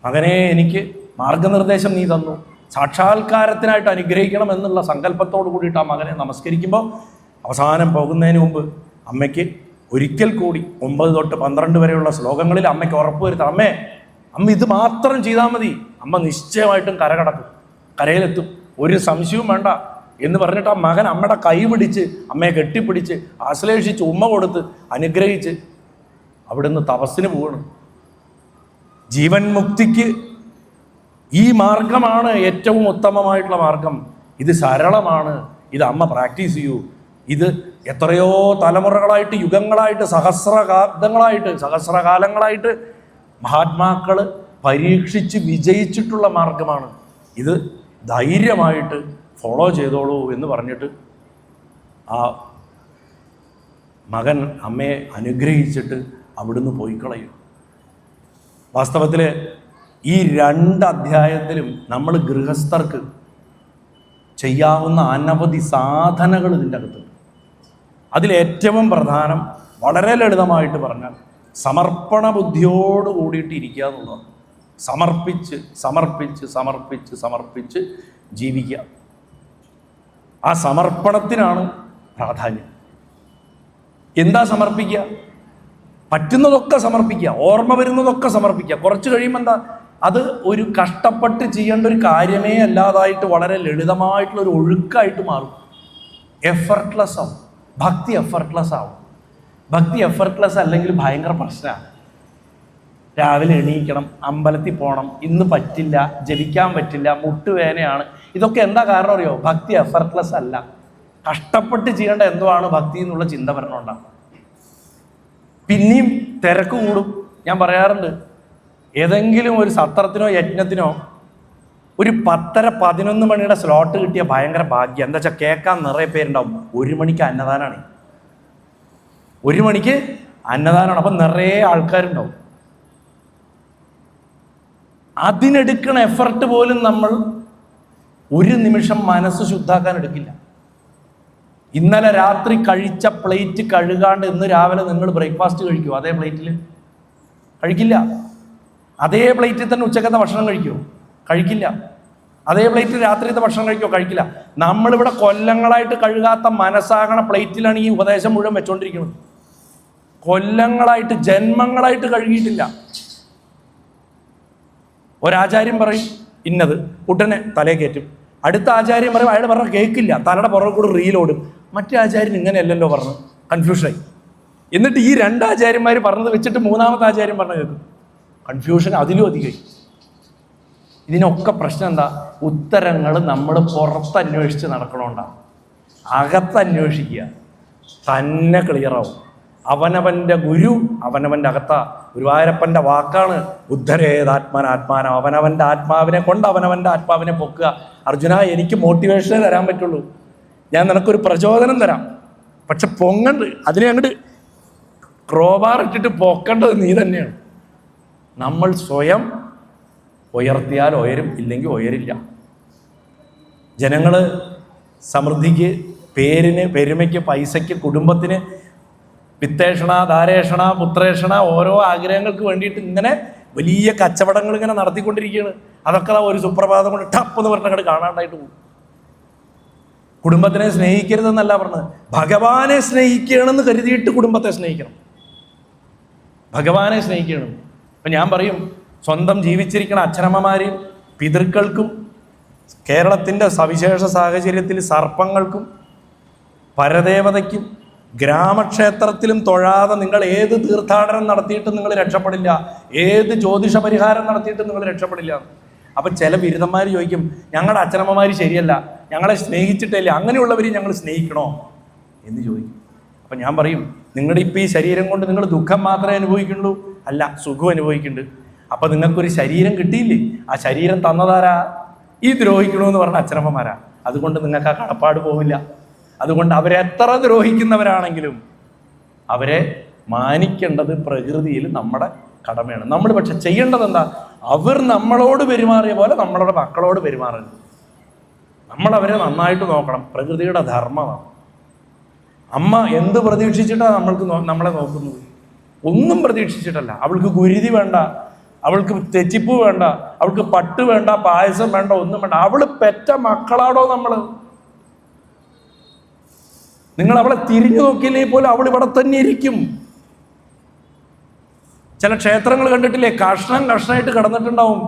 മകനെ, എനിക്ക് മാർഗനിർദ്ദേശം നീ തന്നു, സാക്ഷാത്കാരത്തിനായിട്ട് അനുഗ്രഹിക്കണം എന്നുള്ള സങ്കല്പത്തോട് കൂടിയിട്ട് ആ മകനെ നമസ്കരിക്കുമ്പോൾ അവസാനം പോകുന്നതിന് മുമ്പ് അമ്മയ്ക്ക് ഒരിക്കൽ കൂടി 9 തൊട്ട് 12 വരെയുള്ള ശ്ലോകങ്ങളിൽ അമ്മയ്ക്ക് ഉറപ്പുവരുത്താം, അമ്മ ഇത് മാത്രം ചെയ്താൽ മതി, അമ്മ നിശ്ചയമായിട്ടും കരകടക്കും, കരയിലെത്തും, ഒരു സംശയവും വേണ്ട എന്ന് പറഞ്ഞിട്ട് ആ മകൻ അമ്മയുടെ കൈ പിടിച്ച് അമ്മയെ കെട്ടിപ്പിടിച്ച് ആശ്ലേഷിച്ച് ഉമ്മ കൊടുത്ത് അനുഗ്രഹിച്ച് അവിടുന്ന് തപസ്സിന് പോകണം. ജീവൻ മുക്തിക്ക് ഈ മാർഗമാണ് ഏറ്റവും ഉത്തമമായിട്ടുള്ള മാർഗം. ഇത് സരളമാണ്. ഇത് അമ്മ പ്രാക്ടീസ് ചെയ്യൂ. ഇത് എത്രയോ തലമുറകളായിട്ട്, യുഗങ്ങളായിട്ട്, സഹസ്രകാലങ്ങളായിട്ട് മഹാത്മാക്കൾ പരീക്ഷിച്ച് വിജയിച്ചിട്ടുള്ള മാർഗമാണ്. ഇത് ധൈര്യമായിട്ട് ഫോളോ ചെയ്തോളൂ എന്ന് പറഞ്ഞിട്ട് ആ മകൻ അമ്മയെ അനുഗ്രഹിച്ചിട്ട് അവിടുന്ന് പോയി കളയും. വാസ്തവത്തിൽ ഈ 2 അധ്യായത്തിലും നമ്മൾ ഗൃഹസ്ഥർക്ക് ചെയ്യാവുന്ന അനവധി സാധനകൾ ഇതിൻ്റെ അകത്തുണ്ട്. അതിലേറ്റവും പ്രധാനം, വളരെ ലളിതമായിട്ട് പറഞ്ഞാൽ, സമർപ്പണ ബുദ്ധിയോട് കൂടിയിട്ട് ഇരിക്കുക എന്നുള്ളതാണ്. സമർപ്പിച്ച് സമർപ്പിച്ച് സമർപ്പിച്ച് സമർപ്പിച്ച് ജീവിക്കുക. ആ സമർപ്പണത്തിനാണ് പ്രാധാന്യം. എന്താ സമർപ്പിക്കുക? പറ്റുന്നതൊക്കെ സമർപ്പിക്കുക, ഓർമ്മ വരുന്നതൊക്കെ സമർപ്പിക്കുക. കുറച്ച് കഴിയുമ്പോൾ എന്താ, അത് ഒരു കഷ്ടപ്പെട്ട് ചെയ്യേണ്ട ഒരു കാര്യമേ അല്ലാതായിട്ട് വളരെ ലളിതമായിട്ടുള്ള ഒരു ഒഴുക്കായിട്ട് മാറും. എഫർട്ട്ലെസ് ആവും. ഭക്തി എഫർട്ട്ലെസ് ആവും. ഭക്തി എഫർട്ട്ലെസ് അല്ലെങ്കിൽ ഭയങ്കര പ്രശ്നമാണ്. രാവിലെ എണീക്കണം, അമ്പലത്തിൽ പോകണം, ഇന്ന് പറ്റില്ല, ജപിക്കാൻ പറ്റില്ല, മുട്ടുവേനയാണ്. ഇതൊക്കെ എന്താ കാരണം അറിയോ? ഭക്തി എഫർട്ട്ലെസ് അല്ല. കഷ്ടപ്പെട്ട് ചെയ്യേണ്ട എന്തോ ആണ് ഭക്തി എന്നുള്ള ചിന്ത വരണോണ്ടാണ്. പിന്നെയും തിരക്ക് കൂടും. ഞാൻ പറയാറുണ്ട്, ഏതെങ്കിലും ഒരു സത്രത്തിനോ യജ്ഞത്തിനോ ഒരു 10:30-11 മണിയുടെ സ്ലോട്ട് കിട്ടിയ ഭയങ്കര ഭാഗ്യം. എന്താ വെച്ചാൽ കേൾക്കാൻ നിറയെ പേരുണ്ടാവും. 1 മണിക്ക് അന്നദാനമാണ്. 1 മണിക്ക് അന്നദാനമാണ്. അപ്പം നിറയെ ആൾക്കാരുണ്ടാവും. അതിനെടുക്കണ എഫർട്ട് പോലും നമ്മൾ ഒരു നിമിഷം മനസ്സ് ശുദ്ധാക്കാൻ എടുക്കില്ല. ഇന്നലെ രാത്രി കഴിച്ച പ്ലേറ്റ് കഴുകാണ്ട് ഇന്ന് രാവിലെ നിങ്ങൾ ബ്രേക്ക്ഫാസ്റ്റ് കഴിക്കുമോ? അതേ പ്ലേറ്റിൽ കഴിക്കില്ല. അതേ പ്ലേറ്റിൽ തന്നെ ഉച്ചക്കത്തെ ഭക്ഷണം കഴിക്കുമോ? കഴിക്കില്ല. അതേ പ്ലേറ്റിൽ രാത്രിയത്തെ ഭക്ഷണം കഴിക്കുമോ? കഴിക്കില്ല. നമ്മളിവിടെ കൊല്ലങ്ങളായിട്ട് കഴുകാത്ത മനസ്സാകണ പ്ലേറ്റിലാണ് ഈ ഉപദേശം മുഴുവൻ വെച്ചുകൊണ്ടിരിക്കുന്നത്. കൊല്ലങ്ങളായിട്ട്, ജന്മങ്ങളായിട്ട് കഴുകിയിട്ടില്ല. ഒരാചാര്യം പറയും ഇന്നത്, ഉടനെ തലേ കയറ്റും. അടുത്ത ആചാര്യം പറയും, അയാൾ പറഞ്ഞ കേൾക്കില്ല, തലയുടെ പുറകെ കൂടെ റീലോടും. മറ്റേ ആചാര്യൻ ഇങ്ങനെയല്ലല്ലോ പറഞ്ഞു, കൺഫ്യൂഷനായി. എന്നിട്ട് ഈ 2 ആചാര്യന്മാർ പറഞ്ഞത് വെച്ചിട്ട് 3ാമത്തെ ആചാര്യം പറഞ്ഞ കേൾക്കും. കൺഫ്യൂഷൻ അതിലും അധികമായി. ഇതിനൊക്കെ പ്രശ്നം എന്താ? ഉത്തരങ്ങൾ നമ്മൾ പുറത്തന്വേഷിച്ച് നടക്കണോണ്ടാണ്. അകത്തന്വേഷിക്കുക, തന്നെ ക്ലിയറാവും. അവനവൻ്റെ ഗുരു അവനവൻ്റെ അകത്താ. ഗുരുവായൂരപ്പൻ്റെ വാക്കാണ് ഉദ്ധരേതാത്മനാത്മാനം. അവനവൻ്റെ ആത്മാവിനെ കൊണ്ട് അവനവൻ്റെ ആത്മാവിനെ പൊക്കുക. അർജുന, എനിക്ക് മോട്ടിവേഷനെ തരാൻ പറ്റുള്ളൂ, ഞാൻ നിനക്കൊരു പ്രചോദനം തരാം, പക്ഷെ പൊങ്ങണ്ട്, അതിനെ അങ്ങോട്ട് ക്രോബാർ ഇട്ടിട്ട് പൊക്കേണ്ടത് നീ തന്നെയാണ്. നമ്മൾ സ്വയം ഉയർത്തിയാൽ ഉയരും, ഇല്ലെങ്കിൽ ഉയരില്ല. ജനങ്ങൾ സമൃദ്ധിക്ക്, പേരിന്, പെരുമയ്ക്ക്, പൈസയ്ക്ക്, കുടുംബത്തിന്, വിത്തേഷണ, ധാരേഷണ, പുത്രേഷണ, ഓരോ ആഗ്രഹങ്ങൾക്ക് വേണ്ടിയിട്ട് ഇങ്ങനെ വലിയ കച്ചവടങ്ങൾ ഇങ്ങനെ നടത്തിക്കൊണ്ടിരിക്കുകയാണ്. അതൊക്കെ ഒരു സുപ്രഭാതം കൊണ്ട് ടപ്പ് എന്ന് പറഞ്ഞ അങ്ങോട്ട് കാണാണ്ടായിട്ട് പോകും. കുടുംബത്തിനെ സ്നേഹിക്കരുതെന്നല്ല പറഞ്ഞത്, ഭഗവാനെ സ്നേഹിക്കണമെന്ന് കരുതിയിട്ട് കുടുംബത്തെ സ്നേഹിക്കണം. ഭഗവാനെ സ്നേഹിക്കണം. അപ്പം ഞാൻ പറയും, സ്വന്തം ജീവിച്ചിരിക്കുന്ന അച്ഛനമ്മമാരെയും പിതൃക്കൾക്കും കേരളത്തിൻ്റെ സവിശേഷ സാഹചര്യത്തിൽ സർപ്പങ്ങൾക്കും പരദേവതയ്ക്കും ഗ്രാമക്ഷേത്രത്തിലും തൊഴാതെ നിങ്ങൾ ഏത് തീർത്ഥാടനം നടത്തിയിട്ടും നിങ്ങൾ രക്ഷപ്പെടില്ല, ഏത് ജ്യോതിഷ പരിഹാരം നടത്തിയിട്ടും നിങ്ങൾ രക്ഷപ്പെടില്ല. അപ്പം ചില ബിരുദന്മാർ ചോദിക്കും, ഞങ്ങളുടെ അച്ഛനമ്മമാർ ശരിയല്ല, ഞങ്ങളെ സ്നേഹിച്ചിട്ടില്ല, അങ്ങനെയുള്ളവരെയും ഞങ്ങൾ സ്നേഹിക്കണോ എന്ന് ചോദിക്കും. അപ്പം ഞാൻ പറയും, നിങ്ങളുടെ ഇപ്പം ഈ ശരീരം കൊണ്ട് നിങ്ങൾ ദുഃഖം മാത്രമേ അനുഭവിക്കുള്ളൂ, അല്ല, സുഖം അനുഭവിക്കുന്നുണ്ട്. അപ്പൊ നിങ്ങൾക്കൊരു ശരീരം കിട്ടിയില്ലേ? ആ ശരീരം തന്നതാരാ? ഈ ദ്രോഹിക്കണമെന്ന് പറഞ്ഞ അച്ഛനമ്മമാരാ. അതുകൊണ്ട് നിങ്ങൾക്ക് ആ കടപ്പാട് പോവില്ല. അതുകൊണ്ട് അവരെത്ര ദ്രോഹിക്കുന്നവരാണെങ്കിലും അവരെ മാനിക്കേണ്ടത് പ്രകൃതിയിൽ നമ്മുടെ കടമയാണ്. നമ്മൾ പക്ഷെ ചെയ്യേണ്ടത് എന്താ? അവർ നമ്മളോട് പെരുമാറിയ പോലെ നമ്മളുടെ മക്കളോട് പെരുമാറരുത്. നമ്മളവരെ നന്നായിട്ട് നോക്കണം. പ്രകൃതിയുടെ ധർമ്മമാണ്. അമ്മ എന്ത് പ്രതീക്ഷിച്ചിട്ടാണ് നമ്മളെ നോക്കുന്നത്? ഒന്നും പ്രതീക്ഷിച്ചിട്ടല്ല. അവൾക്ക് ഗുരുതി വേണ്ട, അവൾക്ക് തെച്ചിപ്പ് വേണ്ട, അവൾക്ക് പട്ട് വേണ്ട, പായസം വേണ്ട, ഒന്നും വേണ്ട. അവള് പെറ്റ മക്കളാടോ നമ്മള്. നിങ്ങൾ അവളെ തിരിഞ്ഞു നോക്കിയില്ലേ പോലും അവൾ ഇവിടെ തന്നെ ഇരിക്കും. ചില ക്ഷേത്രങ്ങൾ കണ്ടിട്ടില്ലേ? കഷ്ണം കഷ്ണമായിട്ട് കിടന്നിട്ടുണ്ടാവും.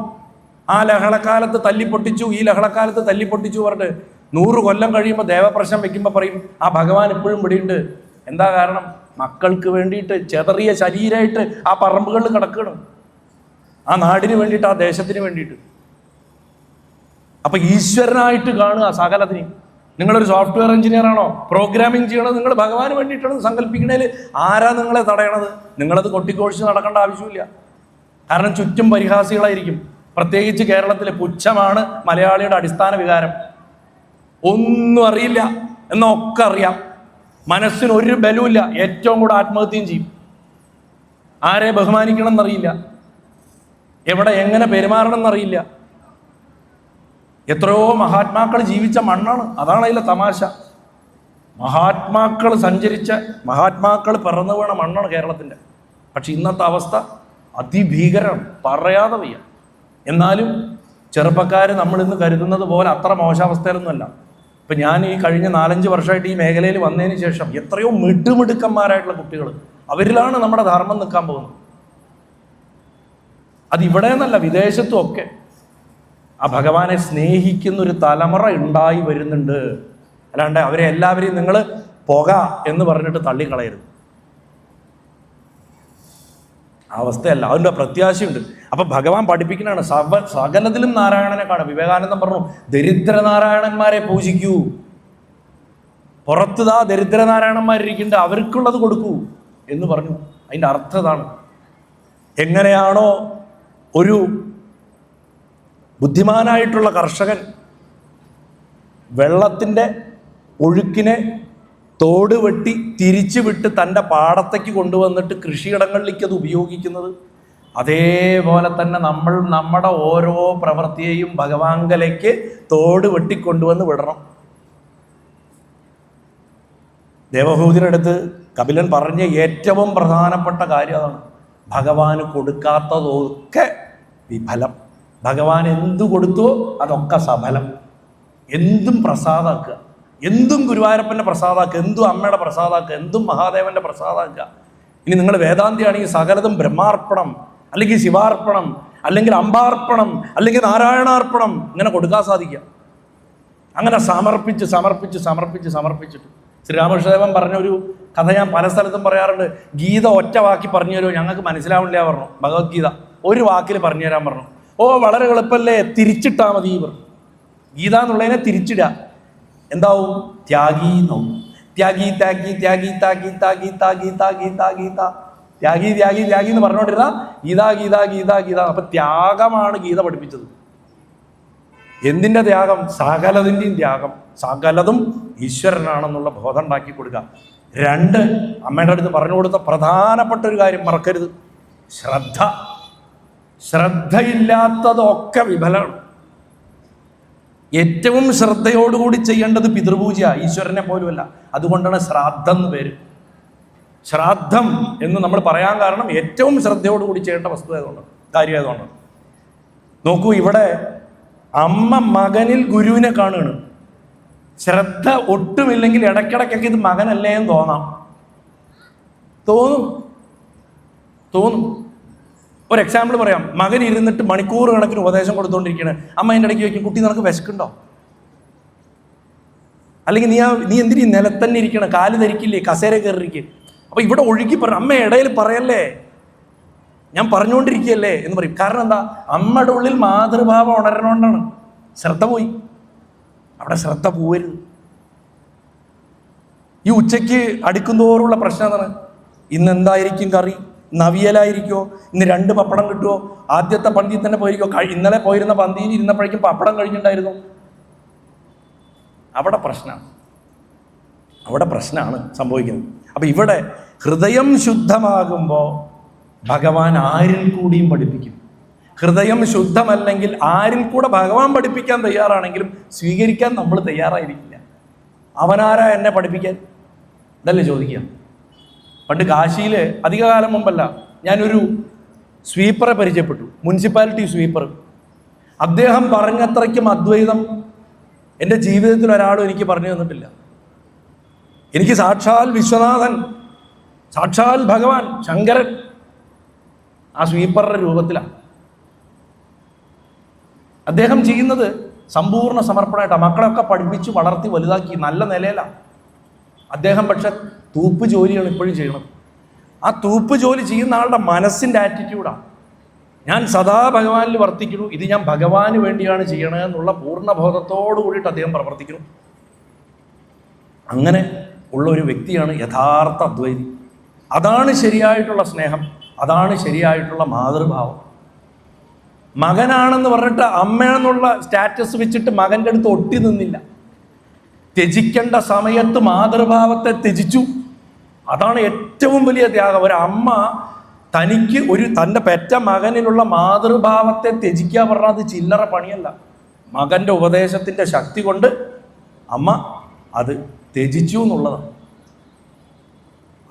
ആ ലഹളക്കാലത്ത് തല്ലിപ്പൊട്ടിച്ചു, ഈ ലഹളക്കാലത്ത് തല്ലിപ്പൊട്ടിച്ചു പറഞ്ഞിട്ട് 100 കൊല്ലം കഴിയുമ്പോൾ ദേവപ്രശ്നം വെക്കുമ്പോൾ പറയും ആ ഭഗവാൻ ഇപ്പോഴും ഇവിടെയുണ്ട്. എന്താ കാരണം? മക്കൾക്ക് വേണ്ടിയിട്ട് ചെതറിയ ശരീരമായിട്ട് ആ പറമ്പുകളിൽ കിടക്കണം. ആ നാടിന് വേണ്ടിയിട്ട്, ആ ദേശത്തിന് വേണ്ടിയിട്ട്. അപ്പൊ ഈശ്വരനായിട്ട് കാണുക സകലത്തിനും. നിങ്ങളൊരു സോഫ്റ്റ്വെയർ എഞ്ചിനീയർ ആണോ? പ്രോഗ്രാമിംഗ് ചെയ്യണത് നിങ്ങൾ ഭഗവാന് വേണ്ടിയിട്ടാണ് സങ്കല്പിക്കണേൽ ആരാ നിങ്ങളെ തടയണത്? നിങ്ങളത് കൊട്ടിക്കോഴിച്ച് നടക്കേണ്ട ആവശ്യമില്ല. കാരണം ചുറ്റും പരിഹാസികളായിരിക്കും. പ്രത്യേകിച്ച് കേരളത്തിലെ പുച്ഛമാണ് മലയാളിയുടെ അടിസ്ഥാന വികാരം. ഒന്നും അറിയില്ല എന്നൊക്കെ അറിയാം, മനസ്സിന് ഒരു ബലവുമില്ല, ഏറ്റവും കൂടെ ആത്മഹത്യയും ചെയ്യും. ആരെ ബഹുമാനിക്കണം എന്നറിയില്ല, എവിടെ എങ്ങനെ പെരുമാറണം എന്നറിയില്ല. എത്രയോ മഹാത്മാക്കൾ ജീവിച്ച മണ്ണാണ്. അതാണ് അതിലെ തമാശ. മഹാത്മാക്കൾ സഞ്ചരിച്ച, മഹാത്മാക്കൾ പിറന്നു വീണ മണ്ണാണ് കേരളത്തിൻ്റെ. പക്ഷെ ഇന്നത്തെ അവസ്ഥ അതിഭീകരമാണ്, പറയാതെ വയ്യ. എന്നാലും ചെറുപ്പക്കാർ നമ്മളിന്ന് കരുതുന്നത് പോലെ അത്ര മോശാവസ്ഥയിലൊന്നുമല്ല. ഇപ്പം ഞാൻ ഈ കഴിഞ്ഞ 4-5 വർഷമായിട്ട് ഈ മേഖലയിൽ വന്നതിന് ശേഷം എത്രയോ മിടുമിടുക്കന്മാരായിട്ടുള്ള കുട്ടികൾ, അവരിലാണ് നമ്മുടെ ധർമ്മം നിൽക്കാൻ പോകുന്നത്. അതിവിടെ നിന്നല്ല, വിദേശത്തും ഒക്കെ ആ ഭഗവാനെ സ്നേഹിക്കുന്നൊരു തലമുറ ഉണ്ടായി വരുന്നുണ്ട്. അല്ലാണ്ട് അവരെ എല്ലാവരെയും നിങ്ങൾ പുക എന്ന് പറഞ്ഞിട്ട് തള്ളിക്കളയരുത്. അവസ്ഥയല്ല, അതിൻ്റെ പ്രത്യാശയുണ്ട്. അപ്പൊ ഭഗവാൻ പഠിപ്പിക്കുന്നതാണ് സകലത്തിലും നാരായണനെ കാണും. വിവേകാനന്ദൻ പറഞ്ഞു, ദരിദ്രനാരായണന്മാരെ പൂജിക്കൂ. പുറത്തുതാ ദരിദ്രനാരായണന്മാരിരിക്കുന്നുണ്ട്, അവർക്കുള്ളത് കൊടുക്കൂ എന്ന് പറഞ്ഞു. അതിൻ്റെ അർത്ഥം ഇതാണ്. എങ്ങനെയാണോ ഒരു ബുദ്ധിമാനായിട്ടുള്ള കർഷകൻ വെള്ളത്തിൻ്റെ ഒഴുക്കിനെ തോട് വെട്ടി തിരിച്ചു വിട്ട് തൻ്റെ പാടത്തേക്ക് കൊണ്ടുവന്നിട്ട് കൃഷിയിടങ്ങളിലേക്ക് അത് ഉപയോഗിക്കുന്നത്, അതേപോലെ തന്നെ നമ്മൾ നമ്മുടെ ഓരോ പ്രവൃത്തിയെയും ഭഗവാങ്കലേക്ക് തോട് വെട്ടിക്കൊണ്ടുവന്ന് വിടണം. ദേവഹൂതിയുടെ അടുത്ത് കപിലൻ പറഞ്ഞ ഏറ്റവും പ്രധാനപ്പെട്ട കാര്യം അതാണ്. ഭഗവാന് കൊടുക്കാത്തതൊക്കെ വിഫലം. ഭഗവാൻ എന്തു കൊടുത്തുവോ അതൊക്കെ സഫലം. എന്തും പ്രസാദാക്കുക, എന്തും ഗുരുവായൂരപ്പൻ്റെ പ്രസാദാക്കുക, എന്തും അമ്മയുടെ പ്രസാദാക്കുക, എന്തും മഹാദേവൻ്റെ പ്രസാദാക്കുക. ഇനി നിങ്ങൾ വേദാന്തിയാണെങ്കിൽ സകലതും ബ്രഹ്മാർപ്പണം, അല്ലെങ്കിൽ ശിവാർപ്പണം, അല്ലെങ്കിൽ അമ്പാർപ്പണം, അല്ലെങ്കിൽ നാരായണാർപ്പണം, ഇങ്ങനെ കൊടുക്കാൻ സാധിക്കുക. അങ്ങനെ സമർപ്പിച്ച് സമർപ്പിച്ച് സമർപ്പിച്ച് സമർപ്പിച്ചിട്ട് ശ്രീരാമകൃഷ്ണദേവൻ പറഞ്ഞൊരു കഥ ഞാൻ പല സ്ഥലത്തും പറയാറുണ്ട്. ഗീത ഒറ്റ വാക്കി പറഞ്ഞു തരുമോ? ഞങ്ങൾക്ക് മനസ്സിലാവില്ല പറഞ്ഞു. ഭഗവത്ഗീത ഒരു വാക്കിൽ പറഞ്ഞു തരാൻ പറഞ്ഞു. ഓ വളരെ എളുപ്പമല്ലേ, തിരിച്ചിട്ടാ മതി പറഞ്ഞു. ഗീത എന്നുള്ളതിനെ തിരിച്ചിടുക എന്താവും? ത്യാഗി എന്നാവും. ത്യാഗി ത്യാഗി ത്യാഗി ത്യാഗി ത്യാഗി ത്യാഗി ത്യാഗി ത്യാഗി ത്യാഗി ത്യാഗി ത്യാഗി എന്ന് പറഞ്ഞുകൊണ്ടിരുന്ന ഗീത ഗീത ഗീത ഗീത. അപ്പൊ ത്യാഗമാണ് ഗീത പഠിപ്പിച്ചത്. എന്തിൻ്റെ ത്യാഗം? സകലതിൻ്റെയും ത്യാഗം. സകലതും ഈശ്വരനാണെന്നുള്ള ബോധം ഉണ്ടാക്കി കൊടുക്കുക. 2, അമ്മയുടെ അടുത്ത് പറഞ്ഞു കൊടുത്ത പ്രധാനപ്പെട്ട ഒരു കാര്യം മറക്കരുത്, ശ്രദ്ധ. ശ്രദ്ധയില്ലാത്തതൊക്കെ വിഫലമാണ്. ഏറ്റവും ശ്രദ്ധയോടുകൂടി ചെയ്യേണ്ടത് പിതൃപൂജ, ഈശ്വരനെ പോലുമല്ല. അതുകൊണ്ടാണ് ശ്രാദ്ധം എന്ന് പേര്. ശ്രാദ്ധം എന്ന് നമ്മൾ പറയാൻ കാരണം ഏറ്റവും ശ്രദ്ധയോടുകൂടി ചെയ്യേണ്ട വസ്തു ആയതുകൊണ്ടാണ്, കാര്യമായതുകൊണ്ടാണ്. നോക്കൂ, ഇവിടെ അമ്മ മകനിൽ ഗുരുവിനെ കാണുകയാണ്. ശ്രദ്ധ ഒട്ടുമില്ലെങ്കിൽ ഇടയ്ക്കിടയ്ക്കൊക്കെ ഇത് മകനല്ലേ എന്ന് തോന്നും. ഒരു എക്സാമ്പിൾ പറയാം. മകൻ ഇരുന്നിട്ട് മണിക്കൂർ കണക്കിന് ഉപദേശം കൊടുത്തുകൊണ്ടിരിക്കുകയാണ്. അമ്മ അതിൻ്റെ ഇടയ്ക്ക് ചോദിക്കും, കുട്ടി നിനക്ക് വിശക്കുണ്ടോ? അല്ലെങ്കിൽ നീ എന്തിനീ നിലത്തന്നെ ഇരിക്കണം, കാല് ധരിക്കില്ലേ, കസേര കയറിയിരിക്കുക. അപ്പൊ ഇവിടെ ഒഴുകി പറയും, അമ്മ ഇടയിൽ പറയല്ലേ, ഞാൻ പറഞ്ഞുകൊണ്ടിരിക്കുകയല്ലേ എന്ന് പറയും. കാരണം എന്താ? അമ്മയുടെ ഉള്ളിൽ മാതൃഭാവം ഉണരണോണ്ടാണ്. ശ്രദ്ധ പോയി. അവിടെ ശ്രദ്ധ പോവരുത്. ഈ ഉച്ചയ്ക്ക് അടുക്കുന്തോറുള്ള പ്രശ്നം എന്താണ്? ഇന്ന് എന്തായിരിക്കും കറി, നവിയലായിരിക്കുമോ? ഇന്ന് 2 പപ്പടം കിട്ടുമോ? ആദ്യത്തെ പന്തിയിൽ തന്നെ പോയിരിക്കുമോ? ഇന്നലെ പോയിരുന്ന പന്തിയിൽ ഇരുന്നപ്പോഴേക്കും പപ്പടം കഴിഞ്ഞിട്ടുണ്ടായിരുന്നു. അവിടെ പ്രശ്നമാണ് സംഭവിക്കുന്നത്. അപ്പം ഇവിടെ ഹൃദയം ശുദ്ധമാകുമ്പോൾ ഭഗവാൻ ആരിൽ കൂടിയും പഠിപ്പിക്കും. ഹൃദയം ശുദ്ധമല്ലെങ്കിൽ ആരിൽ കൂടെ ഭഗവാൻ പഠിപ്പിക്കാൻ തയ്യാറാണെങ്കിലും സ്വീകരിക്കാൻ നമ്മൾ തയ്യാറായിരിക്കില്ല. അവനാരാ എന്നെ പഠിപ്പിക്കാൻ? ഇതല്ലേ ചോദിക്കുക. പണ്ട് കാശിയിൽ അധികകാലം മുമ്പല്ല ഞാനൊരു സ്വീപ്പറെ പരിചയപ്പെട്ടു, മുനിസിപ്പാലിറ്റി സ്വീപ്പർ. അദ്ദേഹം പറഞ്ഞത്രയ്ക്കും അദ്വൈതം എൻ്റെ ജീവിതത്തിൽ ഒരാളും എനിക്ക് പറഞ്ഞു തന്നിട്ടില്ല. എനിക്ക് സാക്ഷാൽ വിശ്വനാഥൻ, സാക്ഷാൽ ഭഗവാൻ ശങ്കരൻ ആ സ്വീപ്പറുടെ രൂപത്തിലാണ്. അദ്ദേഹം ചെയ്യുന്നത് സമ്പൂർണ്ണ സമർപ്പണമായിട്ടാണ്. മക്കളെയൊക്കെ പഠിപ്പിച്ച് വളർത്തി വലുതാക്കി നല്ല നിലയിലാണ് അദ്ദേഹം. പക്ഷെ തൂപ്പ് ജോലിയാണ് ഇപ്പോഴും ചെയ്യണത്. ആ തൂപ്പ് ജോലി ചെയ്യുന്ന ആളുടെ മനസ്സിൻ്റെ ആറ്റിറ്റ്യൂഡാണ് ഞാൻ സദാ ഭഗവാനിൽ വർത്തിക്കുന്നു, ഇത് ഞാൻ ഭഗവാന് വേണ്ടിയാണ് ചെയ്യണമെന്നുള്ള പൂർണ്ണബോധത്തോടു കൂടിയിട്ട് അദ്ദേഹം പ്രവർത്തിക്കുന്നു. അങ്ങനെ ഉള്ള ഒരു വ്യക്തിയാണ് യഥാർത്ഥ അദ്വൈതി. അതാണ് ശരിയായിട്ടുള്ള സ്നേഹം, അതാണ് ശരിയായിട്ടുള്ള മാതൃഭാവം. മകനാണെന്ന് പറഞ്ഞിട്ട് അമ്മയെന്നുള്ള സ്റ്റാറ്റസ് വെച്ചിട്ട് മകൻ്റെ അടുത്ത് ഒട്ടി നിന്നില്ല. ത്യജിക്കേണ്ട സമയത്ത് മാതൃഭാവത്തെ ത്യജിച്ചു. അതാണ് ഏറ്റവും വലിയ ത്യാഗം. ഒരമ്മ തനിക്ക് തൻ്റെ പെറ്റ മകനിലുള്ള മാതൃഭാവത്തെ ത്യജിക്കുക പറഞ്ഞാൽ അത് ചില്ലറ പണിയല്ല. മകൻ്റെ ഉപദേശത്തിൻ്റെ ശക്തി കൊണ്ട് അമ്മ അത് ത്യജിച്ചു എന്നുള്ളതാണ്.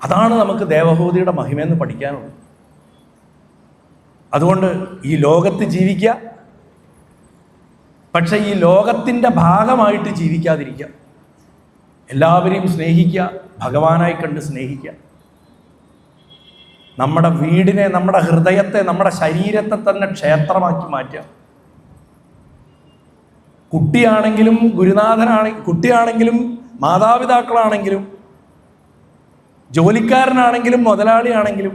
അതാണ് നമുക്ക് ദേവഹൂതിയുടെ മഹിമയെന്ന് പഠിക്കാനുള്ളത്. അതുകൊണ്ട് ഈ ലോകത്ത് ജീവിക്കുക, പക്ഷെ ഈ ലോകത്തിൻ്റെ ഭാഗമായിട്ട് ജീവിക്കാതിരിക്കുക. എല്ലാവരെയും സ്നേഹിക്കുക, ഭഗവാനായി കണ്ട് സ്നേഹിക്കുക. നമ്മുടെ വീടിനെ, നമ്മുടെ ഹൃദയത്തെ, നമ്മുടെ ശരീരത്തെ തന്നെ ക്ഷേത്രമാക്കി മാറ്റുക. കുട്ടിയാണെങ്കിലും കുട്ടിയാണെങ്കിലും മാതാപിതാക്കളാണെങ്കിലും ജോലിക്കാരനാണെങ്കിലും മുതലാളിയാണെങ്കിലും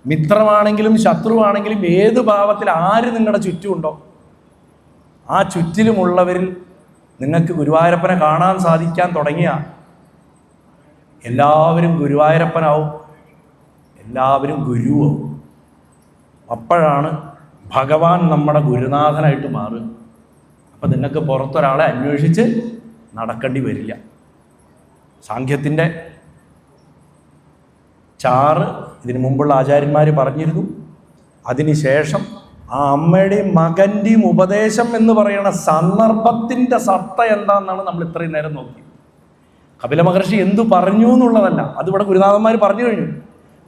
മിത്രമാണെങ്കിലും ശത്രുവാണെങ്കിലും ഏത് ഭാവത്തിൽ ആര് നിങ്ങളുടെ ചുറ്റുമുണ്ടോ ആ ചുറ്റിലുമുള്ളവരിൽ നിങ്ങൾക്ക് ഗുരുവായൂരപ്പനെ കാണാൻ സാധിക്കാൻ തുടങ്ങിയ എല്ലാവരും ഗുരുവായൂരപ്പനാവും, എല്ലാവരും ഗുരുവാവും. അപ്പോഴാണ് ഭഗവാൻ നമ്മുടെ ഗുരുനാഥനായിട്ട് മാറുക. അപ്പം നിങ്ങൾക്ക് പുറത്തൊരാളെ അന്വേഷിച്ച് നടക്കേണ്ടി വരില്ല. സാഖ്യത്തിൻ്റെ ചാറ് ഇതിനു മുമ്പുള്ള ആചാര്യന്മാർ പറഞ്ഞിരുന്നു. അതിനുശേഷം ആ അമ്മയുടെയും മകൻ്റെയും ഉപദേശം എന്ന് പറയുന്ന സന്ദർഭത്തിൻ്റെ സത്ത എന്താണെന്നാണ് നമ്മൾ ഇത്രയും നേരം നോക്കിയത്. കപില മഹർഷി എന്തു പറഞ്ഞു എന്നുള്ളതല്ല, അതിവിടെ ഗുരുനാഥന്മാർ പറഞ്ഞു കഴിഞ്ഞു.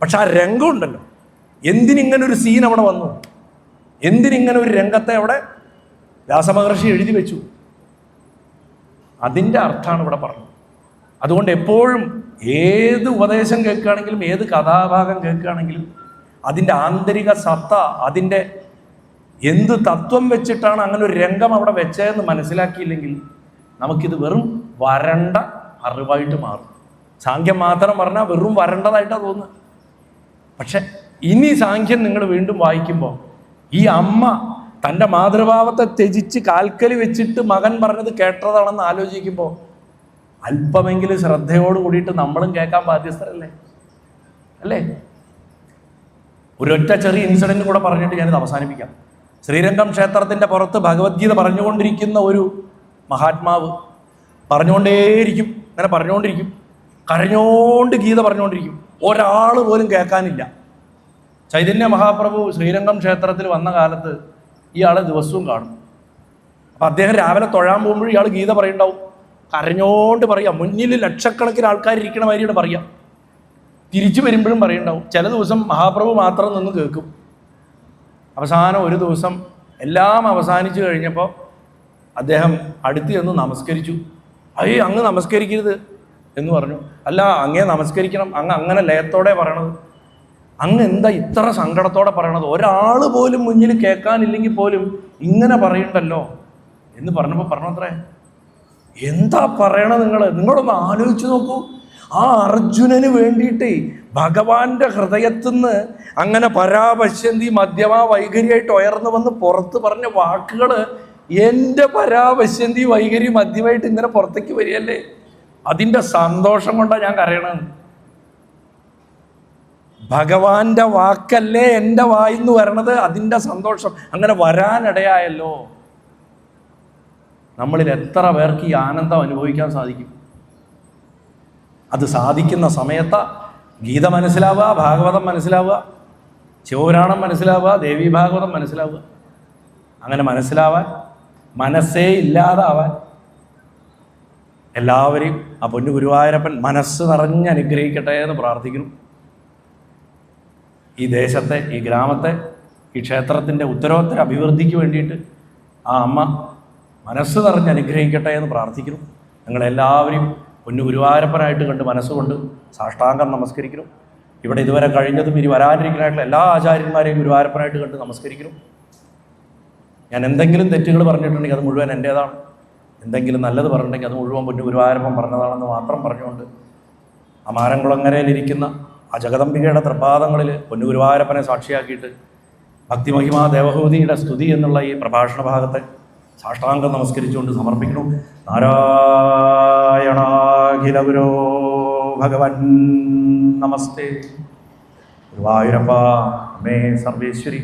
പക്ഷെ ആ രംഗം ഉണ്ടല്ലോ, എന്തിനിങ്ങനൊരു സീൻ അവിടെ വന്നു, എന്തിനിങ്ങനെ ഒരു രംഗത്തെ അവിടെ വ്യാസമഹർഷി എഴുതി വെച്ചു, അതിൻ്റെ അർത്ഥമാണ് ഇവിടെ പറഞ്ഞത്. അതുകൊണ്ട് എപ്പോഴും ഏത് ഉപദേശം കേൾക്കുകയാണെങ്കിലും ഏത് കഥാഭാഗം കേൾക്കുകയാണെങ്കിലും അതിൻ്റെ ആന്തരിക സത്ത, അതിൻ്റെ എന്ത് തത്വം വെച്ചിട്ടാണ് അങ്ങനെ ഒരു രംഗം അവിടെ വെച്ചതെന്ന് മനസ്സിലാക്കിയില്ലെങ്കിൽ നമുക്കിത് വെറും വരണ്ട അറിവായിട്ട് മാറും. സാഖ്യം മാത്രം പറഞ്ഞാൽ വെറും വരണ്ടതായിട്ടാണ് തോന്നുന്നത്. പക്ഷെ ഇനി സാഖ്യം നിങ്ങൾ വീണ്ടും വായിക്കുമ്പോൾ ഈ അമ്മ തൻ്റെ മാതൃഭാവത്തെ ത്യജിച്ച് കാൽക്കലി വെച്ചിട്ട് മകൻ പറഞ്ഞത് കേട്ടതാണെന്ന് ആലോചിക്കുമ്പോൾ അല്പമെങ്കിലും ശ്രദ്ധയോട് കൂടിയിട്ട് നമ്മളും കേൾക്കാൻ ബാധ്യസ്ഥരല്ലേ അല്ലേ? ഒരൊറ്റ ചെറിയ ഇൻസിഡൻറ്റ് കൂടെ പറഞ്ഞിട്ട് ഞാനിത് അവസാനിപ്പിക്കാം. ശ്രീരംഗം ക്ഷേത്രത്തിൻ്റെ പുറത്ത് ഭഗവത്ഗീത പറഞ്ഞുകൊണ്ടിരിക്കുന്ന ഒരു മഹാത്മാവ് പറഞ്ഞുകൊണ്ടേയിരിക്കും, അങ്ങനെ പറഞ്ഞുകൊണ്ടിരിക്കും, കരഞ്ഞോണ്ട് ഗീത പറഞ്ഞുകൊണ്ടിരിക്കും. ഒരാൾ പോലും കേൾക്കാനില്ല. ചൈതന്യ മഹാപ്രഭു ശ്രീരംഗം ക്ഷേത്രത്തിൽ വന്ന കാലത്ത് ഇയാളെ ദിവസവും കാണും. അപ്പം അദ്ദേഹം രാവിലെ തൊഴാൻ പോകുമ്പോഴും ഇയാൾ ഗീത പറയുണ്ടാവും. കരഞ്ഞോണ്ട് പറയാം, മുന്നിൽ ലക്ഷക്കണക്കിന് ആൾക്കാർ ഇരിക്കണ മാതിരിയാണ് പറയാം. തിരിച്ചു വരുമ്പോഴും പറയുണ്ടാവും. ചില ദിവസം മഹാപ്രഭു മാത്രം നിന്ന് കേൾക്കും. അവസാനം ഒരു ദിവസം എല്ലാം അവസാനിച്ചു കഴിഞ്ഞപ്പോൾ അദ്ദേഹം അടുത്ത് ചെന്ന് നമസ്കരിച്ചു. അങ്ങ് നമസ്കരിക്കരുത് എന്ന് പറഞ്ഞു. അല്ല, അങ്ങേ നമസ്കരിക്കണം, അങ്ങ് അങ്ങനെ ലയത്തോടെ പറയണത്, അങ്ങ് എന്താ ഇത്ര സങ്കടത്തോടെ പറയണത്, ഒരാൾ പോലും മുന്നിൽ കേൾക്കാനില്ലെങ്കിൽ പോലും ഇങ്ങനെ പറയണ്ടല്ലോ എന്ന് പറഞ്ഞപ്പോൾ പറഞ്ഞത്രേ, എന്താ പറയണത് നിങ്ങളൊന്ന് ആലോചിച്ച് നോക്കൂ. ആ അർജുനന് വേണ്ടിയിട്ട് ഭഗവാന്റെ ഹൃദയത്തിൽ നിന്ന് അങ്ങനെ പരാപശ്യന്തി മധ്യമാ വൈഖരിയായിട്ട് ഉയർന്നു വന്ന് പുറത്ത് പറഞ്ഞ വാക്കുകൾ എൻ്റെ പരാപശ്യന്തി വൈഖരി മധ്യമായിട്ട് ഇങ്ങനെ പുറത്തേക്ക് വരികയല്ലേ. അതിൻ്റെ സന്തോഷം കൊണ്ടാണ് ഞാൻ കരയണമെന്ന്. ഭഗവാന്റെ വാക്കല്ലേ എൻ്റെ വായിന്ന് വരണത്, അതിൻ്റെ സന്തോഷം അങ്ങനെ വരാനിടയായല്ലോ. നമ്മളിൽ എത്ര പേർക്ക് ഈ ആനന്ദം അനുഭവിക്കാൻ സാധിക്കും? അത് സാധിക്കുന്ന സമയത്ത് ഗീത മനസ്സിലാവുക, ഭാഗവതം മനസ്സിലാവുക, ശിവപുരാണം മനസ്സിലാവുക, ദേവീ ഭാഗവതം മനസ്സിലാവുക. അങ്ങനെ മനസ്സിലാവാൻ, മനസ്സേ ഇല്ലാതാവാൻ എല്ലാവരെയും ആ പൊന്നു ഗുരുവായൂരപ്പൻ മനസ്സ് നിറഞ്ഞ് അനുഗ്രഹിക്കട്ടെ എന്ന് പ്രാർത്ഥിക്കുന്നു. ഈ ദേശത്തെ, ഈ ഗ്രാമത്തെ, ഈ ക്ഷേത്രത്തിൻ്റെ ഉത്തരോത്തര അഭിവൃദ്ധിക്ക് വേണ്ടിയിട്ട് ആ അമ്മ മനസ്സ് നിറഞ്ഞ് അനുഗ്രഹിക്കട്ടെ എന്ന് പ്രാർത്ഥിക്കുന്നു. ഞങ്ങളെല്ലാവരെയും പൊന്നു ഗുരുവായൂരപ്പനായിട്ട് കണ്ട് മനസ്സുകൊണ്ട് സാഷ്ടാംഗം നമസ്കരിക്കുന്നു. ഇവിടെ ഇതുവരെ കഴിഞ്ഞതും ഇനി വരാനിരിക്കാനായിട്ടുള്ള എല്ലാ ആചാര്യന്മാരെയും ഗുരുവായൂരപ്പനായിട്ട് കണ്ട് നമസ്കരിക്കുന്നു. ഞാൻ എന്തെങ്കിലും തെറ്റുകൾ പറഞ്ഞിട്ടുണ്ടെങ്കിൽ അത് മുഴുവൻ എൻ്റേതാണ്, എന്തെങ്കിലും നല്ലത് പറഞ്ഞിട്ടുണ്ടെങ്കിൽ അത് മുഴുവൻ പൊന്നു ഗുരുവായൂരപ്പൻ പറഞ്ഞതാണെന്ന് മാത്രം പറഞ്ഞുകൊണ്ട് ആ മാരംകുളങ്ങരയിലിരിക്കുന്ന ആ ജഗദംബികയുടെ തൃപാദങ്ങളിൽ പൊന്നു ഗുരുവായൂരപ്പനെ സാക്ഷിയാക്കിയിട്ട് ഭക്തിമഹിമാ ദേവഹൂതിയുടെ സ്തുതി എന്നുള്ള ഈ പ്രഭാഷണ ഭാഗത്തെ സാഷ്ടാംഗം നമസ്കരിച്ചുകൊണ്ട് സമർപ്പിക്കുന്നു. നാരായണാഖില ഗുരോ ഭഗവൻ നമസ്തേ. ഗുരുവായൂരപ്പ അമ്മേ സർവേശ്വരി